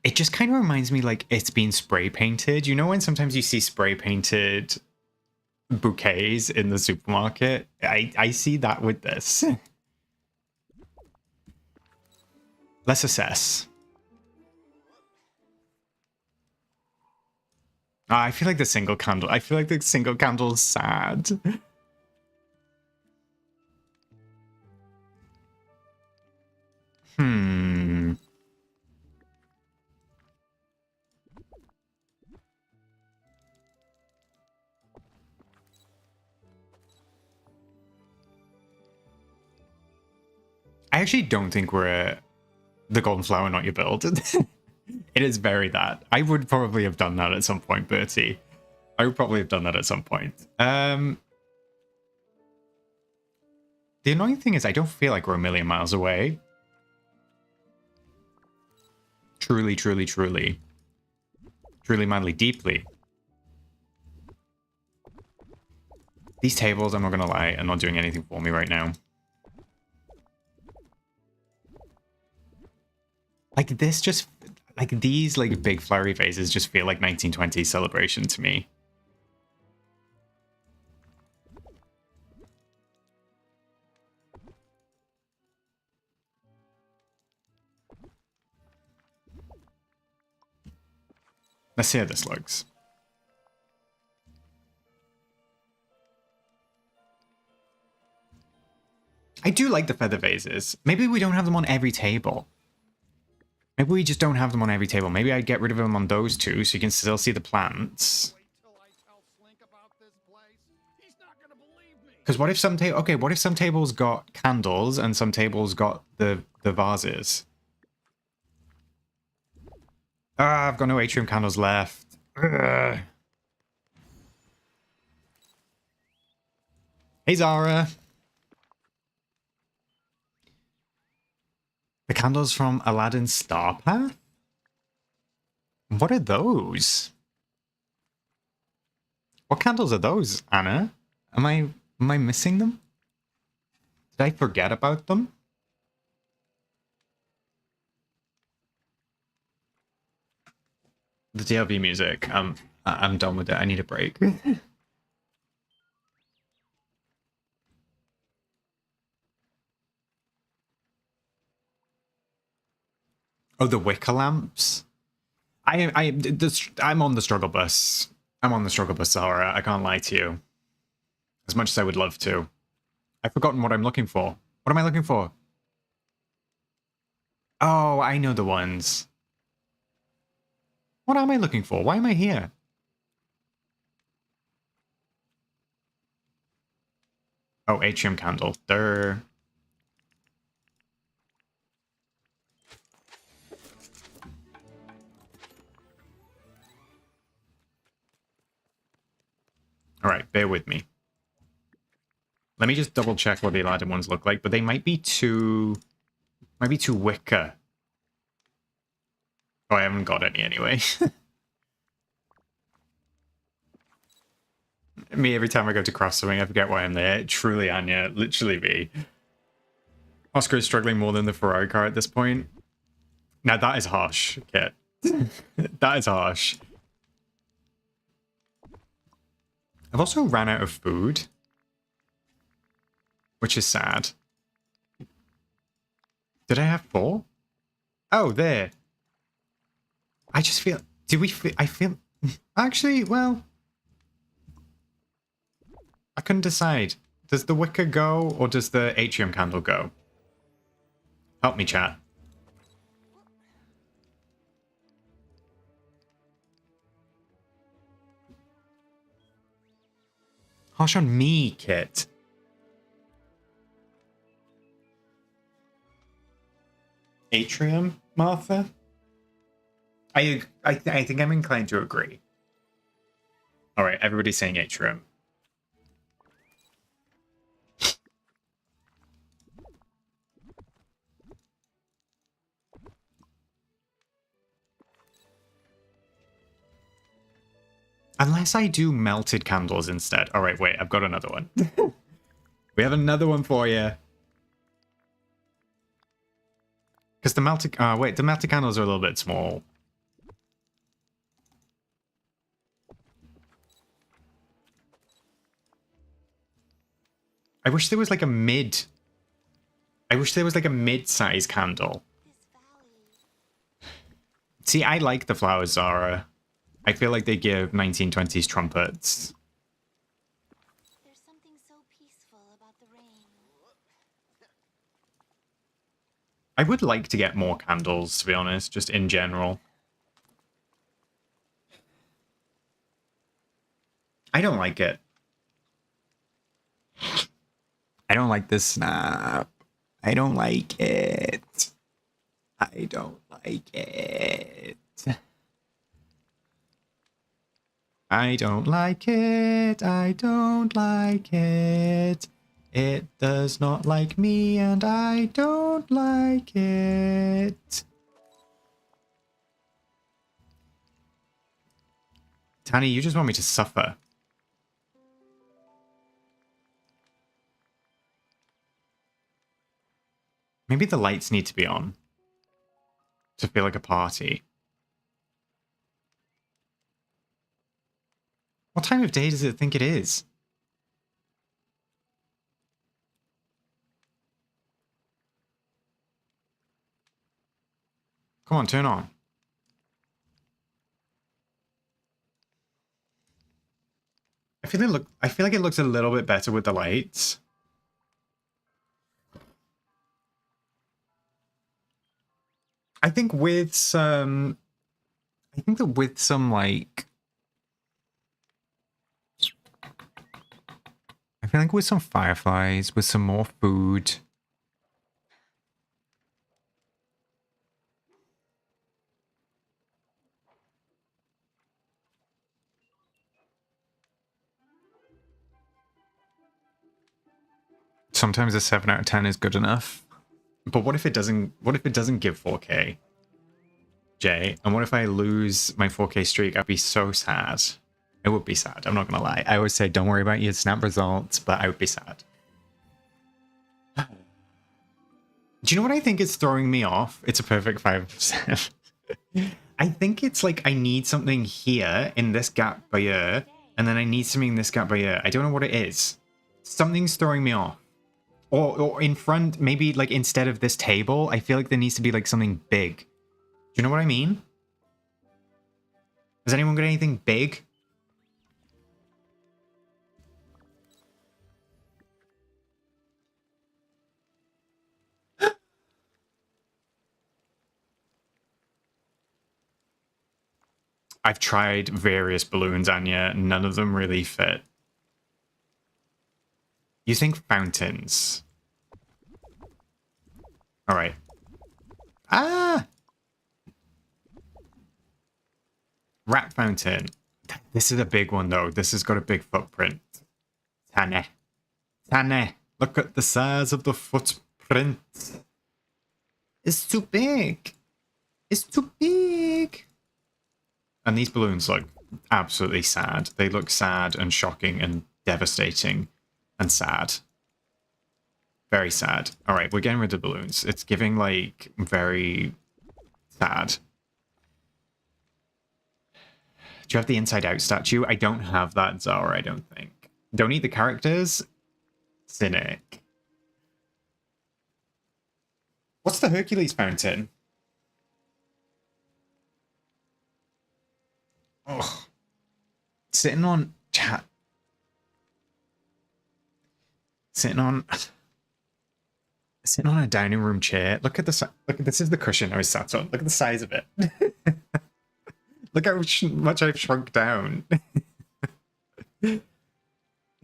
It just kind of reminds me like it's been spray painted. You know when sometimes you see spray painted bouquets in the supermarket? I see that with this. Let's assess. I feel like the single candle. I feel like the single candle is sad. I actually don't think we're the golden flower, not your build. It is very that. I would probably have done that at some point, Bertie. I would probably have done that at some point. The annoying thing is I don't feel like we're a million miles away. Truly, truly, truly. Truly, madly, deeply. These tables, I'm not going to lie, are not doing anything for me right now. Like this just, like these like big flowery vases just feel like 1920s celebration to me. Let's see how this looks. I do like the feather vases. Maybe we don't have them on every table. Maybe we just don't have them on every table. Maybe I'd get rid of them on those two so you can still see the plants. Because what if some what if some tables got candles and some tables got the vases? Ah, I've got no atrium candles left. Ugh. Hey, Zara. The candles from Aladdin's Star Path? What are those? What candles are those, Anna? Am I missing them? Did I forget about them? The DLB music. I'm done with it. I need a break. Oh, the wicker lamps. I'm on the struggle bus. I'm on the struggle bus, Zara. I can't lie to you. As much as I would love to. I've forgotten what I'm looking for. What am I looking for? Oh, I know the ones. What am I looking for? Why am I here? Oh, atrium candle. Durr. Alright, bear with me. Let me just double check what the Aladdin ones look like, but they might be too... Might be too wicker. Oh, I haven't got any anyway. Me, every time I go to craft something, I forget why I'm there. Truly, Anya. Literally me. Oscar is struggling more than the Ferrari car at this point. Now, that is harsh, Kit. That is harsh. I've also ran out of food. Which is sad. Did I have 4? Oh, there. I just feel... Do we feel... I feel... Actually, well... I couldn't decide. Does the wicker go, or does the atrium candle go? Help me, chat. Harsh on me, Kit. Atrium, Martha? I think I'm inclined to agree. All right, everybody's saying atrium. Unless I do melted candles instead. All right, wait, I've got another one. We have another one for you. Because the melted... wait, the melted candles are a little bit small. I wish there was like a mid... I wish there was like a mid-size candle. See, I like the flowers, Zara. I feel like they give 1920s trumpets. There's something so peaceful about the rain. I would like to get more candles, to be honest, just in general. I don't like it. I don't like this snap. I don't like it. I don't like it. I don't like it. I don't like it. It does not like me, and I don't like it. Tani, you just want me to suffer. Maybe the lights need to be on to feel like a party. What time of day does it think it is? Come on, turn on. I feel like it looks a little bit better with the lights. I think with some... I think that with some, like... I feel like with some fireflies, with some more food... Sometimes a 7 out of 10 is good enough. But what if it doesn't give 4K? Jay, and what if I lose my 4K streak? I'd be so sad. It would be sad, I'm not gonna lie. I always say don't worry about your snap results, but I would be sad. Do you know what I think is throwing me off? It's a perfect 5. I think it's like I need something here in this gap by here, and then I need something in this gap by here. I don't know what it is. Something's throwing me off. Or in front, maybe like instead of this table, I feel like there needs to be like something big. Do you know what I mean? Has anyone got anything big? I've tried various balloons, Anya. None of them really fit. You think fountains? All right. Ah! Rat fountain. This is a big one, though. This has got a big footprint. Tane. Tane. Look at the size of the footprint. It's too big. It's too big. And these balloons look absolutely sad. They look sad and shocking and devastating and sad. Very sad. All right, we're getting rid of balloons. It's giving, like, very sad. Do you have the Inside Out statue? I don't have that, Zara, I don't think. Don't eat the characters? Cynic. What's the Hercules fountain? Oh. Sitting on... chat. Sitting on a dining room chair. Look at this is the cushion I was sat on. Look at the size of it. Look how much I've shrunk down.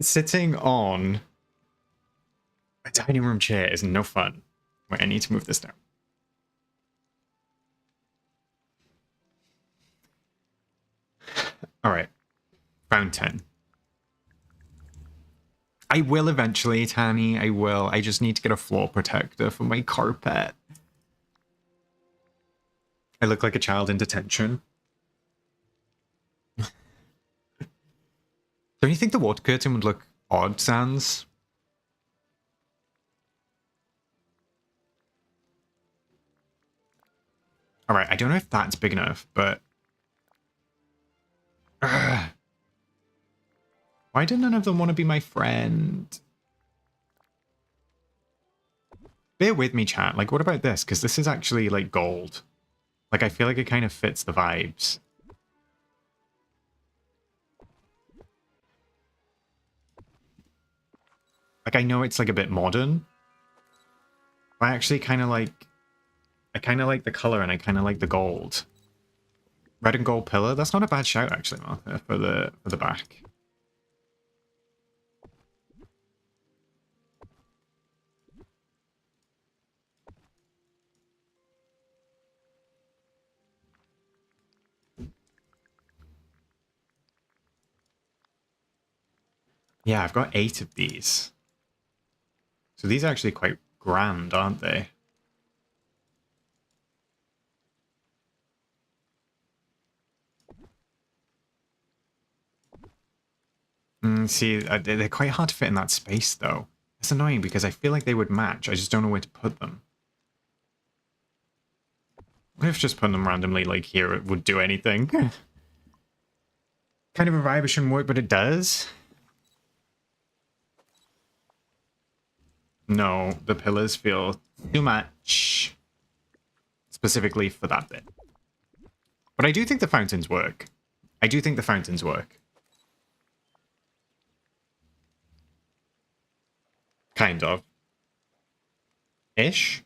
Sitting on a dining room chair is no fun. Wait, I need to move this down. All right. Fountain. I will eventually, Tanny. I will. I just need to get a floor protector for my carpet. I look like a child in detention. Don't you think the water curtain would look odd, Sans? Alright, I don't know if that's big enough, but... Ugh. Why did none of them want to be my friend? Bear with me, chat. Like, what about this? Because this is actually, like, gold. Like, I feel like it kind of fits the vibes. Like, I know it's, like, a bit modern. But I actually kind of like... I kind of like the color and I kind of like the gold. Red and gold pillar? That's not a bad shout, actually, Martha, for the back. Yeah, I've got 8 of these. So these are actually quite grand, aren't they? See, they're quite hard to fit in that space, though. It's annoying because I feel like they would match. I just don't know where to put them. What if just putting them randomly, like, here, it would do anything? Kind of a vibe, it shouldn't work, but it does. No, the pillars feel too much. Specifically for that bit. But I do think the fountains work. I do think the fountains work. Kind of. Ish.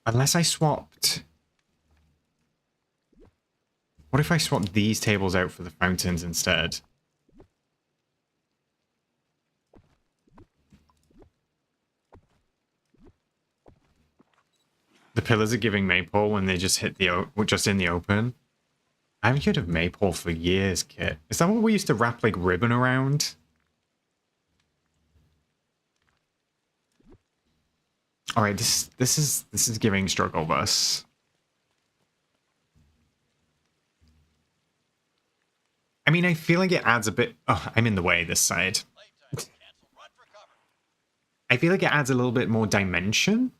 Unless I swapped... What if I swapped these tables out for the fountains instead? The pillars are giving Maypole when they just hit the just in the open. I haven't heard of Maypole for years, Kit. Is that what we used to wrap like ribbon around? All right, this is giving struggle bus. I mean, I feel like it adds a bit. Oh, I'm in the way this side. Playtime. Cancel. Run for cover. I feel like it adds a little bit more dimension.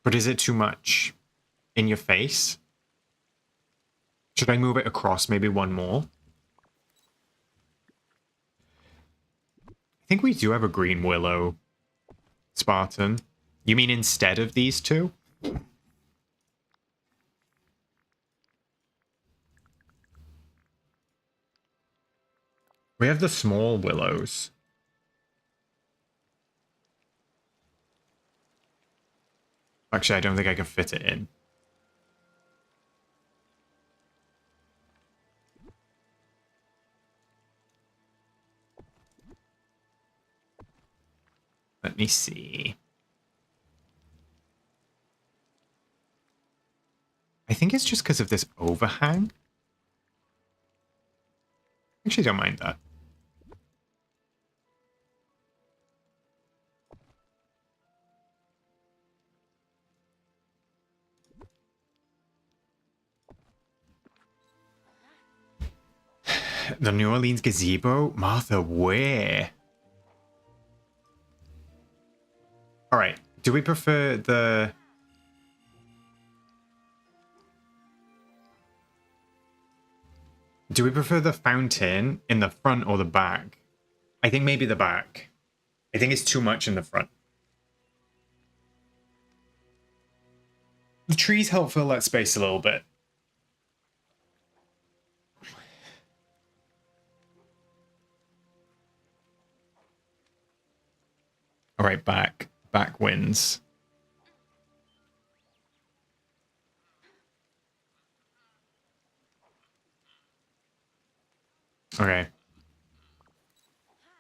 But is it too much in your face? Should I move it across maybe one more? I think we do have a green willow Spartan. You mean instead of these two? We have the small willows. Actually, I don't think I can fit it in. Let me see. I think it's just because of this overhang. Actually, don't mind that. The New Orleans gazebo? Martha, where? Alright, do we prefer the... Do we prefer the fountain in the front or the back? I think maybe the back. I think it's too much in the front. The trees help fill that space a little bit. Alright, back. Back wins. Okay.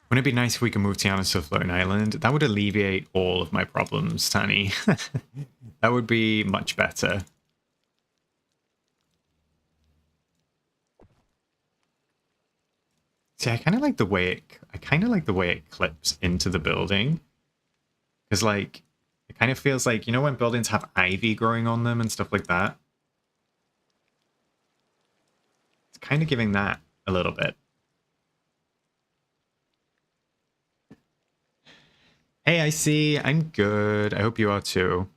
Wouldn't it be nice if we could move Tiana to a floating island? That would alleviate all of my problems, Tani. That would be much better. See, I kind of like the way it clips into the building. Because, like, it kind of feels like, you know when buildings have ivy growing on them and stuff like that? It's kind of giving that a little bit. Hey, I see. I'm good. I hope you are too.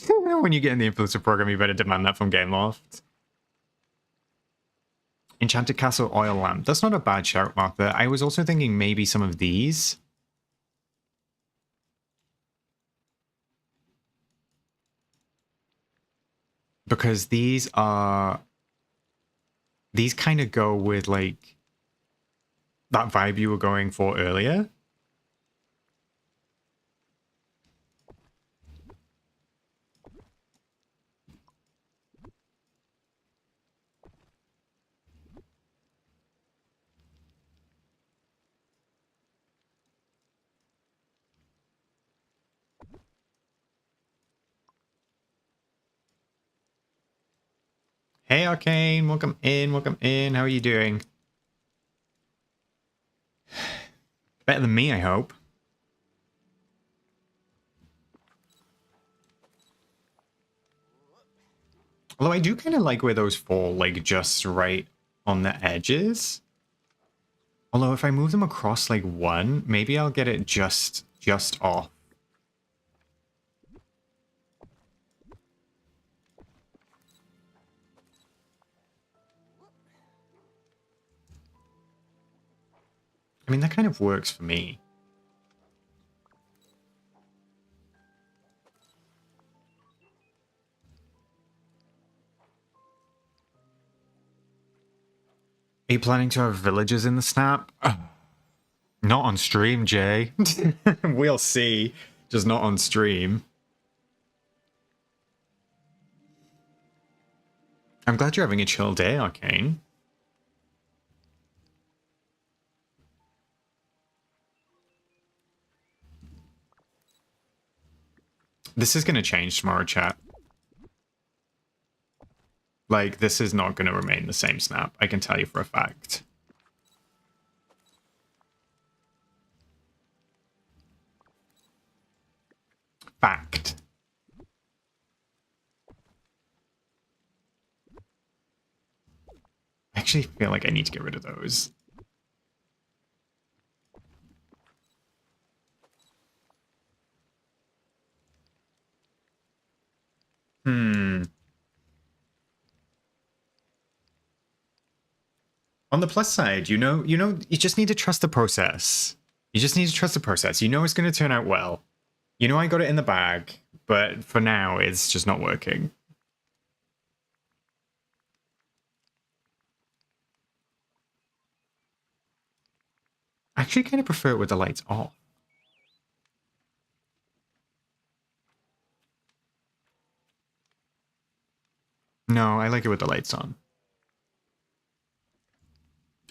When you get in the influencer program, you better demand that from Gameloft. Enchanted Castle Oil Lamp. That's not a bad shout, Martha. I was also thinking maybe some of these. Because these kind of go with, like, that vibe you were going for earlier. Hey, Arcane. Welcome in. Welcome in. How are you doing? Better than me, I hope. Although I do kind of like where those fall, like, just right on the edges. Although if I move them across, like, one, maybe I'll get it just off. I mean, that kind of works for me. Are you planning to have villagers in the snap? Not on stream, Jay. We'll see. Just not on stream. I'm glad you're having a chill day, Arcane. This is going to change tomorrow, chat. Like, this is not going to remain the same snap. I can tell you for a fact. Fact. I actually feel like I need to get rid of those. On the plus side, you just need to trust the process. You just need to trust the process. You know it's going to turn out well. You know I got it in the bag, but for now, it's just not working. I actually kind of prefer it with the lights off. No, I like it with the lights on.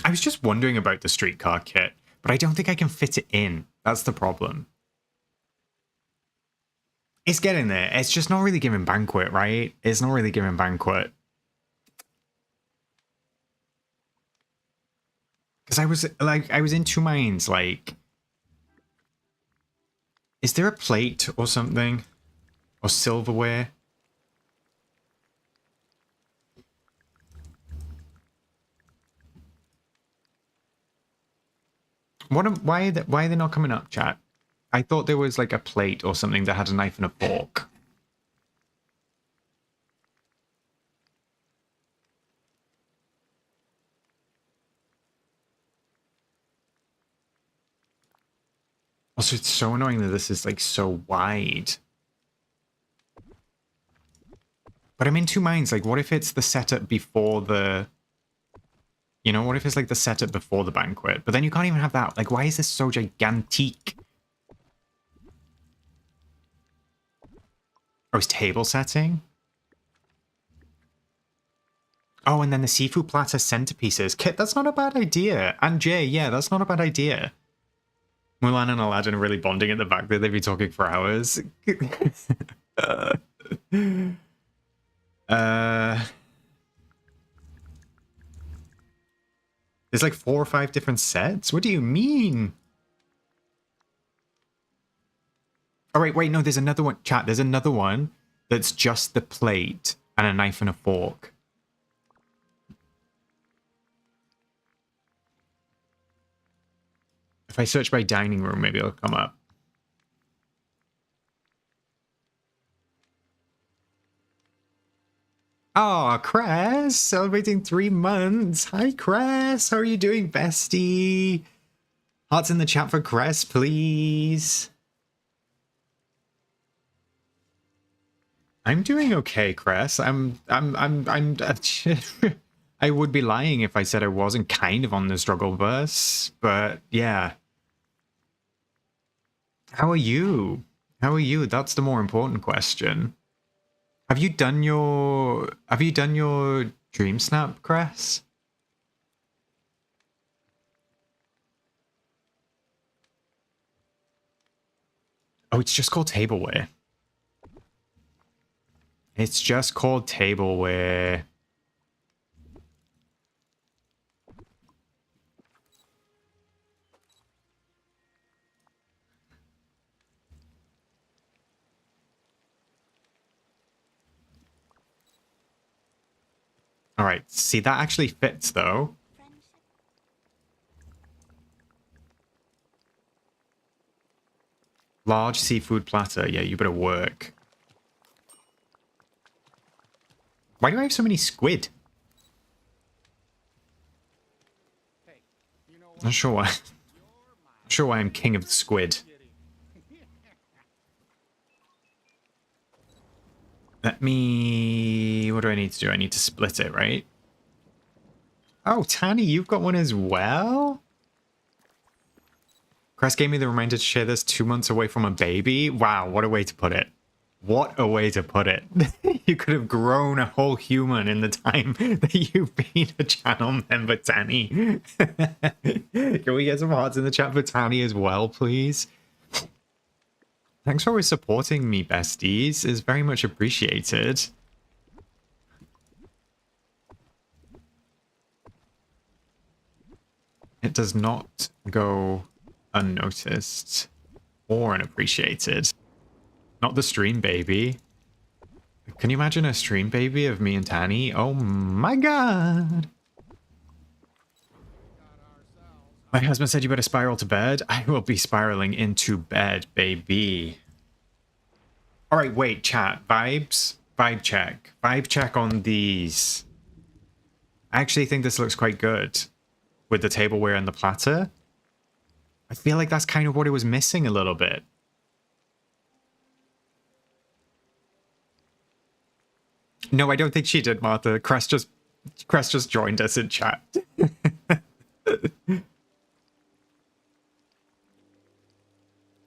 I was just wondering about the streetcar kit, but I don't think I can fit it in. That's the problem. It's getting there. It's just not really giving Banquet, right? It's not really giving Banquet. Because I was in two minds, like, is there a plate or something? Or silverware? Why are they not coming up, chat? I thought there was like a plate or something that had a knife and a fork. Also, it's so annoying that this is like so wide. But I'm in two minds. Like, what if it's the setup before the... You know, what if it's like the setup before the banquet? But then you can't even have that. Like, why is this so gigantic? Oh, it's table setting? Oh, and then the seafood platter centerpieces. Kit, that's not a bad idea. And Jay, yeah, that's not a bad idea. Mulan and Aladdin are really bonding at the back there. They'd be talking for hours. There's like 4 or 5 different sets? What do you mean? Oh, wait, no, there's another one. Chat, there's another one that's just the plate and a knife and a fork. If I search by dining room, maybe it'll come up. Oh, Cress, celebrating 3 months. Hi, Cress. How are you doing, bestie? Hearts in the chat for Cress, please. I'm doing okay, Cress. I would be lying if I said I wasn't kind of on the struggle bus, but yeah. How are you? How are you? That's the more important question. Have you done your DreamSnap, Cress? Oh, it's just called tableware. It's just called tableware. All right, see, that actually fits, though. Friendship. Large seafood platter. Yeah, you better work. Why do I have so many squid? Not sure why. Not sure why I'm king of the squid. Let me... What do I need to do? I need to split it, right? Oh, Tanny, you've got one as well? Cress gave me the reminder to share this 2 months away from a baby. Wow, what a way to put it. What a way to put it. You could have grown a whole human in the time that you've been a channel member, Tanny. Can we get some hearts in the chat for Tanny as well, please? Thanks for always supporting me, besties. It's very much appreciated. It does not go unnoticed or unappreciated. Not the stream baby. Can you imagine a stream baby of me and Tanny? Oh my god. My husband said you better spiral to bed. I will be spiraling into bed, baby. All right, wait, chat. Vibes? Vibe check. Vibe check on these. I actually think this looks quite good with the tableware and the platter. I feel like that's kind of what it was missing a little bit. No, I don't think she did, Martha. Cress just joined us in chat.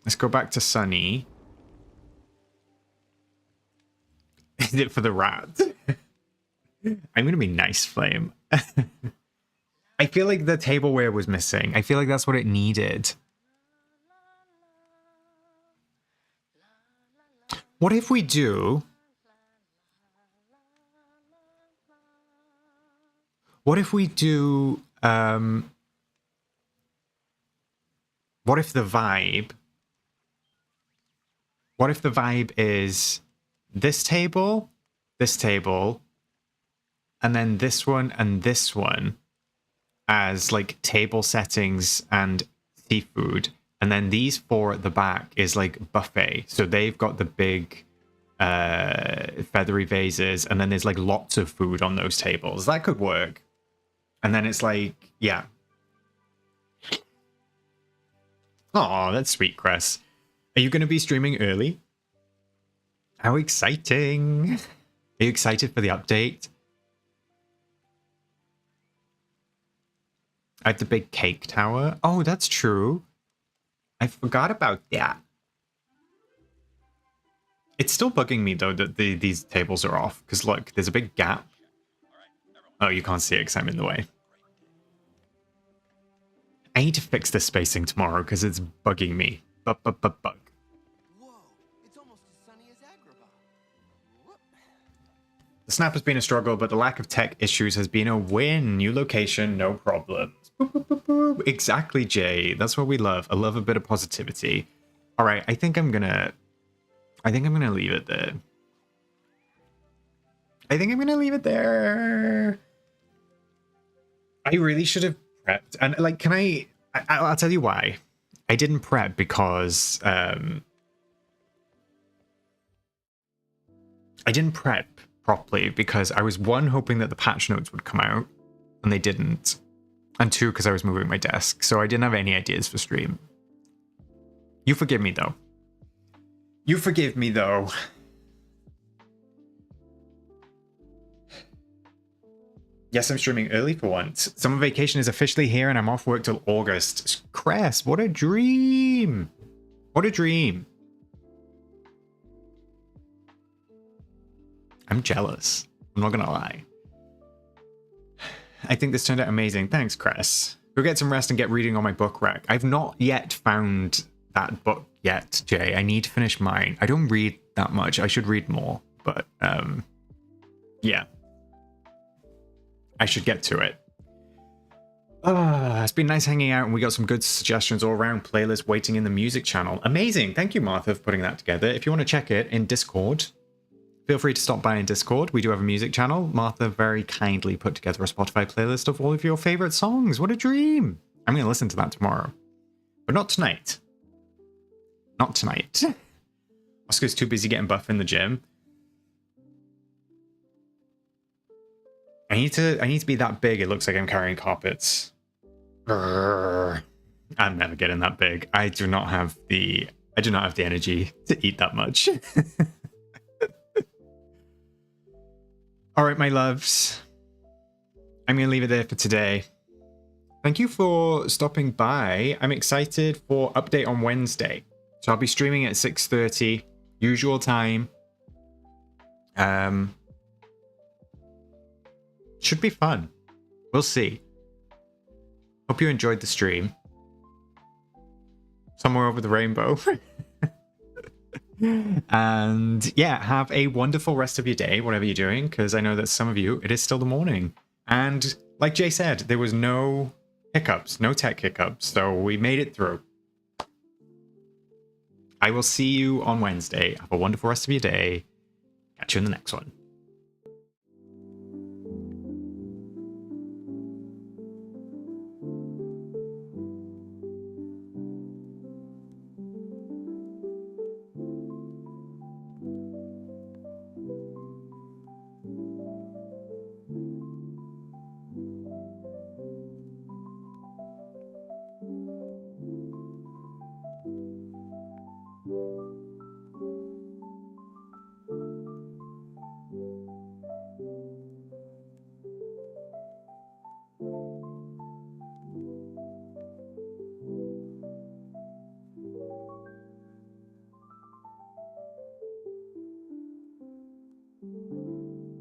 Let's go back to Sunny. Is it for the rat? I'm gonna be nice, Flame. I feel like the tableware was missing. I feel like that's what it needed. What if we do... What if we do... What if the vibe... What if the vibe is this table, and then this one and this one as like table settings and seafood, and then these 4 at the back is like buffet. So they've got the big feathery vases, and then there's like lots of food on those tables. That could work. And then it's like, yeah. Oh, that's sweet, Cress. Are you going to be streaming early? How exciting. Are you excited for the update? I have the big cake tower. Oh, that's true. I forgot about that. It's still bugging me, though, that these tables are off. Because, look, there's a big gap. All right, everyone, Oh, you can't see it because I'm in the way. I need to fix this spacing tomorrow because it's bugging me. Bug. Whoa, it's almost as sunny as Agrabah. Whoop. The snap has been a struggle, but the lack of tech issues has been a win. New location, no problems. Boop, boop, boop, boop. Exactly, Jay. That's what we love. I love a bit of positivity. All right, I think I'm gonna leave it there. I really should have prepped. And like, I'll tell you why. I didn't prep because I didn't prep properly because I was, one, hoping that the patch notes would come out, and they didn't. And two, because I was moving my desk, so I didn't have any ideas for stream. You forgive me, though. Yes, I'm streaming early for once. Summer vacation is officially here and I'm off work till August. Cress, what a dream! What a dream. I'm jealous. I'm not gonna lie. I think this turned out amazing. Thanks, Cress. Go get some rest and get reading on my book rack. I've not yet found that book yet, Jay. I need to finish mine. I don't read that much. I should read more, but yeah. I should get to it. It's been nice hanging out and we got some good suggestions all around. Playlist waiting in the music channel. Amazing. Thank you, Martha, for putting that together. If you want to check it in Discord, feel free to stop by in Discord. We do have a music channel. Martha very kindly put together a Spotify playlist of all of your favorite songs. What a dream. I'm going to listen to that tomorrow. But not tonight. Not tonight. Oscar's too busy getting buff in the gym. I need to be that big. It looks like I'm carrying carpets. I'm never getting that big. I do not have the energy to eat that much. All right, my loves. I'm going to leave it there for today. Thank you for stopping by. I'm excited for update on Wednesday. So I'll be streaming at 6:30, usual time. Should be fun. We'll see. Hope you enjoyed the stream. Somewhere over the rainbow. And yeah, have a wonderful rest of your day, whatever you're doing, because I know that some of you, it is still the morning. And like Jay said, there was no hiccups, no tech hiccups, so we made it through. I will see you on Wednesday. Have a wonderful rest of your day. Catch you in the next one.